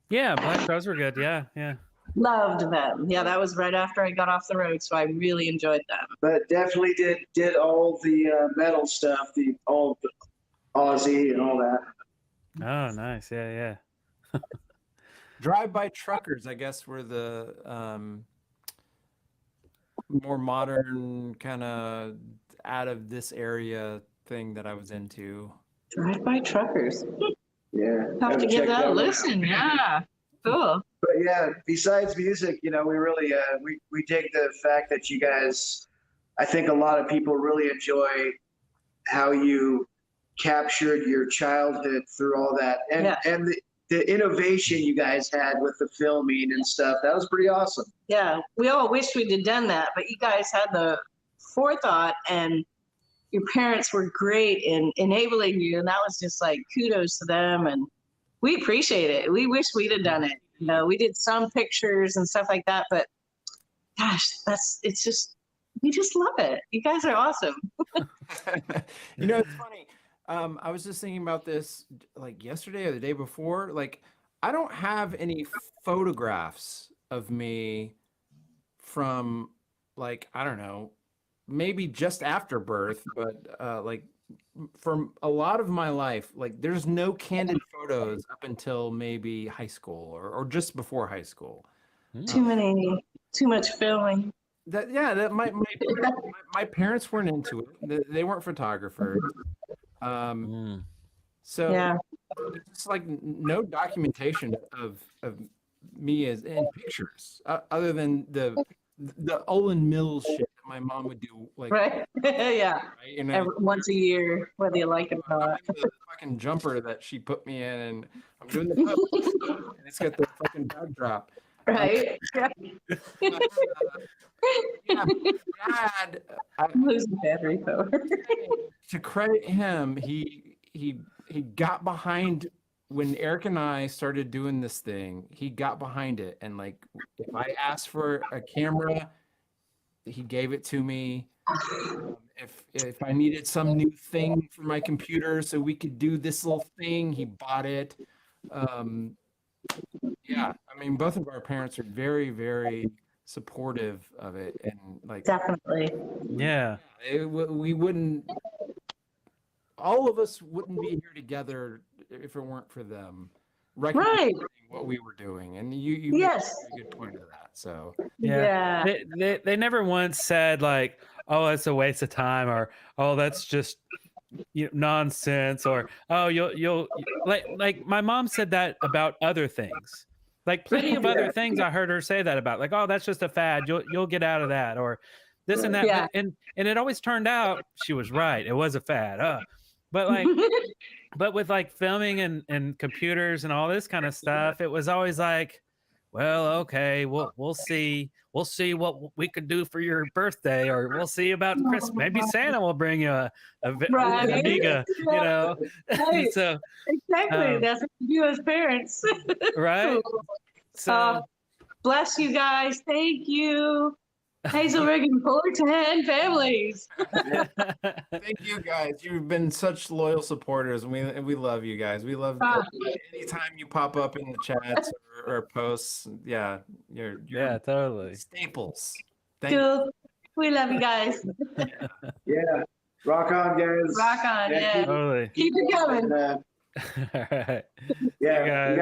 yeah, Black Crowes were good. Yeah. Loved them. Yeah, that was right after I got off the road, so I really enjoyed them. But definitely did all the metal stuff, all the Ozzy and all that. Oh, nice. Yeah. Drive-by truckers, I guess, were the more modern kind of out of this area thing that I was into. Drive-by truckers. Yeah. Have to give that a listen. Yeah. Cool. But yeah, besides music, we really we dig the fact that you guys, I think a lot of people really enjoy how you captured your childhood through all that, and the innovation you guys had with the filming and stuff. That was pretty awesome. Yeah, we all wished we'd have done that, but you guys had the forethought, and your parents were great in enabling you, and that was just like kudos to them, and we appreciate it. We wish we'd have done it. We did some pictures and stuff like that, but gosh, we just love it. You guys are awesome. It's funny. I was just thinking about this like yesterday or the day before. Like, I don't have any photographs of me from like, I don't know, maybe just after birth, but like from a lot of my life, like there's no candid photos up until maybe high school or just before high school. Too much filming. That my parents weren't into it. They weren't photographers. So it's like no documentation of me as in pictures other than the Olin Mills shit that my mom would do, like yeah, right? Once a year, whether you like it or not. The fucking jumper that she put me in, and I'm doing the and it's got the fucking backdrop. Right. Dad, I'm losing battery power. To credit him, he got behind when Eric and I started doing this thing. He got behind it, and like if I asked for a camera, he gave it to me. If I needed some new thing for my computer so we could do this little thing, he bought it. Yeah, I mean, both of our parents are very, very supportive of it, and like Definitely. Yeah. we wouldn't. All of us wouldn't be here together if it weren't for them recognizing what we were doing, and you made a very good point of that. So Yeah. They never once said like, "Oh, it's a waste of time," or "Oh, that's just nonsense," or "Oh, you'll like." My mom said that about other things. Like plenty of other things I heard her say that about. Like, "Oh, that's just a fad. You'll get out of that," or this and that. Yeah. And it always turned out she was right. It was a fad. But like, but with like filming and computers and all this kind of stuff, it was always like, well, okay, we'll see what we could do for your birthday, or we'll see about Christmas. Maybe Santa will bring you an Amiga, Right. So Exactly. That's what we do as parents. right. So bless you guys. Thank you. Hazel Riggin 410 families. thank you guys. You've been such loyal supporters, and we love you guys. We love anytime you pop up in the chats or posts. Yeah, you're totally staples. Cool. We love you guys. Yeah. Rock on, guys. Rock on, yeah. Totally. Keep it coming. All right. Yeah,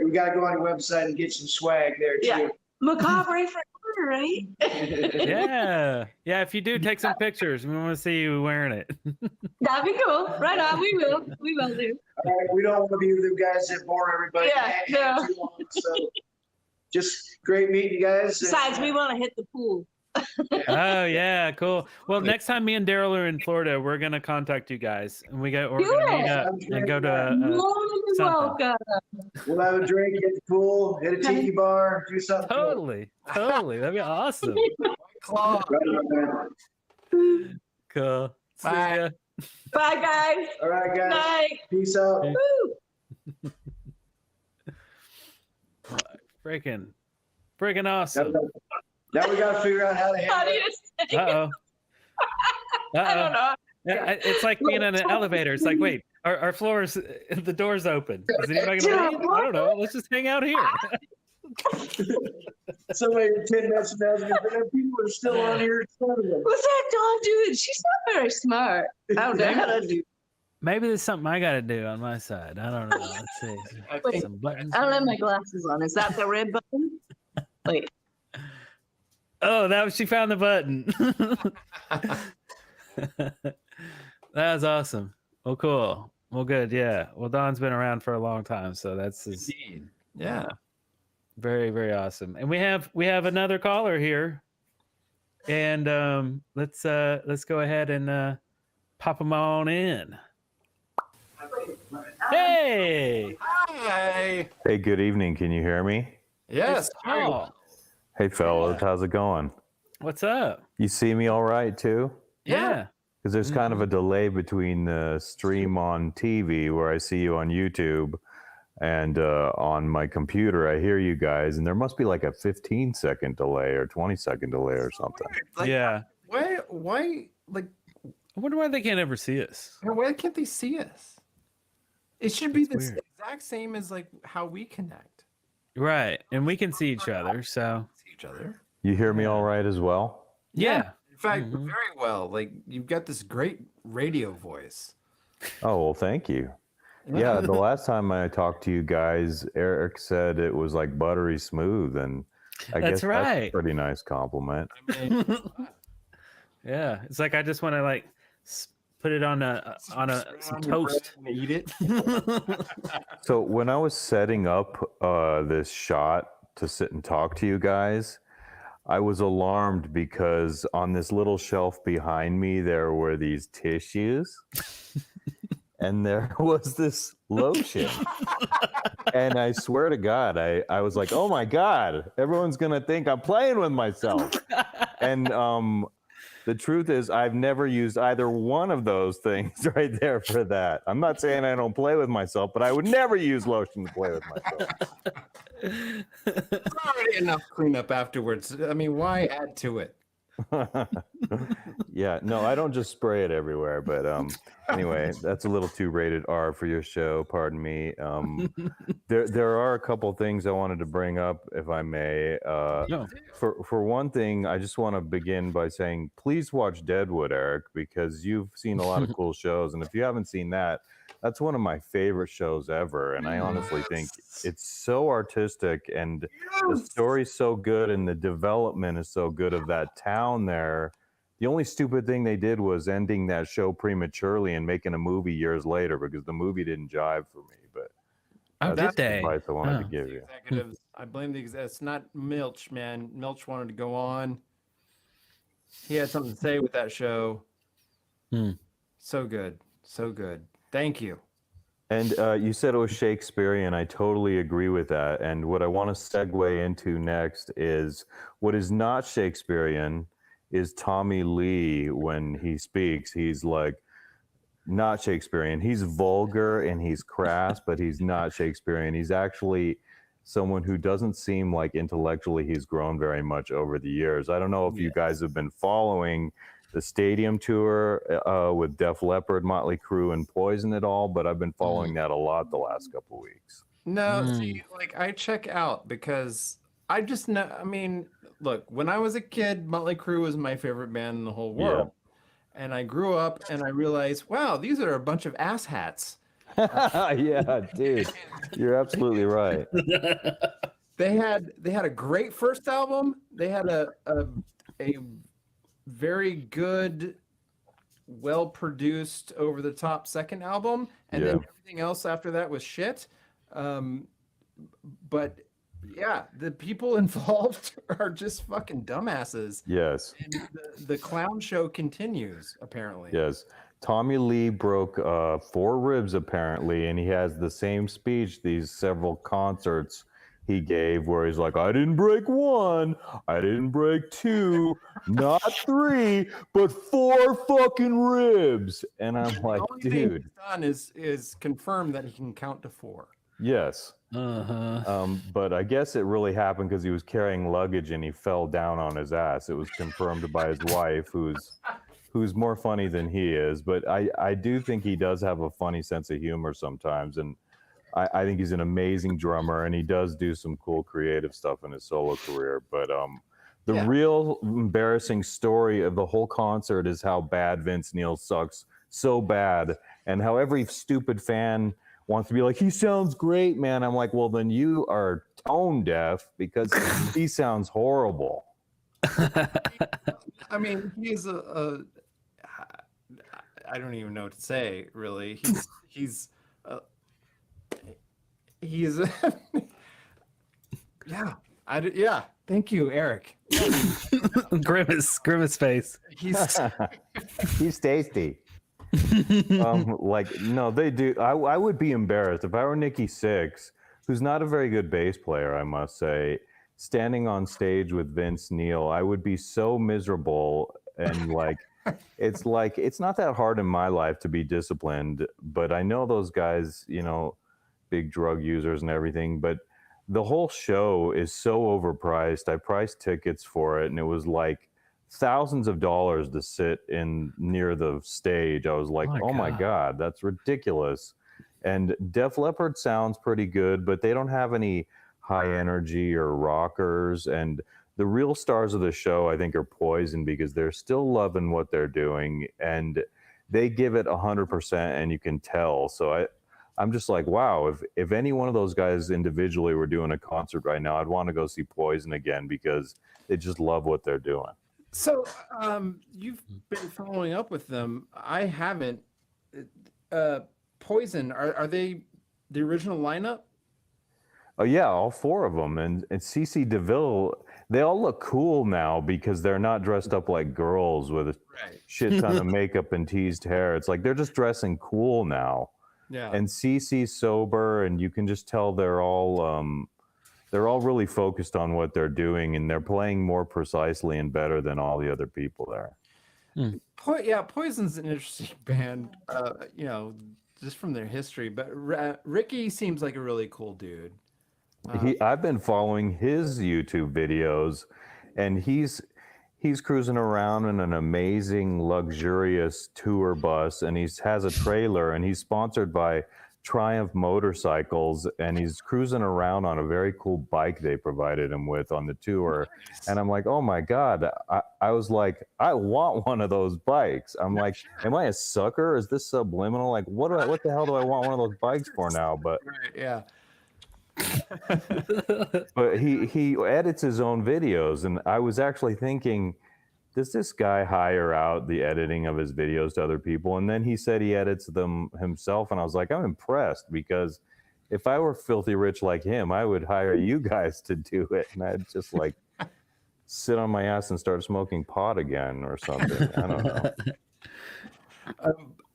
we gotta go on your website and get some swag there too. Yeah. Macabre forever, right? Yeah. If you do, take some pictures. We want to see you wearing it. That'd be cool. Right on. We will. We will do. All right, we don't want to be the guys that bore everybody. Yeah, no. Too long, so just great meeting you guys. Besides, we want to hit the pool. Oh yeah, cool. Well, next time me and Darrell are in Florida, we're gonna contact you guys, and we're gonna meet up and go to something. We'll have a drink, hit the pool, hit a tiki bar, do something. Totally. That'd be awesome. Claw. Cool. Bye. Bye, guys. All right, guys. Night. Peace out. Woo. Freaking awesome. Now we got to figure out how to handle it. Uh-oh. I don't know. It's like being in an elevator. It's like, wait, our floors, the door's open. Is anybody gonna leave? I don't know. Let's just hang out here. Somebody 10 minutes from now is gonna be, people are still on here. What's that dog doing? She's not very smart. I don't know how to do. Maybe there's something I got to do on my side. I don't know. Let's see. Wait, Some buttons. I don't have my glasses on. Is that the red button? Wait. Oh, she found the button. That was awesome. Well, cool. Well, good. Yeah. Well, Don's been around for a long time, so that's his. Indeed. Yeah. Very, very awesome. And we have another caller here, and let's go ahead and pop him on in. Hey. Hi. Hey, good evening. Can you hear me? Yes. Oh. Hey, fellas, how's it going? What's up? You see me all right, too? Yeah. Because there's kind of a delay between the stream on TV where I see you on YouTube and on my computer, I hear you guys, and there must be like a 15-second delay or 20-second delay or something. Like, Yeah. Why, like, I wonder why they can't ever see us. why can't they see us? It should be the weird. exact same as like how we connect. Right. And we can see each other, so. See each other. You hear me all right as well? Yeah. In fact, very well. Like you've got this great radio voice. Oh, well, thank you. Yeah, the last time I talked to you guys, Eric said it was like buttery smooth, and I guess that's a pretty nice compliment. I mean, Yeah. It's like I just want to like put it on some toast. and eat it. So when I was setting up this shot to sit and talk to you guys, I was alarmed because on this little shelf behind me, there were these tissues and there was this lotion. And I swear to God, I was like, oh my God, everyone's going to think I'm playing with myself. And the truth is I've never used either one of those things right there for that. I'm not saying I don't play with myself, but I would never use lotion to play with myself. It's already enough cleanup afterwards. I mean, why add to it? Yeah, no, I don't just spray it everywhere, but anyway, that's a little too rated R for your show. Pardon me. There are a couple things I wanted to bring up, if I may. For one thing, I just want to begin by saying, please watch Deadwood, Eric, because you've seen a lot of cool shows, and if you haven't seen that, that's one of my favorite shows ever. And I honestly think it's so artistic, and the story's so good, and the development is so good of that town there. The only stupid thing they did was ending that show prematurely and making a movie years later, because the movie didn't jive for me. But that's the advice I wanted to give you. Executives, I blame the executives. It's not Milch, man. Milch wanted to go on. He had something to say with that show. So good. So good. Thank you. And you said it was Shakespearean. I totally agree with that. And what I want to segue into next is what is not Shakespearean is Tommy Lee when he speaks. He's like not Shakespearean. He's vulgar and he's crass, but he's not Shakespearean. He's actually someone who doesn't seem like intellectually he's grown very much over the years. I don't know if you guys have been following the stadium tour with Def Leppard, Motley Crue, and Poison at all, but I've been following that a lot the last couple weeks. No, see, like I check out because I just know. I mean, look, when I was a kid, Motley Crue was my favorite band in the whole world, and I grew up and I realized, wow, these are a bunch of asshats. Yeah, dude, you're absolutely right. They had a great first album. They had a very good, well-produced, over-the-top second album, and then everything else after that was shit. But yeah, the people involved are just fucking dumbasses. Yes. And the clown show continues, apparently. Yes. Tommy Lee broke 4 ribs, apparently, and he has the same speech these several concerts he gave where he's like, I didn't break 1, I didn't break 2, not 3, but 4 fucking ribs. And I'm like, The only dude. thing he's done is confirm that he can count to 4. Yes. But I guess it really happened because he was carrying luggage and he fell down on his ass. It was confirmed by his wife, who's more funny than he is. But I do think he does have a funny sense of humor sometimes. And I think he's an amazing drummer, and he does do some cool creative stuff in his solo career. But the real embarrassing story of the whole concert is how bad Vince Neil sucks, so bad, and how every stupid fan wants to be like, he sounds great, man. I'm like, well, then you are tone deaf because he sounds horrible. I mean, he's I don't even know what to say, really. He's yeah. Thank you, Eric. grimace face. He's tasty. Like, no, they do. I would be embarrassed if I were Nikki Sixx, who's not a very good bass player, I must say, standing on stage with Vince Neil. I would be so miserable, and it's not that hard in my life to be disciplined, but I know those guys, big drug users and everything, but the whole show is so overpriced. I priced tickets for it, and it was like thousands of dollars to sit in near the stage. I was like, oh my God, that's ridiculous. And Def Leppard sounds pretty good, but they don't have any high energy or rockers. And the real stars of the show, I think, are Poison, because they're still loving what they're doing and they give it 100%, and you can tell. So I'm just like, wow, if any one of those guys individually were doing a concert right now, I'd want to go see Poison again, because they just love what they're doing. So you've been following up with them. I haven't. Poison, are they the original lineup? Oh yeah, all 4 of them. And CeCe DeVille, they all look cool now because they're not dressed up like girls with a shit ton of makeup and teased hair. It's like they're just dressing cool now. Yeah. And CeCe's sober, and you can just tell they're all really focused on what they're doing, and they're playing more precisely and better than all the other people there. Poison's an interesting band, just from their history. But Ricky seems like a really cool dude. I've been following his YouTube videos, and he's he's cruising around in an amazing, luxurious tour bus, and he has a trailer, and he's sponsored by Triumph Motorcycles, and he's cruising around on a very cool bike they provided him with on the tour. And I'm like, oh my God. I was like, I want one of those bikes. I'm like, am I a sucker? Is this subliminal? Like, what the hell do I want one of those bikes for now? But yeah. But he edits his own videos, and I was actually thinking, does this guy hire out the editing of his videos to other people? And then he said he edits them himself, and I was like, I'm impressed, because if I were filthy rich like him, I would hire you guys to do it, and I'd just like sit on my ass and start smoking pot again or something. I don't know.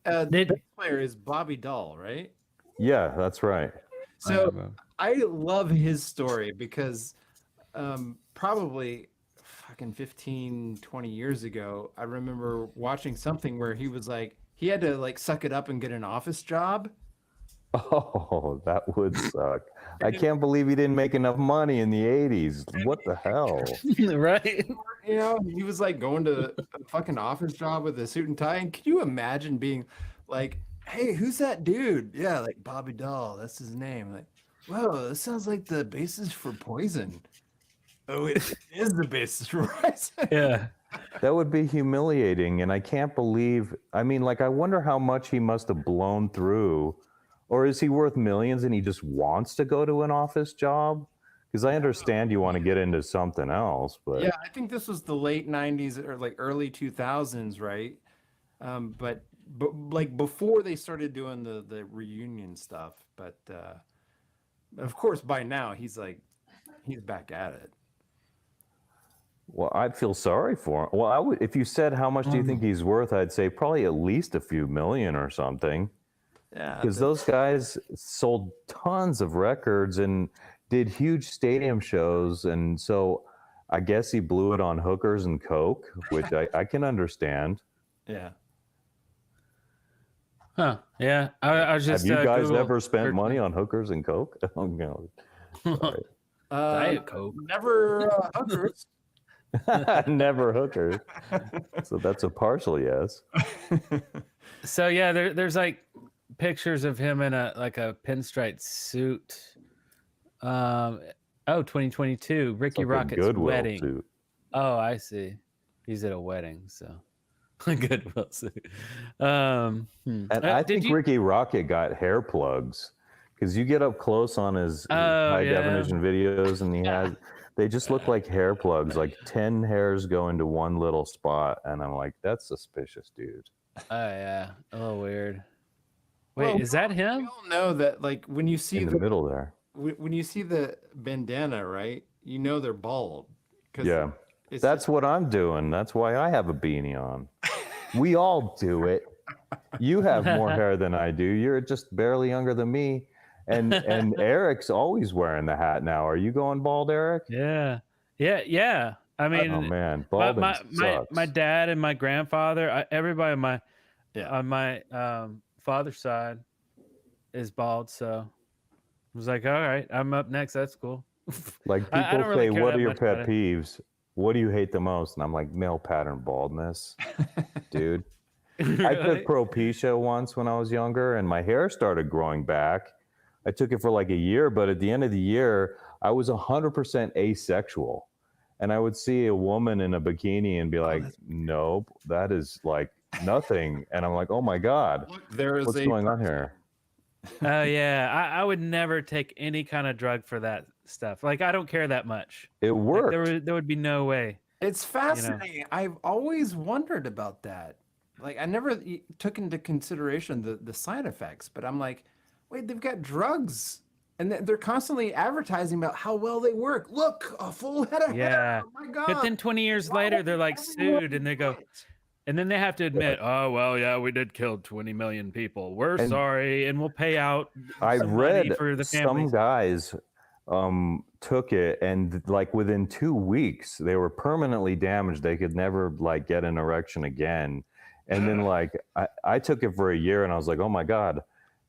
The bass player is Bobby Dahl, right? Yeah, that's right. So I love his story because probably fucking 15, 20 years ago, I remember watching something where he was like, he had to like suck it up and get an office job. Oh, that would suck. I can't believe he didn't make enough money in the 80s. What the hell? Right? You know, he was like going to a fucking office job with a suit and tie. And can you imagine being like, hey, who's that dude? Yeah, like Bobby Dahl, that's his name. Like, whoa, this sounds like the basis for Poison. Oh, it is the basis for Poison. Yeah. That would be humiliating, and I can't believe, I mean, like, I wonder how much he must have blown through, or is he worth millions and he just wants to go to an office job? Because I understand you want to get into something else, but... Yeah, I think this was the late 90s or like early 2000s, right? But like before they started doing the reunion stuff, but of course by now he's back at it. Well, I'd feel sorry for him. Well, I would, if you said how much do you think he's worth, I'd say probably at least a few million or something. Yeah, because those guys sold tons of records and did huge stadium shows, and so I guess he blew it on hookers and coke, which I can understand. Yeah. Huh. Yeah. I was just. Have you guys Googled ever spent money on hookers and coke? Oh no. Sorry. Diet Coke. Never hookers. Never hookers. So that's a partial yes. So yeah, there's like pictures of him in a pinstripe suit. 2022, Ricky Like a Rocket's Goodwill wedding. suit. Oh, I see. He's at a wedding, so Goodwill suit. And I think Ricky Rocket got hair plugs, because you get up close on his high definition videos, and they just look like hair plugs, like 10 hairs go into one little spot, and I'm like, that's suspicious, dude. Oh yeah, a little weird. Wait, Well, is that him? We all know that, like, when you see In the middle there. when you see the bandana, right? You know they're bald. Yeah, that's what I'm doing. That's why I have a beanie on. We all do it. You have more hair than I do. You're just barely younger than me. And Eric's always wearing the hat now. Are you going bald, Eric? Yeah. I mean, oh man, balding sucks. my dad and my grandfather, everybody on my father's side is bald. So I was like, all right, I'm up next. That's cool. Like I people don't really say, care what that are your much about pet it. peeves? What do you hate the most? And I'm like, male pattern baldness, dude. I took Propecia once when I was younger, and my hair started growing back. I took it for like a year, but at the end of the year, I was 100% asexual. And I would see a woman in a bikini and be like, nope, that is like nothing. And I'm like, oh my God, what's going on here? Oh yeah, I would never take any kind of drug for that stuff. Like I don't care that much. It worked. Like, there would be no way. It's fascinating. I've always wondered about that. Like I never took into consideration the side effects, but I'm like, wait, they've got drugs, and they're constantly advertising about how well they work. Look, a full head of hair. Oh my God. But then 20 years later, they're like sued, and they go, and then they have to admit, oh well, yeah, we did kill 20 million people. We're sorry, and we'll pay out. I some read money for the some families. guys took it, and like within 2 weeks, they were permanently damaged. They could never like get an erection again. And then like I took it for a year, and I was like, oh my God,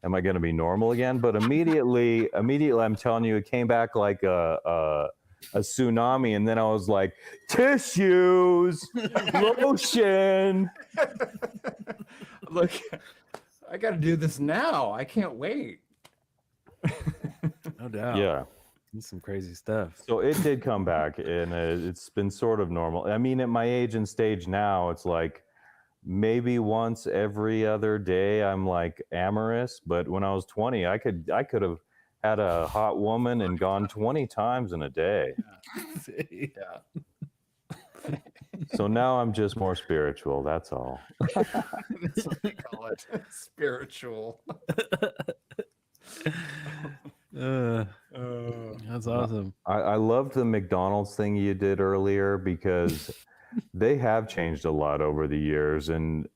am I going to be normal again? But immediately, I'm telling you, it came back like a a tsunami, and then I was like, tissues, lotion. Look, I got to do this now. I can't wait. No doubt. Yeah. That's some crazy stuff. So it did come back, and it's been sort of normal. I mean, at my age and stage now, it's like maybe once every other day I'm like amorous. But when I was 20, I could have had a hot woman and gone 20 times in a day. Yeah. So now I'm just more spiritual. That's all. That's what we call it. Spiritual. That's awesome. I loved the McDonald's thing you did earlier because they have changed a lot over the years. And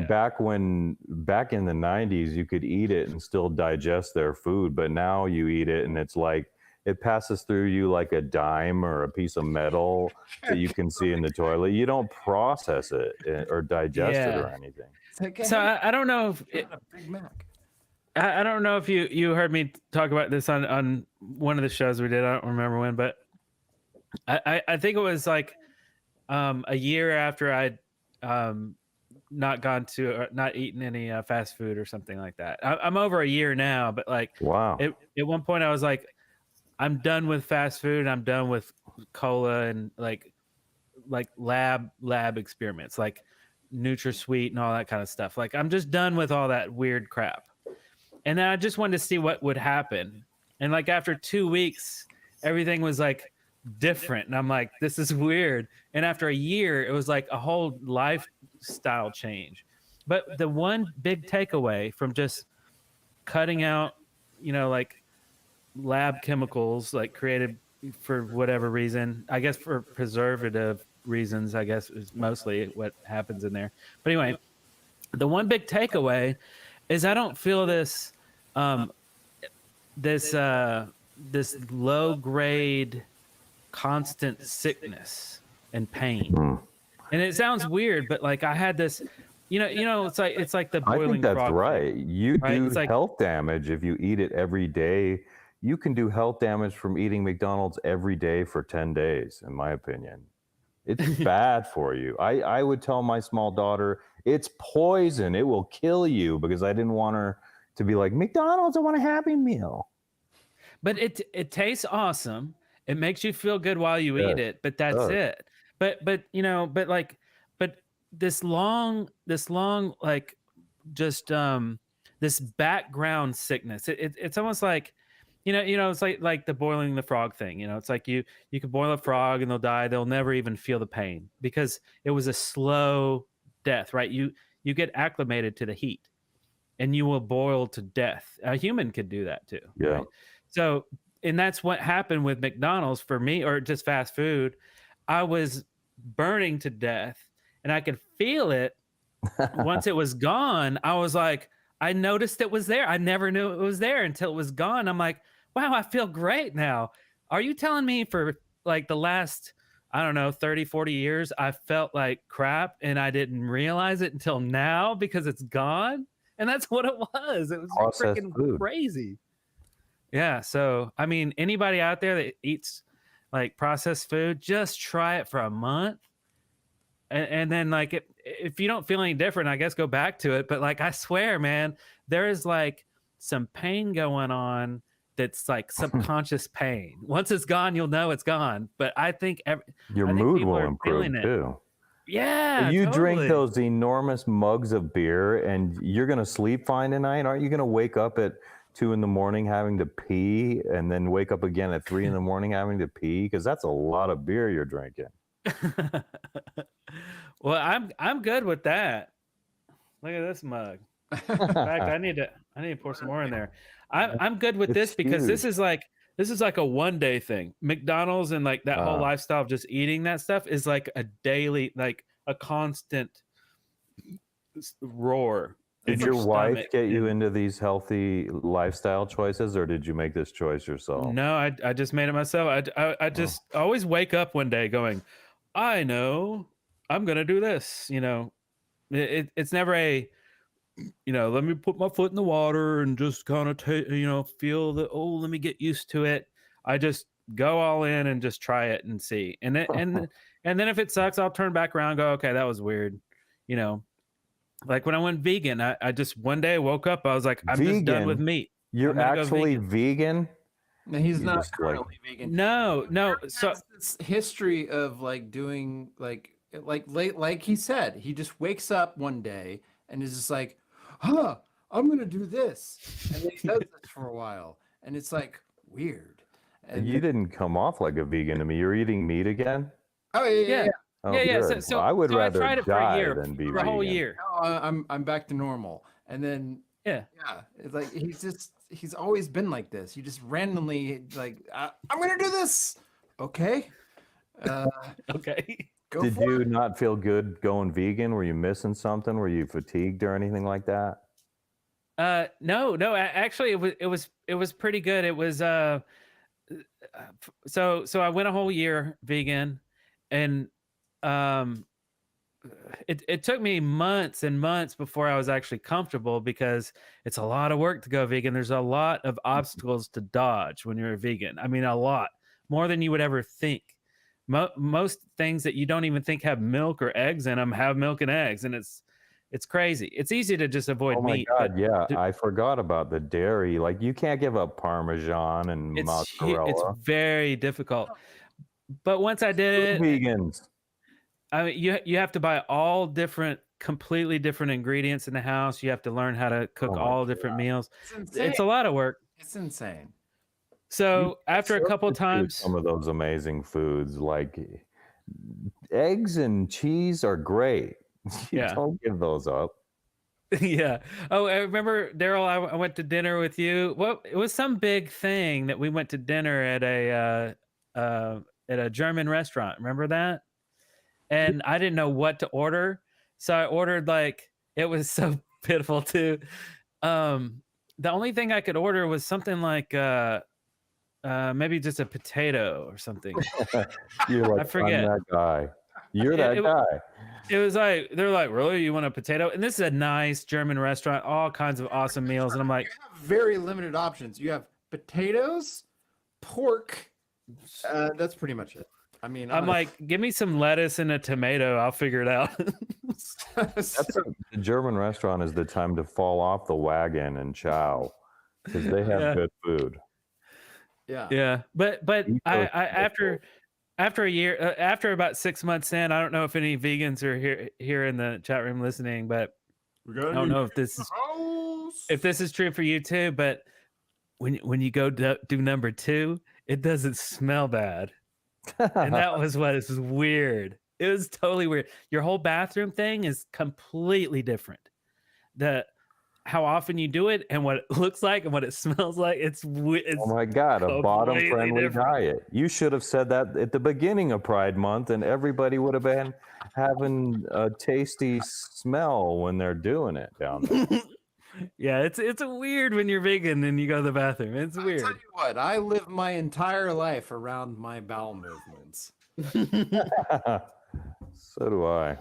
back in the 90s, you could eat it and still digest their food. But now you eat it and it's like it passes through you like a dime or a piece of metal that you can see in the toilet. You don't process it or digest it or anything. So I don't know if Big Mac. I don't know if you heard me talk about this on one of the shows we did. I don't remember when, but I think it was like a year after I'd not eaten any fast food or something like that. I'm over a year now, but like, wow. At one point I was like, I'm done with fast food. I'm done with cola and like lab experiments, like NutraSweet and all that kind of stuff. Like I'm just done with all that weird crap. And then I just wanted to see what would happen. And like after 2 weeks, everything was like different. And I'm like, this is weird. And after a year, it was like a whole lifestyle change. But the one big takeaway from just cutting out, like lab chemicals, like created for whatever reason, I guess for preservative reasons, I guess is mostly what happens in there. But anyway, the one big takeaway is I don't feel this this low grade constant sickness and pain. And it sounds weird, but like I had this, it's like the boiling I think that's frog right. thing, You right? do It's like, health damage if you eat it every day. You can do health damage from eating McDonald's every day for 10 days, in my opinion. It's bad for you. I would tell my small daughter, it's poison. It will kill you, because I didn't want her to be like, McDonald's, I want a Happy Meal. But it tastes awesome. It makes you feel good while you eat it, but that's it. But this long like just this background sickness. It's almost like it's like the boiling the frog thing. It's like you could boil a frog and they'll die. They'll never even feel the pain because it was a slow death, right? You get acclimated to the heat and you will boil to death. A human could do that too. Yeah. Right? So, and that's what happened with McDonald's for me, or just fast food. I was burning to death and I could feel it. Once it was gone, I was like, I noticed it was there. I never knew it was there until it was gone. I'm like, wow, I feel great now. Are you telling me for like the last, I don't know, 30, 40 years, I felt like crap and I didn't realize it until now because it's gone? And that's what it was. It was freaking crazy. Yeah. So, I mean, anybody out there that eats like processed food, just try it for a month. And then like, if you don't feel any different, I guess go back to it. But like, I swear, man, there is like some pain going on that's like subconscious pain. Once it's gone, you'll know it's gone. But I think your mood will improve too. Yeah. You drink those enormous mugs of beer and you're going to sleep fine tonight. Aren't you going to wake up at 2 a.m. having to pee and then wake up again at 3 a.m. having to pee? Because that's a lot of beer you're drinking. Well, I'm good with that. Look at this mug. In fact, I need to pour some more in there. I'm good with this because this is like a one-day thing. McDonald's and like that whole lifestyle of just eating that stuff is like a daily, like a constant roar. Did your wife get you into these healthy lifestyle choices, or did you make this choice yourself? No, I just made it myself. I just always wake up one day going, I know I'm gonna do this. It's never a, let me put my foot in the water and just kind of feel the, let me get used to it. I just go all in and just try it and see. And then and then if it sucks, I'll turn back around and go, okay, that was weird. You know, like when I went vegan, I just one day woke up, I was like, I'm just done with meat. You're actually vegan? No, he's not just currently vegan. No. So this history of like doing like he said, he just wakes up one day and is just like, huh, I'm gonna do this, and then he does this for a while, and it's like weird. And you didn't come off like a vegan to me. You're eating meat again? Oh yeah. Oh, yeah. good. So Well, I would so rather tried it for die a year, than be for a whole vegan. year. No, I'm back to normal, and then yeah, it's like he's always been like this. You just randomly like, I'm gonna do this. Okay. Okay. Did you not feel good going vegan? Were you missing something? Were you fatigued or anything like that? No. Actually, it was pretty good. It was so I went a whole year vegan, and it took me months and months before I was actually comfortable, because it's a lot of work to go vegan. There's a lot of obstacles to dodge when you're a vegan. I mean, a lot more than you would ever think. Most things that you don't even think have milk or eggs in them have milk and eggs, and it's crazy. It's easy to just avoid Oh my meat. God, yeah. I forgot about the dairy. Like, you can't give up Parmesan and mozzarella. It's very difficult. But once I did it, vegans. I mean, you have to buy all completely different ingredients in the house. You have to learn how to cook all different meals. It's a lot of work. It's insane. So after a couple times, some of those amazing foods, like eggs and cheese, are great. You don't give those up. Yeah. Oh, I remember, Darrell, I went to dinner with you. Well, it was some big thing that we went to dinner at a German restaurant. Remember that? And I didn't know what to order, so I ordered, like, it was so pitiful too. The only thing I could order was something like maybe just a potato or something. You're like, I forget. I'm that guy. You're that guy. It was like, they're like, really? You want a potato? And this is a nice German restaurant, all kinds of awesome meals. And I'm like, Very limited options. You have potatoes, pork. That's pretty much it. I mean, I'm like, give me some lettuce and a tomato. I'll figure it out. The German restaurant is the time to fall off the wagon and chow, because they have good food. Yeah. But I after a year, after about 6 months in, I don't know if any vegans are here in the chat room listening, but I don't know if this is true for you too. But when you go do number 2, it doesn't smell bad. And that was what is weird. It was totally weird. Your whole bathroom thing is completely different. How often you do it and what it looks like and what it smells like. It's oh my God, a bottom-friendly diet. You should have said that at the beginning of Pride Month, and everybody would have been having a tasty smell when they're doing it down there. Yeah, it's weird when you're vegan and you go to the bathroom. It's weird. I'll tell you what, I live my entire life around my bowel movements. So do I.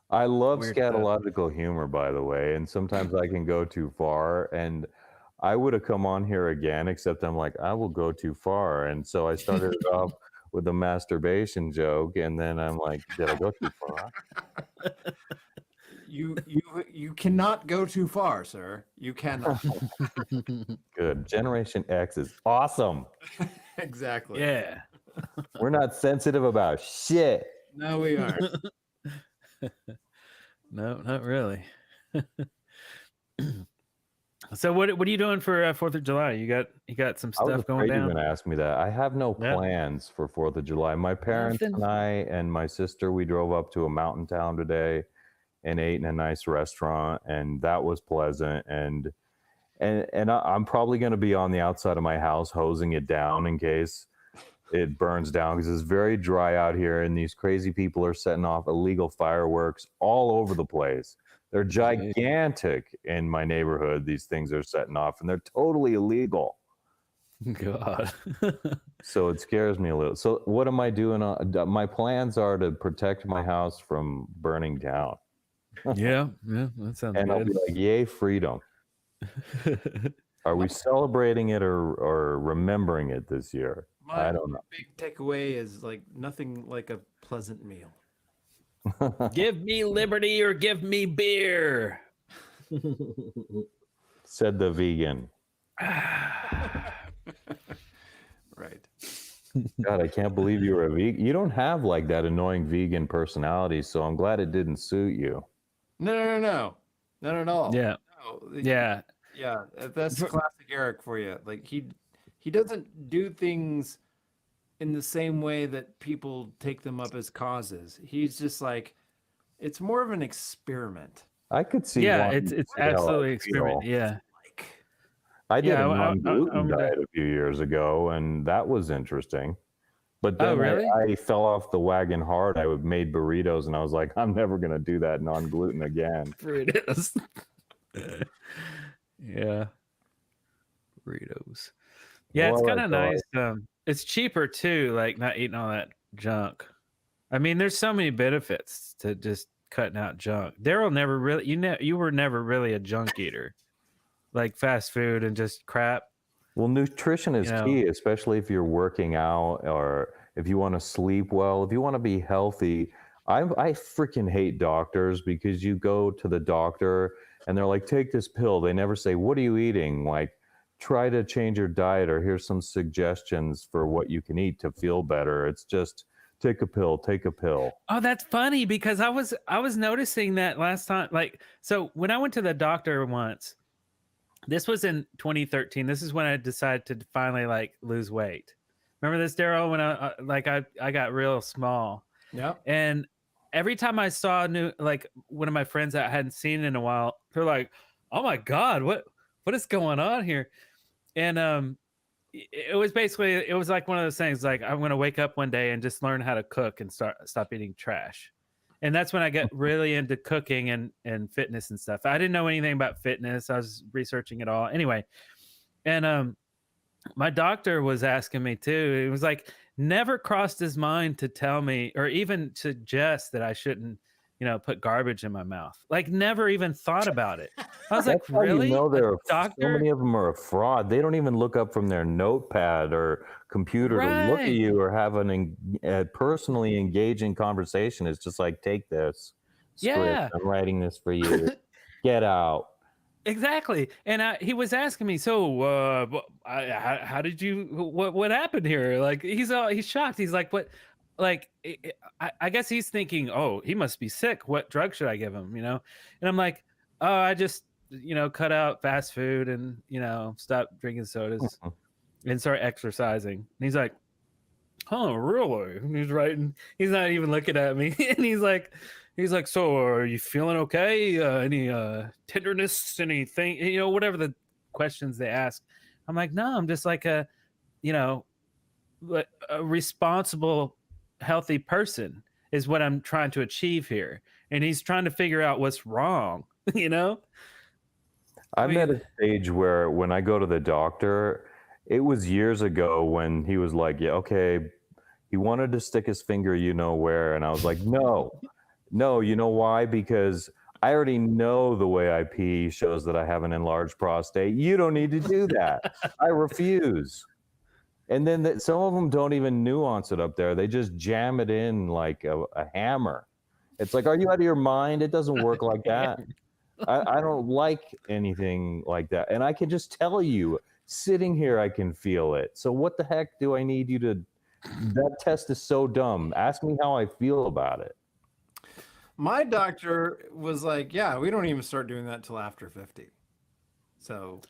I love scatological humor, by the way, and sometimes I can go too far, and I would have come on here again, except I'm like, I will go too far. And so I started it off with a masturbation joke, and then I'm like, did I go too far? You cannot go too far, sir. You cannot. Good. Generation X is awesome. Exactly. Yeah. We're not sensitive about shit. No, we aren't. No, not really. So what are you doing for 4th of July? You got some stuff going down? You're going to ask me that. I have no plans for 4th of July. My parents and I and my sister, we drove up to a mountain town today and ate in a nice restaurant, and that was pleasant. And I'm probably going to be on the outside of my house hosing it down in case it burns down, because it's very dry out here, and these crazy people are setting off illegal fireworks all over the place. They're gigantic in my neighborhood. These things are setting off, and they're totally illegal. God. So it scares me a little. So what am I doing? My plans are to protect my house from burning down. Yeah, that sounds and good. I'll be like, yay, freedom. Are we celebrating it or remembering it this year? I don't know. Big takeaway is like nothing like a pleasant meal. Give me liberty or give me beer. Said the vegan. Right. God, I can't believe you were a vegan. You don't have like that annoying vegan personality, so I'm glad it didn't suit you. No. Not at all. Yeah. No, Yeah. Yeah, that's classic Eric for you. Like he doesn't do things in the same way that people take them up as causes. He's just like, it's more of an experiment. I could see. Yeah, wanting it's to see how absolutely I experiment. feel. Yeah. I did Yeah, a I- non-gluten diet a few years ago, and that was interesting. But then really? I fell off the wagon hard. I made burritos, and I was like, I'm never going to do that non-gluten again. Burritos. Yeah. Burritos. Yeah, it's Well, kind of I nice. It's cheaper too, like not eating all that junk. I mean, there's so many benefits to just cutting out junk. Darrell never really, you were never really a junk eater, like fast food and just crap. Well, nutrition is key, especially if you're working out or if you want to sleep well, if you want to be healthy. I freaking hate doctors because you go to the doctor and they're like, take this pill. They never say, what are you eating? Like, try to change your diet or here's some suggestions for what you can eat to feel better. It's just take a pill, take a pill. Oh, that's funny because I was noticing that last time. Like, so when I went to the doctor once, this was in 2013. This is when I decided to finally like lose weight. Remember this, Darrell? When I got real small. Yeah. And every time I saw one of my friends that I hadn't seen in a while, they're like, "Oh my God, what is going on here?" And it was like one of those things. Like I'm gonna wake up one day and just learn how to cook and stop eating trash. And that's when I got really into cooking and fitness and stuff. I didn't know anything about fitness. I was researching it all anyway. And my doctor was asking me too. It was like never crossed his mind to tell me or even suggest that I shouldn't, put garbage in my mouth. Like never even thought about it. I was like, That's how really? you know doctor? So many of them are a fraud. They don't even look up from their notepad or computer to look at Right. you or have a personally engaging conversation. It's just like, take this script. Yeah. I'm writing this for you. Get out. Exactly. And he was asking me, so how did you, what happened here? Like, he's shocked. He's like, what? Like, I guess he's thinking, oh, he must be sick. What drug should I give him? And I'm like, oh, I just, cut out fast food and, stop drinking sodas and start exercising. And he's like, oh, really? And he's writing, he's not even looking at me. And he's like, so are you feeling okay? Any tenderness, anything, whatever the questions they ask. I'm like, no, I'm just like a responsible, healthy person is what I'm trying to achieve here. And he's trying to figure out what's wrong, I'm at a stage where when I go to the doctor, it was years ago when he was like, yeah, okay, he wanted to stick his finger, where. And I was like, no, you know why? Because I already know the way I pee shows that I have an enlarged prostate. You don't need to do that. I refuse. And then some of them don't even nuance it up there. They just jam it in like a hammer. It's like, are you out of your mind? It doesn't work like that. I don't like anything like that. And I can just tell you, sitting here, I can feel it. So what the heck do I need you to... That test is so dumb. Ask me how I feel about it. My doctor was like, yeah, we don't even start doing that till after 50. So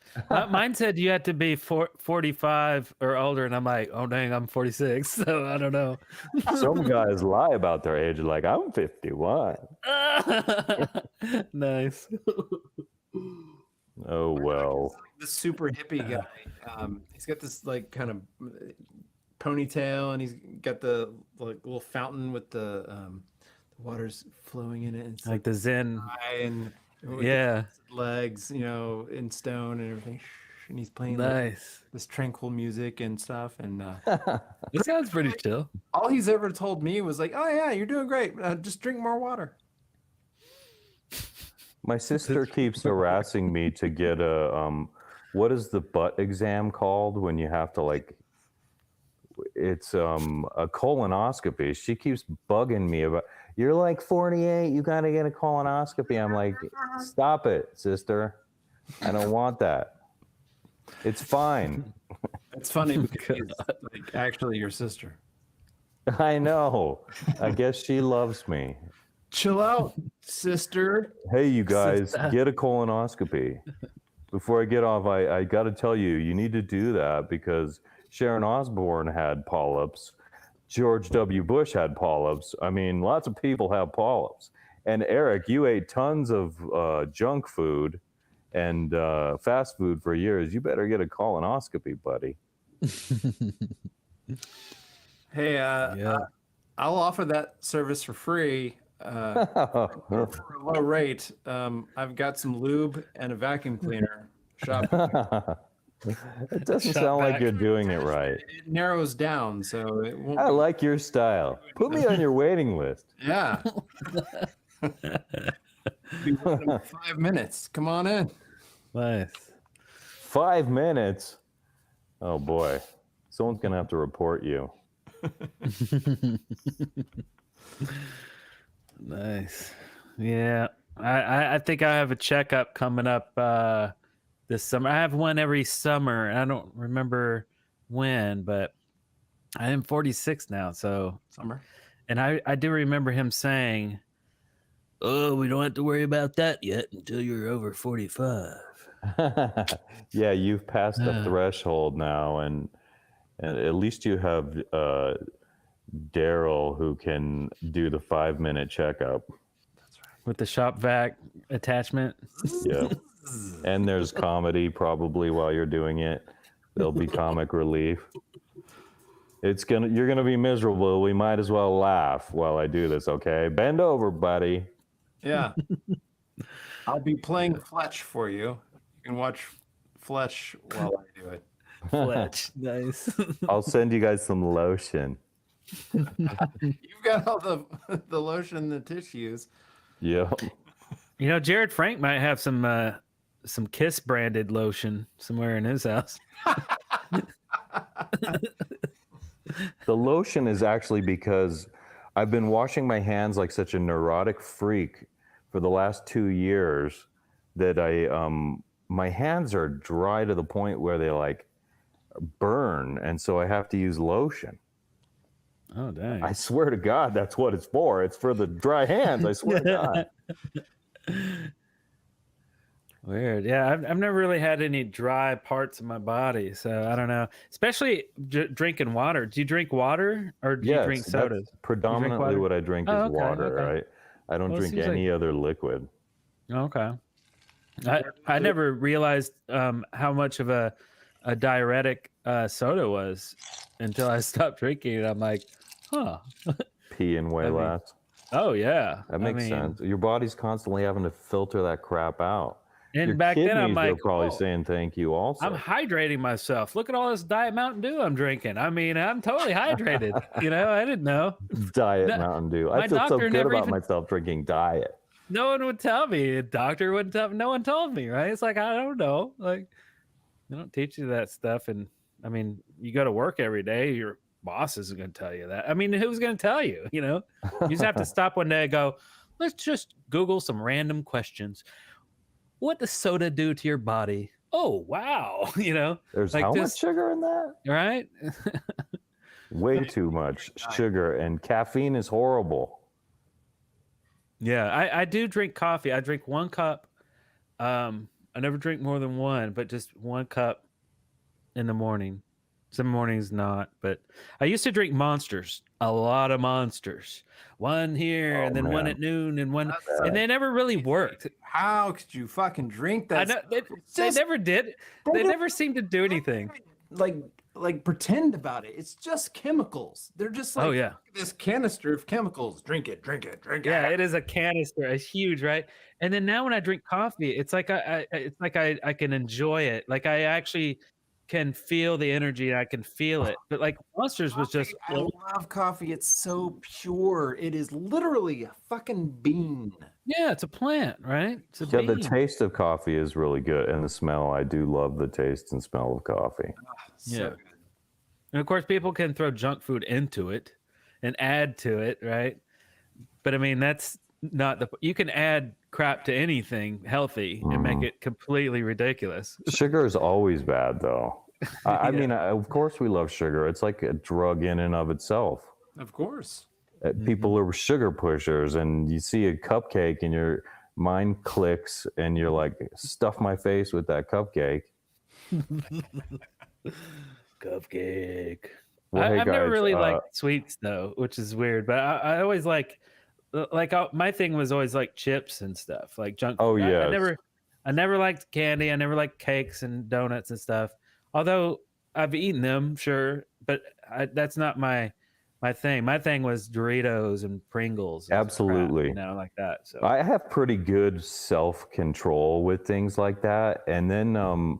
mine said you had to be 45 or older. And I'm like, oh, dang, I'm 46. So I don't know. Some guys lie about their age. Like, I'm 51. Nice. Oh, well. The super hippie guy. He's got this like kind of ponytail and he's got the like little fountain with the water's flowing in it. And it's like the Zen. And yeah. Legs, in stone and everything. And he's playing nice this tranquil music and stuff. And it sounds pretty chill. All he's ever told me was like, oh yeah, you're doing great. Just drink more water. My sister keeps harassing me to get a what is the butt exam called when you have to like? It's a colonoscopy. She keeps bugging me about. You're like 48. You got to get a colonoscopy. I'm like, stop it, sister. I don't want that. It's fine. It's funny because he's like actually your sister. I know. I guess she loves me. Chill out, sister. Hey, you guys, get a colonoscopy. Before I get off, I got to tell you, you need to do that because Sharon Osbourne had polyps. George W. Bush had polyps. I mean, lots of people have polyps. And Eric, you ate tons of junk food and fast food for years. You better get a colonoscopy, buddy. Hey, I'll offer that service for free for a low rate. I've got some lube and a vacuum cleaner. Shop. It doesn't sound like you're doing it right. It narrows down, so it won't. I like your style. Put me on your waiting list. Yeah. Be waiting 5 minutes. Come on in. Nice. 5 minutes. Oh boy, someone's gonna have to report you. Nice. Yeah, I think I have a checkup coming up this summer. I have one every summer. I don't remember when, but I am 46 now, so summer. And I do remember him saying, "Oh, we don't have to worry about that yet until you're over 45." Yeah, you've passed the threshold now, and at least you have Darrell who can do the 5-minute checkup. That's right. With the shop vac attachment. Yeah. And there's comedy probably while you're doing it. There'll be comic relief. You're gonna be miserable. We might as well laugh while I do this, okay? Bend over, buddy. Yeah. I'll be playing Fletch for you. You can watch Fletch while I do it. Fletch, nice. I'll send you guys some lotion. You've got all the lotion and the tissues. Yeah. You know, Jared Frank might have some Kiss branded lotion somewhere in his house. The lotion is actually because I've been washing my hands like such a neurotic freak for the last 2 years that my hands are dry to the point where they like burn, and so I have to use lotion. Oh, dang. I swear to God, that's what it's for. It's for the dry hands. I swear to God. Weird. Yeah, I've never really had any dry parts of my body, so I don't know. Especially drinking water. Do you drink water or do you drink sodas? That's predominantly what I drink is water, okay. right? I don't drink any other liquid. Okay. I never realized how much of a diuretic soda was until I stopped drinking it. I'm like, huh. Peeing way less. Oh, yeah. That makes sense. Your body's constantly having to filter that crap out. And Your back then, I'm kidneys like, are probably saying thank you also. I'm hydrating myself. Look at all this Diet Mountain Dew I'm drinking. I mean, I'm totally hydrated. You know, I didn't know. Diet Mountain Dew. I feel so good about myself drinking diet. No one would tell me. A doctor wouldn't tell me. No one told me, right? It's like, I don't know. Like, they don't teach you that stuff. And, I mean, you go to work every day. Your boss isn't going to tell you that. I mean, who's going to tell you, you know? You just have to stop one day and go, let's just Google some random questions. What does soda do to your body? Oh, wow. You know, there's like how much sugar in that? Right? Way too much sugar, and caffeine is horrible. Yeah, I do drink coffee. I drink 1 cup. I never drink more than one, but just 1 cup in the morning. Some mornings not, but I used to drink Monsters, a lot of Monsters. One here and then one at noon and one, and they never really worked. How could you fucking drink that? I know, they never did. They never seemed to do anything. Like pretend about it. It's just chemicals. They're just like, oh yeah, this canister of chemicals. Drink it. Yeah, it is a canister. It's huge, right? And then now when I drink coffee, it's like I can enjoy it. Like I actually can feel the energy. I can feel it. But like Monsters was just. I love coffee. It's so pure. It is literally a fucking bean. Yeah, it's a plant, right? It's a Yeah, the bean. taste of coffee is really good, and the smell. I do love the taste and smell of coffee. Yeah. And of course, people can throw junk food into it and add to it, right? But I mean, that's not the. You can add crap to anything healthy and make it completely ridiculous. Sugar is always bad, though. I mean, of course, we love sugar. It's like a drug in and of itself. Of course. People are sugar pushers, and you see a cupcake, and your mind clicks, and you're like, "Stuff my face with that cupcake." Cupcake. Well, hey, I've never guys, really liked sweets though, which is weird. But I always like my thing was always like chips and stuff, like junk. Oh, food. yes. I never liked candy. I never liked cakes and donuts and stuff. Although I've eaten them, sure, but that's not my thing. My thing was Doritos and Pringles. And Absolutely. crap, like that. So I have pretty good self-control with things like that, and then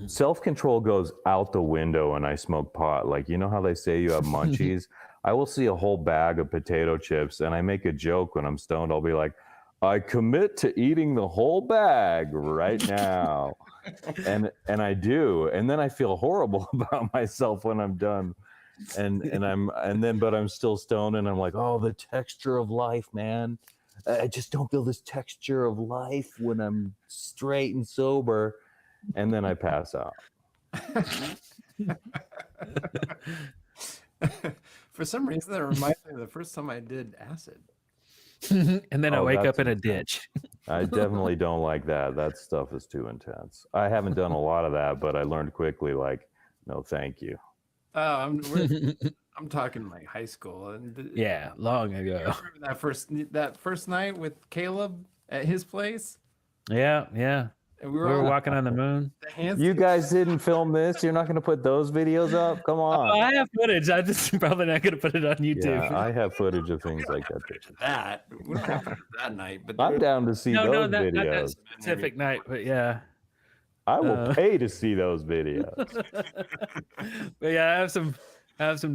self-control goes out the window when I smoke pot. Like, you know how they say you have munchies? I will see a whole bag of potato chips, and I make a joke when I'm stoned. I'll be like, I commit to eating the whole bag right now. and I do. And then I feel horrible about myself when I'm done. But I'm still stoned, and I'm like, oh, the texture of life, man. I just don't feel this texture of life when I'm straight and sober. And then I pass out. For some reason, that reminds me of the first time I did acid. And then I wake that's up in a intense. ditch. I definitely don't like that. That stuff is too intense. I haven't done a lot of that, but I learned quickly, like, no, thank you. Oh, I'm talking like high school, and Yeah, long ago. remember that first night with Caleb at his place. Yeah. And We were walking on the moon. You guys didn't film this? You're not going to put those videos up? Come on. Oh, I have footage. I just probably not going to put it on YouTube. Yeah, I have footage of things like that. That we don't have to do that night, but I'm down to see those not videos. that specific night, but yeah. I will pay to see those videos. But yeah, I have some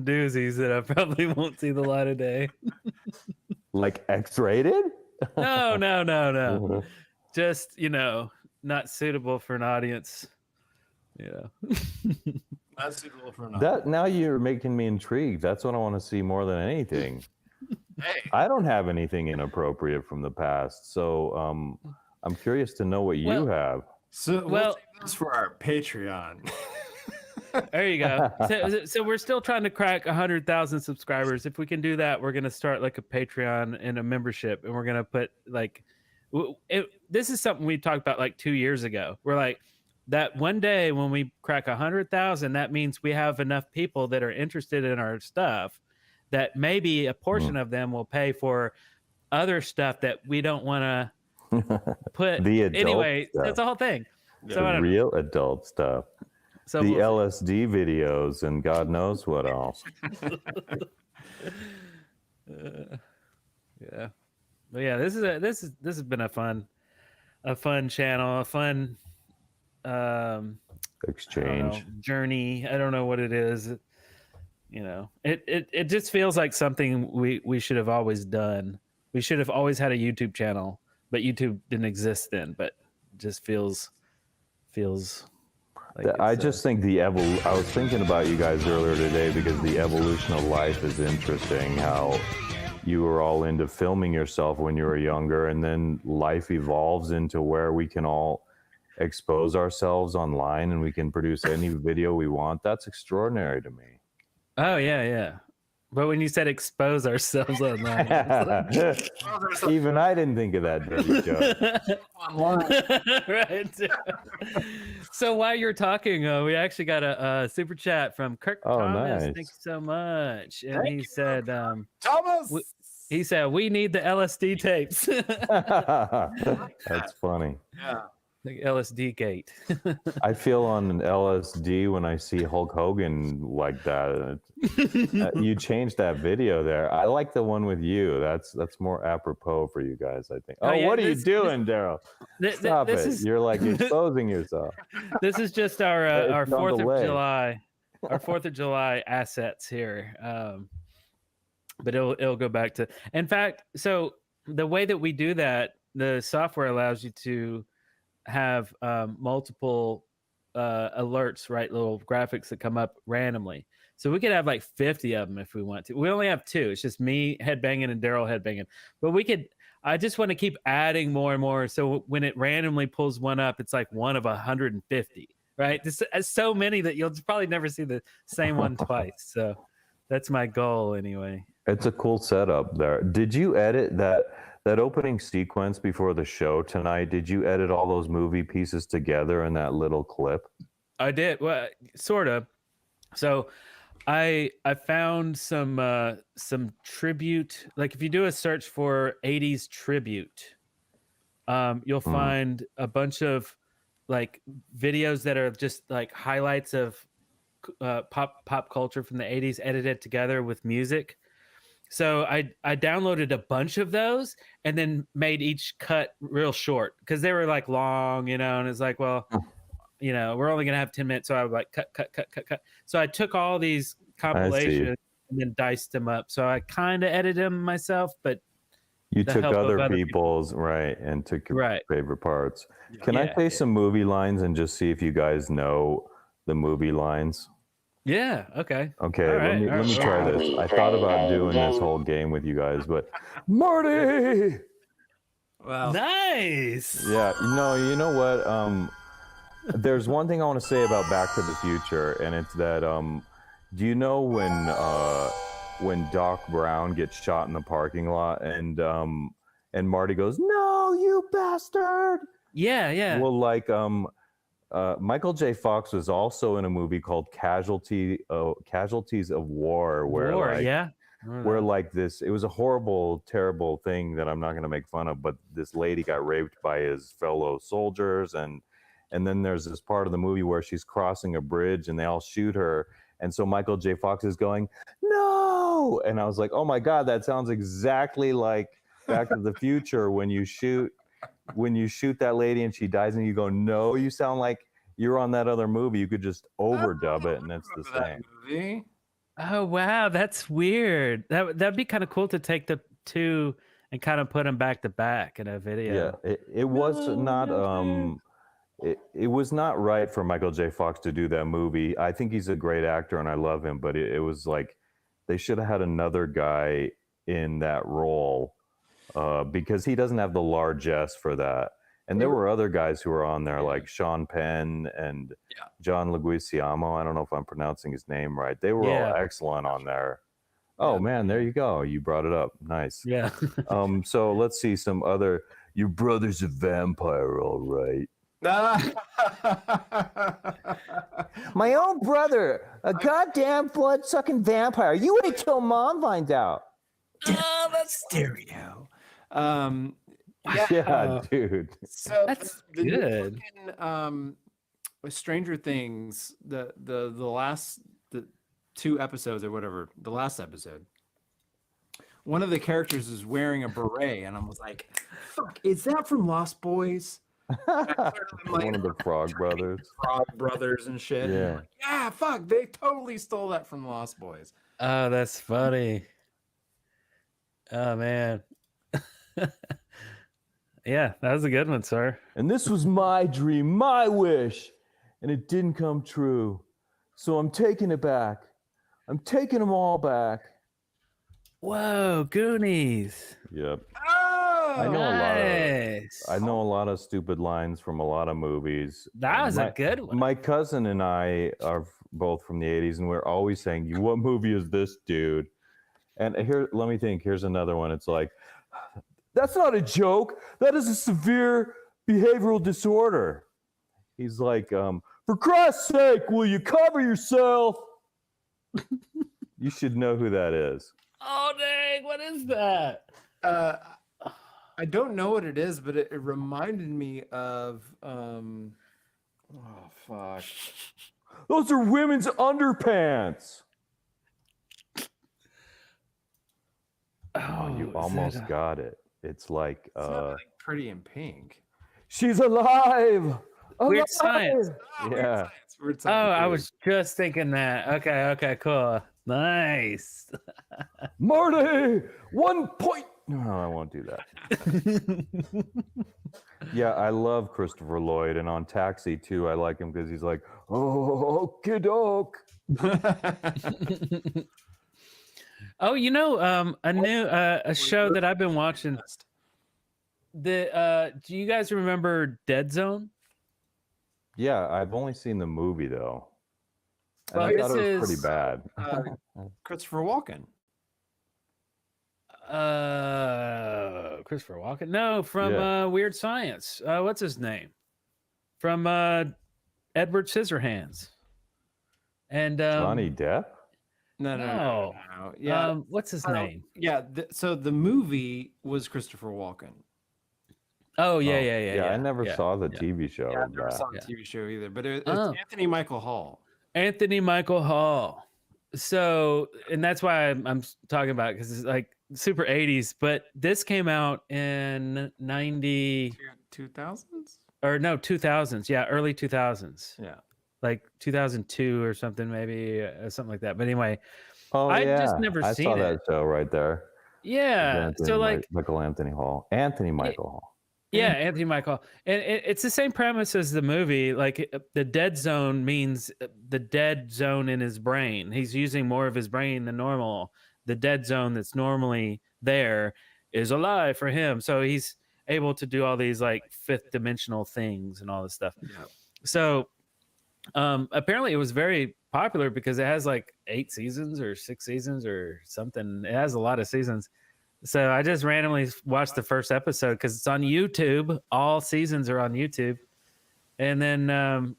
doozies that I probably won't see the light of day. Like X-rated? No. Just, not suitable for an audience. Not suitable for an That now you're making me intrigued. That's what I want to see more than anything. Hey. I don't have anything inappropriate from the past, so I'm curious to know what you have. So we'll save this for our Patreon. There you go. So we're still trying to crack 100,000 subscribers. If we can do that, we're going to start like a Patreon and a membership, and we're going to put like this is something we talked about like 2 years ago. We're like, that one day when we crack 100,000, that means we have enough people that are interested in our stuff that maybe a portion of them will pay for other stuff that we don't want to put. The adult anyway, stuff. that's the whole thing. The So I don't know. real adult stuff. So the we'll LSD videos and God knows what else. Yeah. But yeah, this has been a fun channel, a fun exchange journey. I don't know what it is. It just feels like something we should have always done. We should have always had a YouTube channel, but YouTube didn't exist then. But it just feels like I just think I was thinking about you guys earlier today because the evolution of life is interesting. How you were all into filming yourself when you were younger, and then life evolves into where we can all expose ourselves online and we can produce any video we want. That's extraordinary to me. Oh yeah. But when you said expose ourselves online, even I didn't think of that dirty joke. Right. So while you're talking, we actually got a super chat from Kirk Thomas. Nice. Thank you so much. And he said, Thomas. He said, we need the LSD tapes. That's funny. Yeah. The LSD gate. I feel on an LSD when I see Hulk Hogan like that. You changed that video there. I like the one with you. That's more apropos for you guys, I think. Oh, yeah, what are you doing, Darrell? Stop it. You're like exposing yourself. This is just our It's on 4th of delay. July, our 4th of July assets here. But it'll go back to. In fact, so the way that we do that, the software allows you to have multiple alerts, right? Little graphics that come up randomly. So we could have like 50 of them if we want to. We only have 2. It's just me headbanging and Darrell headbanging. But I just want to keep adding more and more. So when it randomly pulls one up, it's like one of 150, right? There's so many that you'll probably never see the same one twice. So that's my goal anyway. It's a cool setup there. Did you edit that opening sequence before the show tonight? Did you edit all those movie pieces together in that little clip? I did. Well, sort of. So I found some tribute. Like if you do a search for 80s tribute, you'll find a bunch of like videos that are just like highlights of pop culture from the 80s edited together with music. So I downloaded a bunch of those and then made each cut real short because they were like long, and it's like, well, we're only going to have 10 minutes. So I would like cut. So I took all these compilations and then diced them up. So I kind of edited them myself, but you took other people's, right, and took your favorite parts. Can I say some movie lines and just see if you guys know the movie lines? Yeah. Okay. Okay. Let me try this. I thought about doing this whole game with you guys, but Marty. Wow. Nice. Yeah. You know what? There's one thing I want to say about Back to the Future, and it's that do you know when Doc Brown gets shot in the parking lot and Marty goes, "No, you bastard." Yeah. Well, like Michael J. Fox was also in a movie called Casualties of War, where like this, it was a horrible, terrible thing that I'm not going to make fun of, but this lady got raped by his fellow soldiers, and then there's this part of the movie where she's crossing a bridge and they all shoot her, and so Michael J. Fox is going, "No," and I was like, oh my God, that sounds exactly like Back to the Future when you shoot that lady and she dies and you go, "No," you sound like you're on that other movie. You could just overdub it and it's the same. Movie? Oh, wow. That's weird. That'd be kind of cool to take the 2 and kind of put them back to back in a video. Yeah, it was not it was not right for Michael J. Fox to do that movie. I think he's a great actor and I love him, but it was like they should have had another guy in that role because he doesn't have the largesse for that. And there were other guys who were on there like Sean Penn and John Leguizamo. I don't know if I'm pronouncing his name right. They were all excellent on there. Oh man, there you go. You brought it up. Nice. Yeah. So let's see some other. Your brother's a vampire, all right. My own brother, a goddamn blood-sucking vampire. You wait till Mom finds out. Oh, that's stereo. Yeah, dude. So That's the new good. fucking, Stranger Things, the last 2 episodes or whatever, the last episode, one of the characters is wearing a beret, and I was like, "Fuck, is that from Lost Boys?" One of the Frog Brothers. Frog Brothers and shit. Yeah. And I'm like, yeah, fuck, they totally stole that from Lost Boys. Oh, that's funny. Oh, man. Yeah, that was a good one, sir. And this was my dream, my wish, and it didn't come true. So I'm taking it back. I'm taking them all back. Whoa, Goonies. Yep. Oh, I know nice. a lot of stupid lines from a lot of movies. That was a good one. My cousin and I are both from the 80s, and we're always saying, "What movie is this, dude?" And here, let me think. Here's another one. It's like, "That's not a joke. That is a severe behavioral disorder." He's like, "For Christ's sake, will you cover yourself?" You should know who that is. Oh, dang. What is that? I don't know what it is, but it reminded me of oh fuck. Those are women's underpants. Oh, you almost got it. It's like It's not like Pretty in Pink. she's alive. Weird Science. Yeah. Weird Oh, Science. I was just thinking that. Okay, cool. Nice. Marty, 1 point. No, I won't do that. Yeah, I love Christopher Lloyd, and on Taxi too, I like him because he's like, oh, kidok. Oh, a new a show that I've been watching. Do you guys remember Dead Zone? Yeah, I've only seen the movie though, and Well, I thought this it was pretty is, bad. Christopher Walken. Christopher Walken? No, from Yeah. Weird Science. What's his name? From Edward Scissorhands. And Johnny Depp. No. Yeah. What's his name? Yeah. So the movie was Christopher Walken. Oh yeah. I never saw the TV show. Yeah, I of never that. saw the TV show either, but it's Oh. Anthony Michael Hall. Anthony Michael Hall. So, and that's why I'm talking about it, because it's like super 80s. But this came out in 2000s? Or no, 2000s. Yeah, early 2000s. Yeah. Like 2002 or something, maybe something like that. But anyway, Oh I'd yeah, just never I seen saw it. that show right there. Yeah. So like, Michael Anthony Hall, Anthony Michael Hall. yeah, Anthony Michael. And it's the same premise as the movie. Like the dead zone means the dead zone in his brain. He's using more of his brain than normal. The dead zone that's normally there is alive for him. So he's able to do all these like fifth dimensional things and all this stuff. Yeah. So apparently it was very popular because it has like 8 seasons or 6 seasons or something. It has a lot of seasons. So I just randomly watched the first episode because it's on YouTube. All seasons are on YouTube. And then, I'm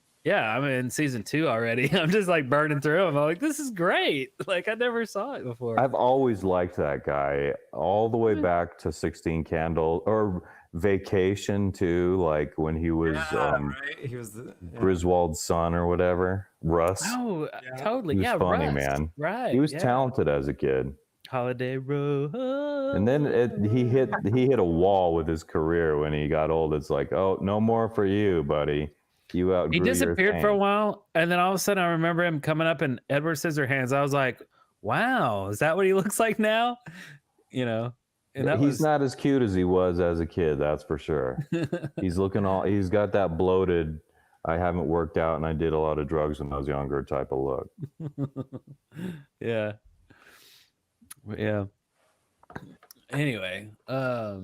in season 2 already. I'm just like burning through them. I'm like, this is great. Like I never saw it before. I've always liked that guy, all the way back to 16 Candles or Vacation too. Like when he was He was the Griswold's son or whatever, Russ. Oh, totally. He was Yeah, funny, Rust. man. Right. He was yeah. talented as a kid. Holiday Road. And then he hit a wall with his career when he got old. It's like, oh, no more for you, buddy. You outgrew He disappeared your for a thing. while, and then all of a sudden I remember him coming up in Edward Scissorhands. I was like, wow, is that what he looks like now? And that He's was not as cute as he was as a kid, that's for sure. He's he's got that bloated, I haven't worked out and I did a lot of drugs when I was younger type of look. yeah. Anyway, I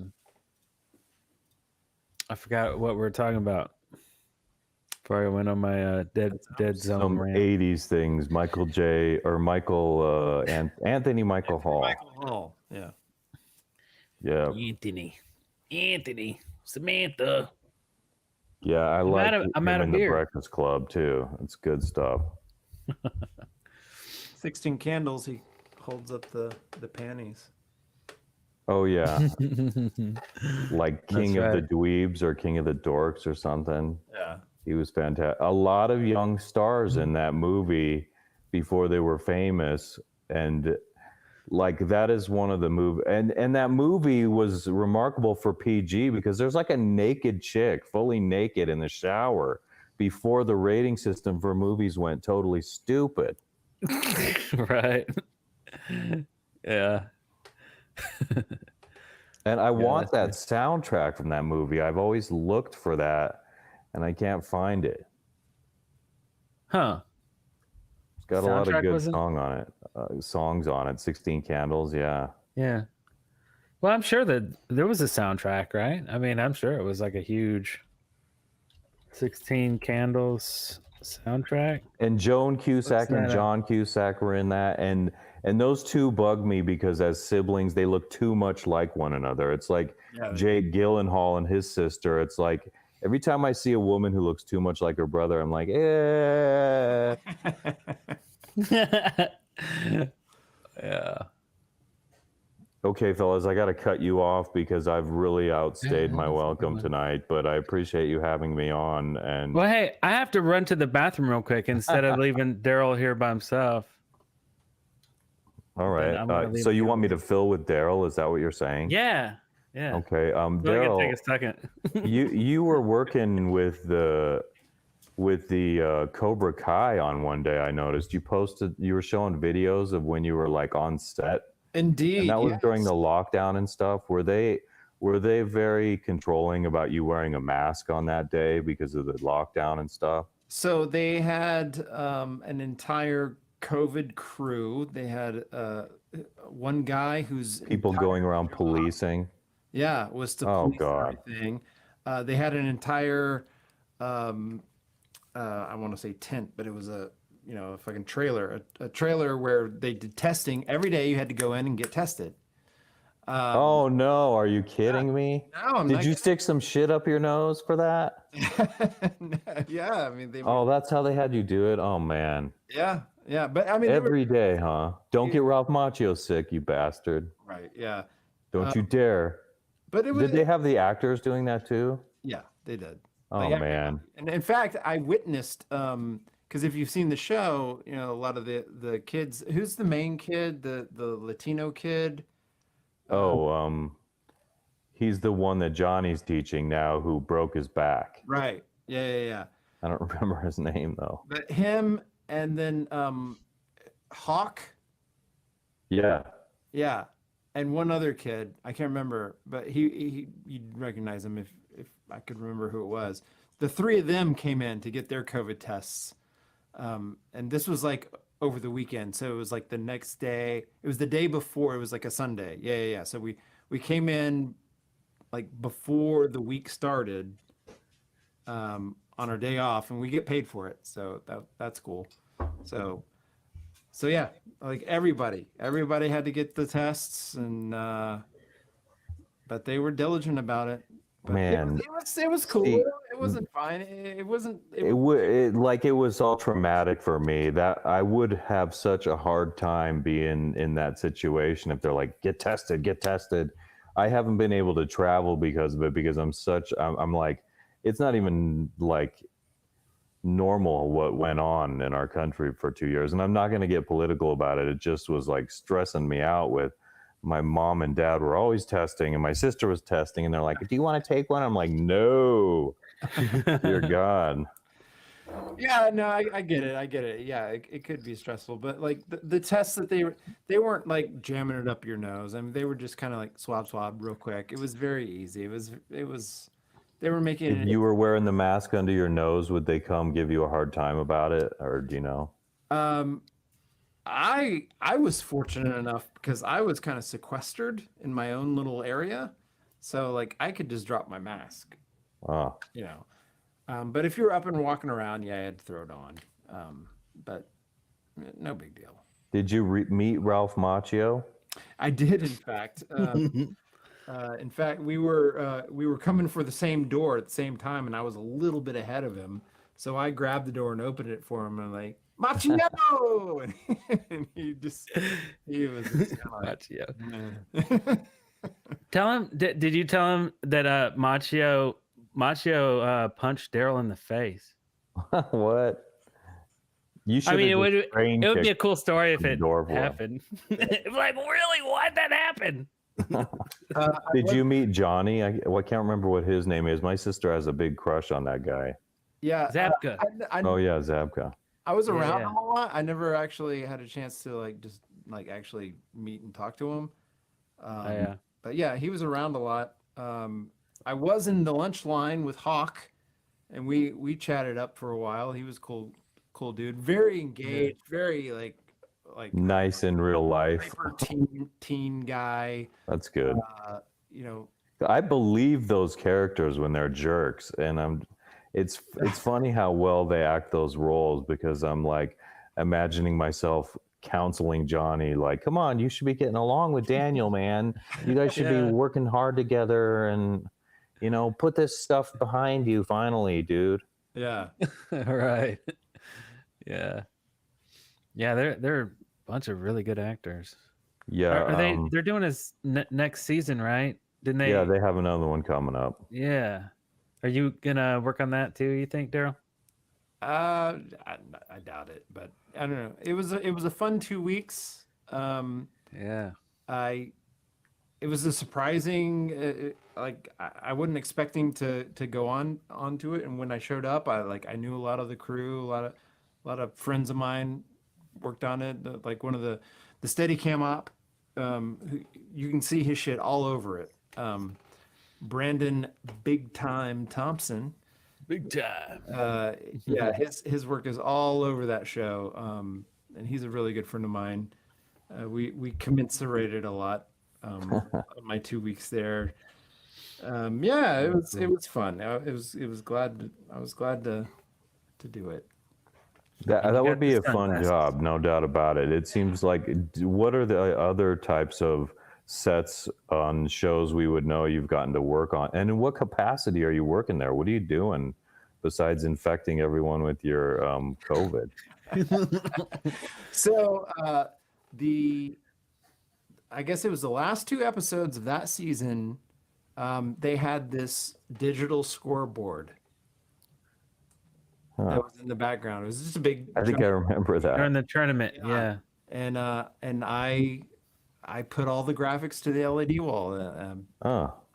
forgot what we were talking about before I went on my dead zone Some rant. 80s things, Anthony Michael Hall. Michael Hall. Yeah. Yeah. Anthony, Samantha. Yeah, I like I'm him out of in the beer. Breakfast Club too. It's good stuff. 16 Candles. He holds up the panties. Oh yeah. Like King of right. the Dweebs or King of the Dorks or something. Yeah. He was fantastic. A lot of young stars in that movie before they were famous, and like that is one of the movie, and that movie was remarkable for PG because there's like a naked chick, fully naked in the shower before the rating system for movies went totally stupid. Right. Yeah. And I want that that's soundtrack from that movie. I've always looked for that, and I can't find it. Huh. It's got a lot of Soundtrack good wasn't- songs on it. 16 Candles, yeah. Yeah. Well, I'm sure that there was a soundtrack, right? I mean, I'm sure it was like a huge 16 Candles soundtrack. And Joan Cusack and that John Cusack were in that, and those two bug me because as siblings they look too much like one another. It's like Yeah. Jake Gyllenhaal and his sister. It's like every time I see a woman who looks too much like her brother, I'm like, eh. Yeah. Okay, fellas, I got to cut you off because I've really outstayed my welcome tonight, but I appreciate you having me on. And Well, hey, I have to run to the bathroom real quick instead of leaving Darrell here by himself. all right. So you want me to fill with Darrell? Is that what you're saying? Yeah. Yeah. Okay. So I can Darrell, take a second. you were working with the Cobra Kai on one day. I noticed you were showing videos of when you were like on set. Indeed. And that was yes. during the lockdown and stuff. Were they very controlling about you wearing a mask on that day because of the lockdown and stuff? So they had an entire COVID crew. They had one guy who's People going around policing. Yeah, was to Oh, police God. everything. They had an entire, I want to say tent, but it was a fucking trailer, a trailer where they did testing every day. You had to go in and get tested. Oh no, are you kidding me? No, I'm Did not you stick some shit up your nose for that? Yeah, I mean they. Oh, that's how they had you do it? Oh man. Yeah, but I mean Every day, huh? Don't get Ralph Macchio sick, you bastard. right, yeah. Don't you dare. But it was. Did they have the actors doing that too? Yeah, they did. Oh man. And in fact, I witnessed because if you've seen the show, a lot of the kids. Who's the main kid? The Latino kid. He's the one that Johnny's teaching now who broke his back. Right. Yeah. I don't remember his name though. But him and then Hawk. Yeah. Yeah. And one other kid, I can't remember, but you'd recognize him if I could remember who it was. The three of them came in to get their COVID tests. And this was like over the weekend. So it was like the next day. It was the day before. It was like a Sunday. Yeah. So we came in like before the week started on our day off, and we get paid for it. So that's cool. So yeah, like everybody had to get the tests, and but they were diligent about it. But Man, it was cool. See, it wasn't fine. It wasn't. It was all traumatic for me. That I would have such a hard time being in that situation if they're like, get tested. I haven't been able to travel because of it, because I'm like, it's not even like normal what went on in our country for 2 years. And I'm not going to get political about it. It just was like stressing me out with my mom and dad were always testing and my sister was testing, and they're like, do you want to take one? I'm like, no, dear God. Yeah, no, I get it. Yeah, it could be stressful, but like the tests that they weren't like jamming it up your nose. I mean, they were just kind of like swab real quick. It was very easy. It was they were making If you were wearing the mask under your nose, would they come give you a hard time about it, or do you know? I was fortunate enough because I was kind of sequestered in my own little area, so like I could just drop my mask. Oh. But if you're up and walking around, yeah, I had to throw it on. But no big deal. Did you meet Ralph Macchio? I did, in fact. In fact, we were coming for the same door at the same time, and I was a little bit ahead of him. So I grabbed the door and opened it for him, and I'm like, Macchio! And he was just kind of like, Tell him. Did you tell him that Macchio punched Darrell in the face? What? You should. I mean, it would be a cool story if it happened. Like, really, why'd that happen? Did you meet Johnny? I can't remember what his name is. My sister has a big crush on that guy. Yeah, Zabka. Oh yeah, Zabka. I was around him a lot. I never actually had a chance to actually meet and talk to him. But yeah, he was around a lot. I was in the lunch line with Hawk, and we chatted up for a while. He was cool dude. Very engaged. Very like nice in real life. Teen guy. That's good. I believe those characters when they're jerks, and it's funny how well they act those roles, because I'm like imagining myself counseling Johnny, like, come on, you should be getting along with Daniel, man. You guys should be working hard together, and put this stuff behind you finally, dude. Yeah. Right. Yeah. They're a bunch of really good actors. Yeah. Are they? They're doing this next season, right? Didn't they? Yeah, they have another one coming up. Yeah. Are you gonna work on that too? You think, Darrell? I doubt it, but I don't know. It was a fun 2 weeks. Yeah. It was a surprising, I wasn't expecting to go onto it, and when I showed up, I knew a lot of the crew, a lot of friends of mine worked on it. Like one of the Steadicam op, you can see his shit all over it. Brandon Big Time Thompson. Big time. Yeah, his work is all over that show, and he's a really good friend of mine. We commiserated a lot on my 2 weeks there. Yeah, it was fun. I was glad to do it. That would be a fun job, no doubt about it. It seems like, what are the other types of sets on shows we would know you've gotten to work on? And in what capacity are you working there? What are you doing besides infecting everyone with your COVID? So I guess it was the last 2 episodes of that season. They had this digital scoreboard that was in the background. It was just a big. I think I remember that. During the tournament, yeah. And I put all the graphics to the LED wall.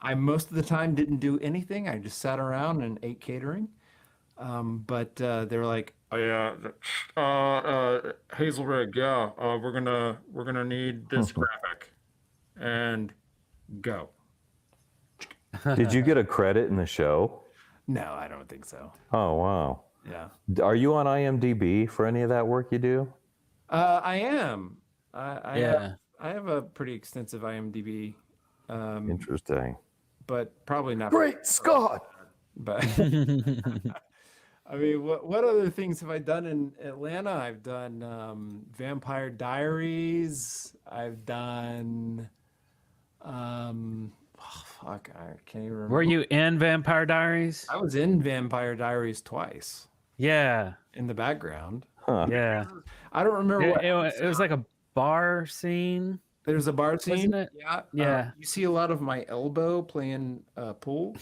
I most of the time didn't do anything. I just sat around and ate catering. But they were like, "Oh yeah, Hazel Rig, yeah, we're gonna need this graphic, and go." Did you get a credit in the show? No, I don't think so. Oh wow. Yeah. Are you on IMDb for any of that work you do? I am. Yeah. I have a pretty extensive IMDb. Interesting. But probably not. Great Scott! But I mean, what other things have I done in Atlanta? I've done Vampire Diaries. I've done I can't even remember. Were you in Vampire Diaries? I was in Vampire Diaries twice. Yeah. In the background. Huh. Yeah. I don't remember what it was like a bar scene. There's a bar scene. Wasn't it? Yeah. Yeah. You see a lot of my elbow playing pool.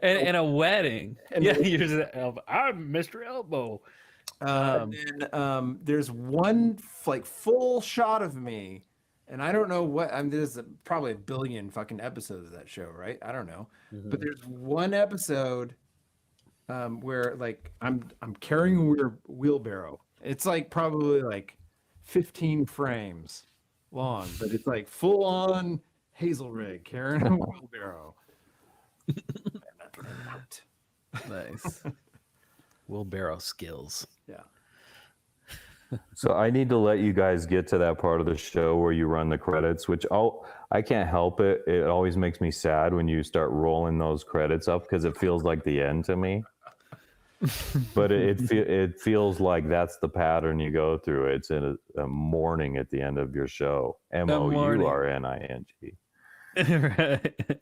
and a wedding. And yeah, then- you're just Elbow. I'm Mr. Elbow. And then there's one full shot of me, and I don't know what. There's probably a billion fucking episodes of that show, right? I don't know, but there's one episode where I'm carrying a wheelbarrow. It's probably 15 frames long, but it's full on Hazel Rig carrying a wheelbarrow. Nice. Wheelbarrow skills. Yeah. So I need to let you guys get to that part of the show where you run the credits, which I can't help it. It always makes me sad when you start rolling those credits up because it feels like the end to me. But it feels like that's the pattern you go through. It's in a mourning at the end of your show. MOURNING. Right.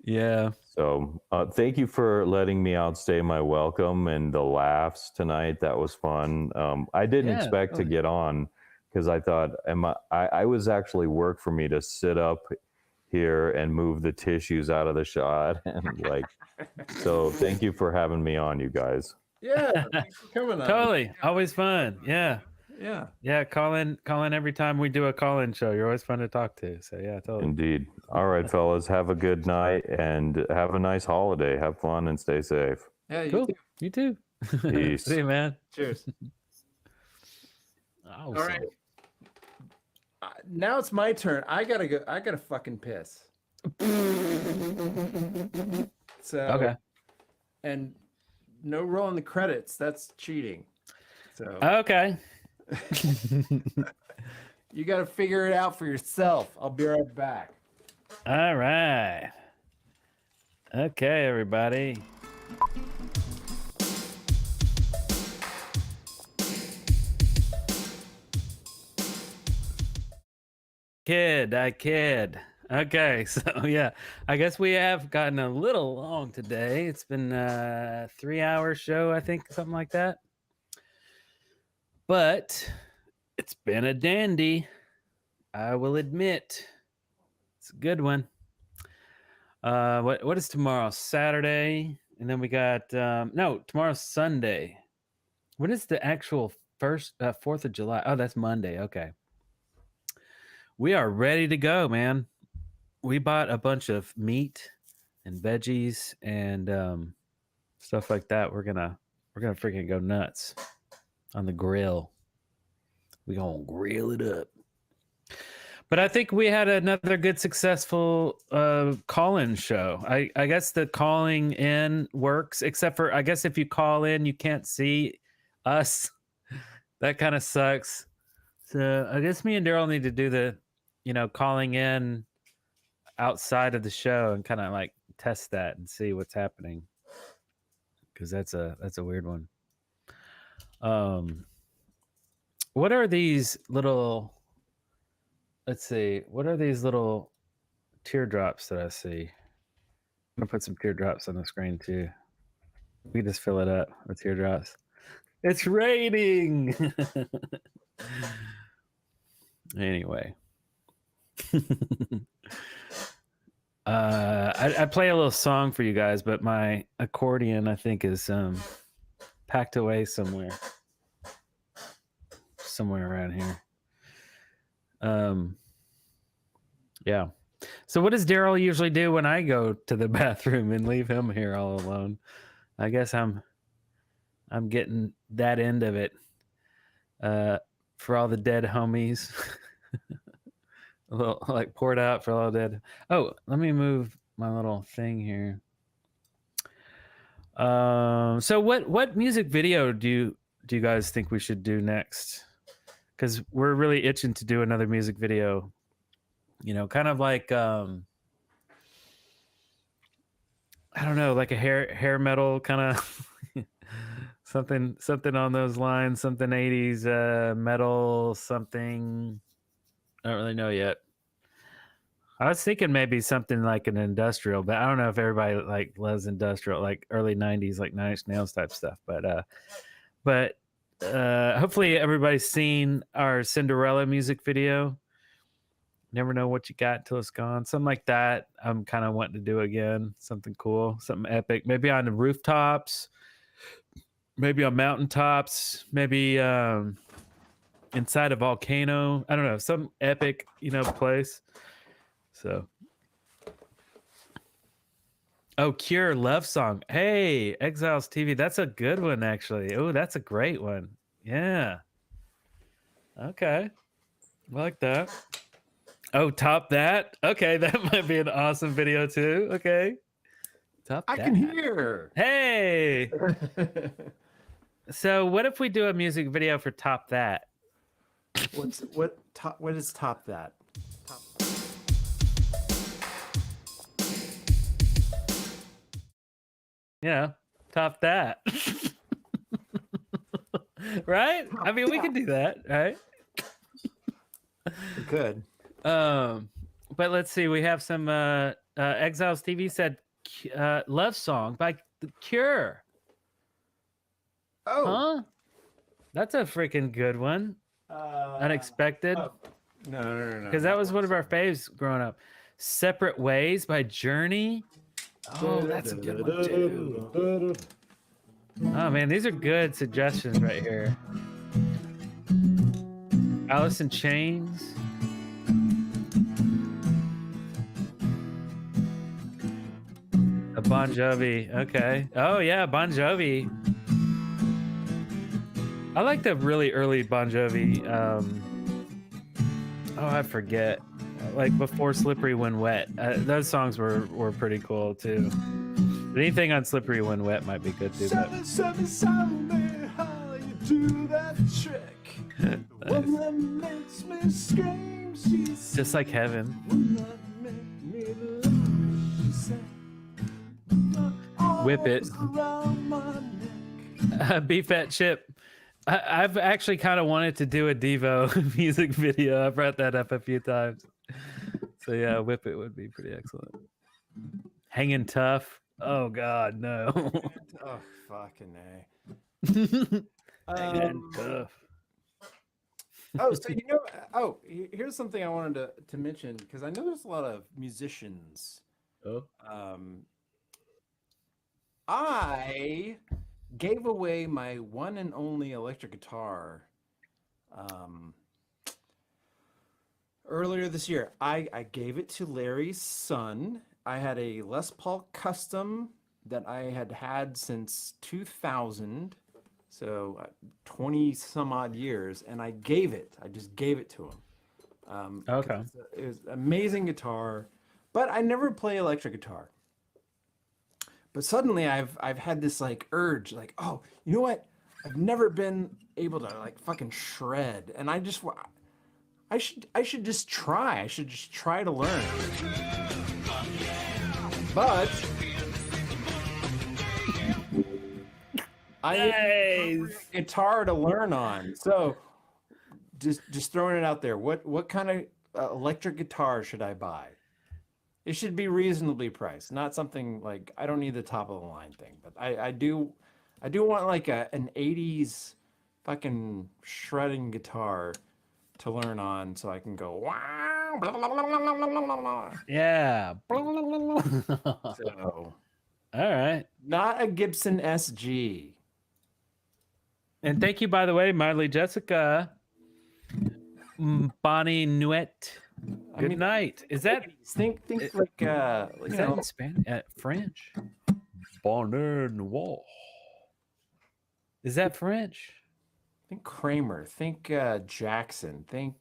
Yeah. So thank you for letting me outstay my welcome and the laughs tonight. That was fun. I didn't expect to get on because I thought I was actually work for me to sit up here and move the tissues out of the shot and so thank you for having me on, you guys. Yeah, thanks for coming on. Totally. Always fun. Yeah. Yeah. Yeah. Call in every time we do a call-in show. You're always fun to talk to. So yeah, totally. Indeed. All right, fellas. Have a good night and have a nice holiday. Have fun and stay safe. Yeah, you Cool. too. You too. Peace. See you, man. Cheers. All right. Now it's my turn. I gotta go. I gotta fucking piss. So Okay. And no rolling the credits. That's cheating. So Okay. you got to figure it out for yourself. I'll be right back. All right. Okay, everybody. I kid. Okay, so yeah, I guess we have gotten a little long today. It's been a 3-hour show, I think, something like that. But it's been a dandy. I will admit. It's a good one. What is tomorrow? Saturday, and then we got no, tomorrow's Sunday. When is the actual 4th of July? Oh, that's Monday. Okay. We are ready to go, man. We bought a bunch of meat and veggies and stuff like that. We're gonna freaking go nuts on the grill. We gonna grill it up. But I think we had another good, successful call-in show. I guess the calling in works, except for I guess if you call in, you can't see us. That kind of sucks. So I guess me and Darrell need to do the, calling in outside of the show and kind of like test that and see what's happening. Because that's a weird one. What are these little? Let's see. What are these little teardrops that I see? I'm gonna put some teardrops on the screen too. We just fill it up with teardrops. It's raining. Anyway, I play a little song for you guys, but my accordion I think is packed away somewhere around here. Yeah. So what does Darrell usually do when I go to the bathroom and leave him here all alone? I guess I'm getting that end of it. For all the dead homies. A little like poured out for all dead. Oh, let me move my little thing here. So what music video do you guys think we should do next? Because we're really itching to do another music video, kind of like I don't know, like a hair metal kind of something on those lines, something 80s metal, something. I don't really know yet. I was thinking maybe something like an industrial, but I don't know if everybody like loves industrial, like early 90s, like Nine Inch Nails type stuff. But hopefully everybody's seen our Cinderella music video. Never know what you got till it's gone. Something like that. I'm kind of wanting to do again. Something cool, something epic. Maybe on the rooftops, maybe on mountaintops, maybe inside a volcano. I don't know, some epic, place. So. Oh, Cure Love Song. Hey, Exiles TV. That's a good one, actually. Oh, that's a great one. Yeah. Okay. I like that. Oh, Top That. Okay, that might be an awesome video, too. Okay. Top That. I can hear. Hey. So what if we do a music video for Top That? What is Top That? Yeah, Top That. Right? I mean, we could do that, right? We could. But let's see. We have some Exiles TV said Love Song by The Cure. Oh. Huh? That's a freaking good one. Unexpected. No. Because that was one of our faves growing up. Separate Ways by Journey. Oh, that's a good one too. Oh man, these are good suggestions right here. Alice in Chains. A Bon Jovi. Okay. Oh yeah, Bon Jovi. I like the really early Bon Jovi. I forget. Like before Slippery When Wet. Those songs were pretty cool too. But anything on Slippery When Wet might be good too. But... how you do that trick. The one that makes me scream, she said, just like Heaven. Whip It. Beef Fat Chip. I've actually kind of wanted to do a Devo music video. I brought that up a few times. So yeah, Whip It would be pretty excellent. Hanging Tough. Oh God, no. Oh fucking A. Hanging Tough. Oh, so you know, here's something I wanted to mention because I know there's a lot of musicians. Oh. I gave away my one and only electric guitar earlier this year. I gave it to Larry's son. I had a Les Paul Custom that I had since 2000. So 20 some odd years, and I just gave it to him. Okay. It was an amazing guitar, but I never play electric guitar. But suddenly I've had this like urge, like, oh, you know what? I've never been able to like fucking shred, and I should just try. I should just try to learn. But I need a guitar to learn on. So just throwing it out there. What kind of electric guitar should I buy? It should be reasonably priced, not something like, I don't need the top of the line thing, but I do want like an 80s fucking shredding guitar to learn on so I can go wow. Blah, blah, blah, blah, blah, blah, blah. Yeah. So, all right. Not a Gibson SG. And thank you, by the way, Miley Jessica. Bonnie Nuet. Good night. Is that think like is that in Spanish? French? Bonne Noir. Is that French? Think Kramer. Think Jackson. Think,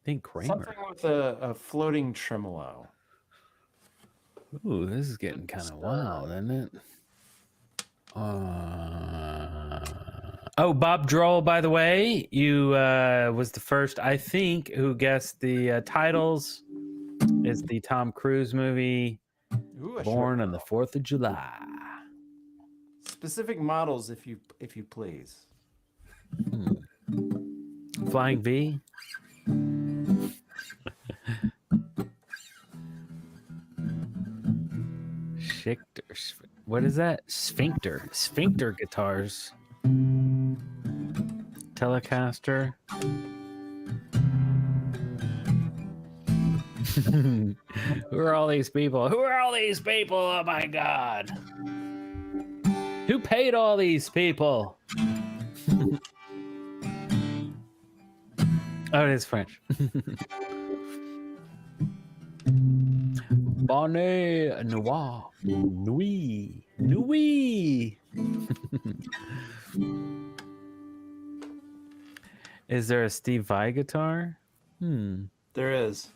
Think Kramer. Something with a floating tremolo. Ooh, this is getting kind of wild, isn't it? Bob Droll, by the way, you was the first, I think, who guessed the titles. Is the Tom Cruise movie Born on the 4th of July. Specific models, if you please. Flying V. What is that? Sphincter guitars. Telecaster. Who are all these people? Oh my God. Who paid all these people? Oh, it is French. Bonnet Noir. Nuit. Is there a Steve Vai guitar? There is.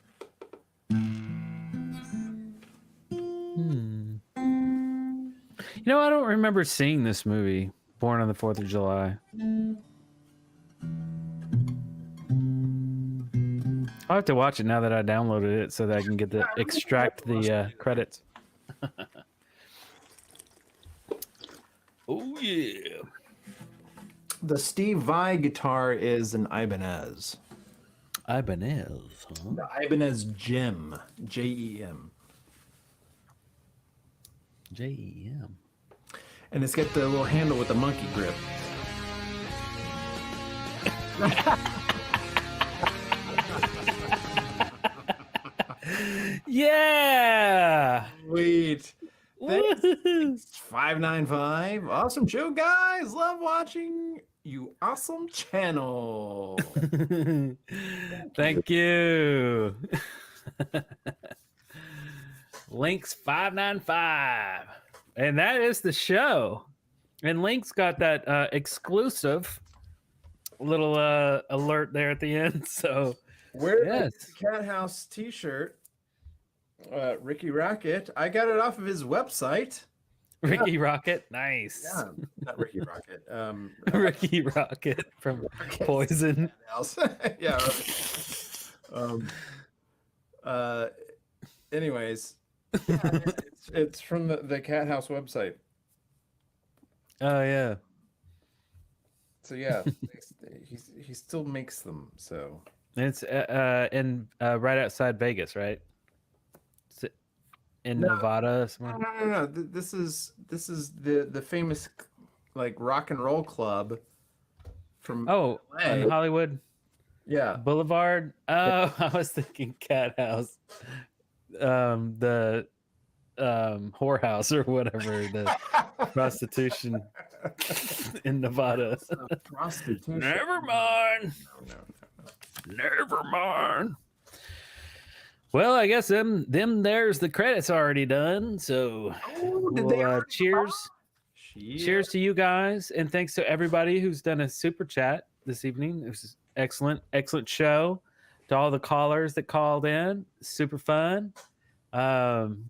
I don't remember seeing this movie, Born on the 4th of July. I'll have to watch it now that I downloaded it so that I can extract the credits. Oh, yeah. The Steve Vai guitar is an Ibanez. Ibanez, huh? The Ibanez Gem. Jem. Jem. And it's got the little handle with the monkey grip. Yeah. Sweet. Thanks. 595. Awesome show, guys. Love watching you. Awesome channel. Thank you. Links 595. And that is the show. And Link's got that exclusive little alert there at the end. So where's the Cat House t-shirt? Ricky Rocket. I got it off of his website. Ricky Rocket, nice. Yeah, not Ricky Rocket. Ricky Rocket from Poison. Yeah. Anyways, it's from the Cat House website. Oh yeah. So yeah, he still makes them. So it's in right outside Vegas, right? In Nevada somewhere? No. This is the famous like rock and roll club from Oh, LA. on Hollywood Yeah. Boulevard. Oh, I was thinking Cat House. The whorehouse or whatever, the prostitution in Nevada. Prostitution. Never mind. Never mind. Well, I guess there's the credits already done. So cheers. Cheers to you guys, and thanks to everybody who's done a super chat this evening. It was excellent show. To all the callers that called in, super fun,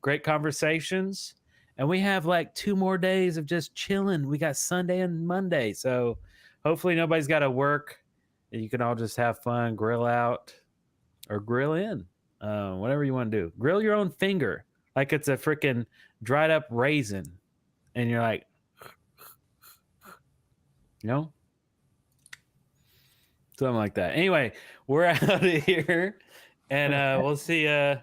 great conversations, and we have like 2 more days of just chilling. We got Sunday and Monday, so hopefully nobody's got to work. You can all just have fun, grill out or grill in, whatever you want to do. Grill your own finger like it's a freaking dried up raisin, and you're like, something like that. Anyway, we're out of here, and we'll see you.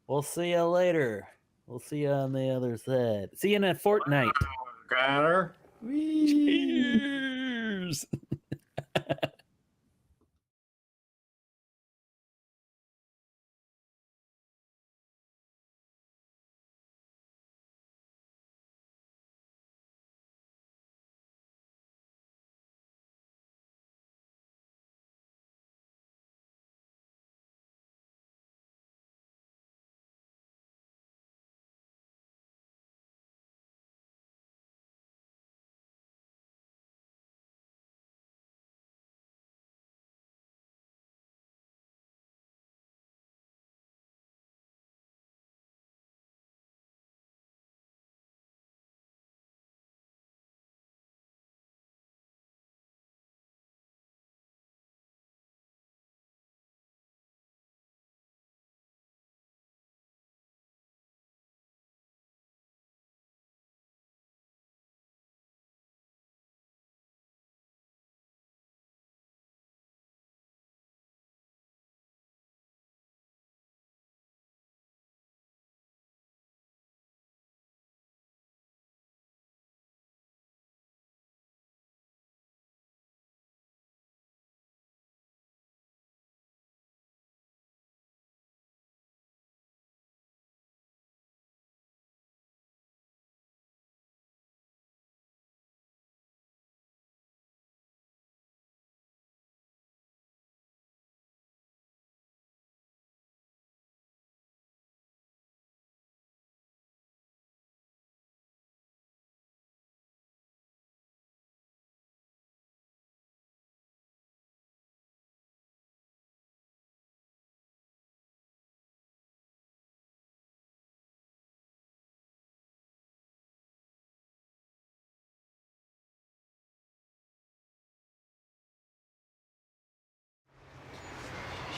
We'll see you later. We'll see you on the other side. See you in a fortnight. Got her. Cheers.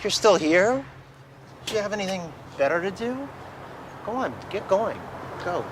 You're still here? Do you have anything better to do? Go on, get going. Go.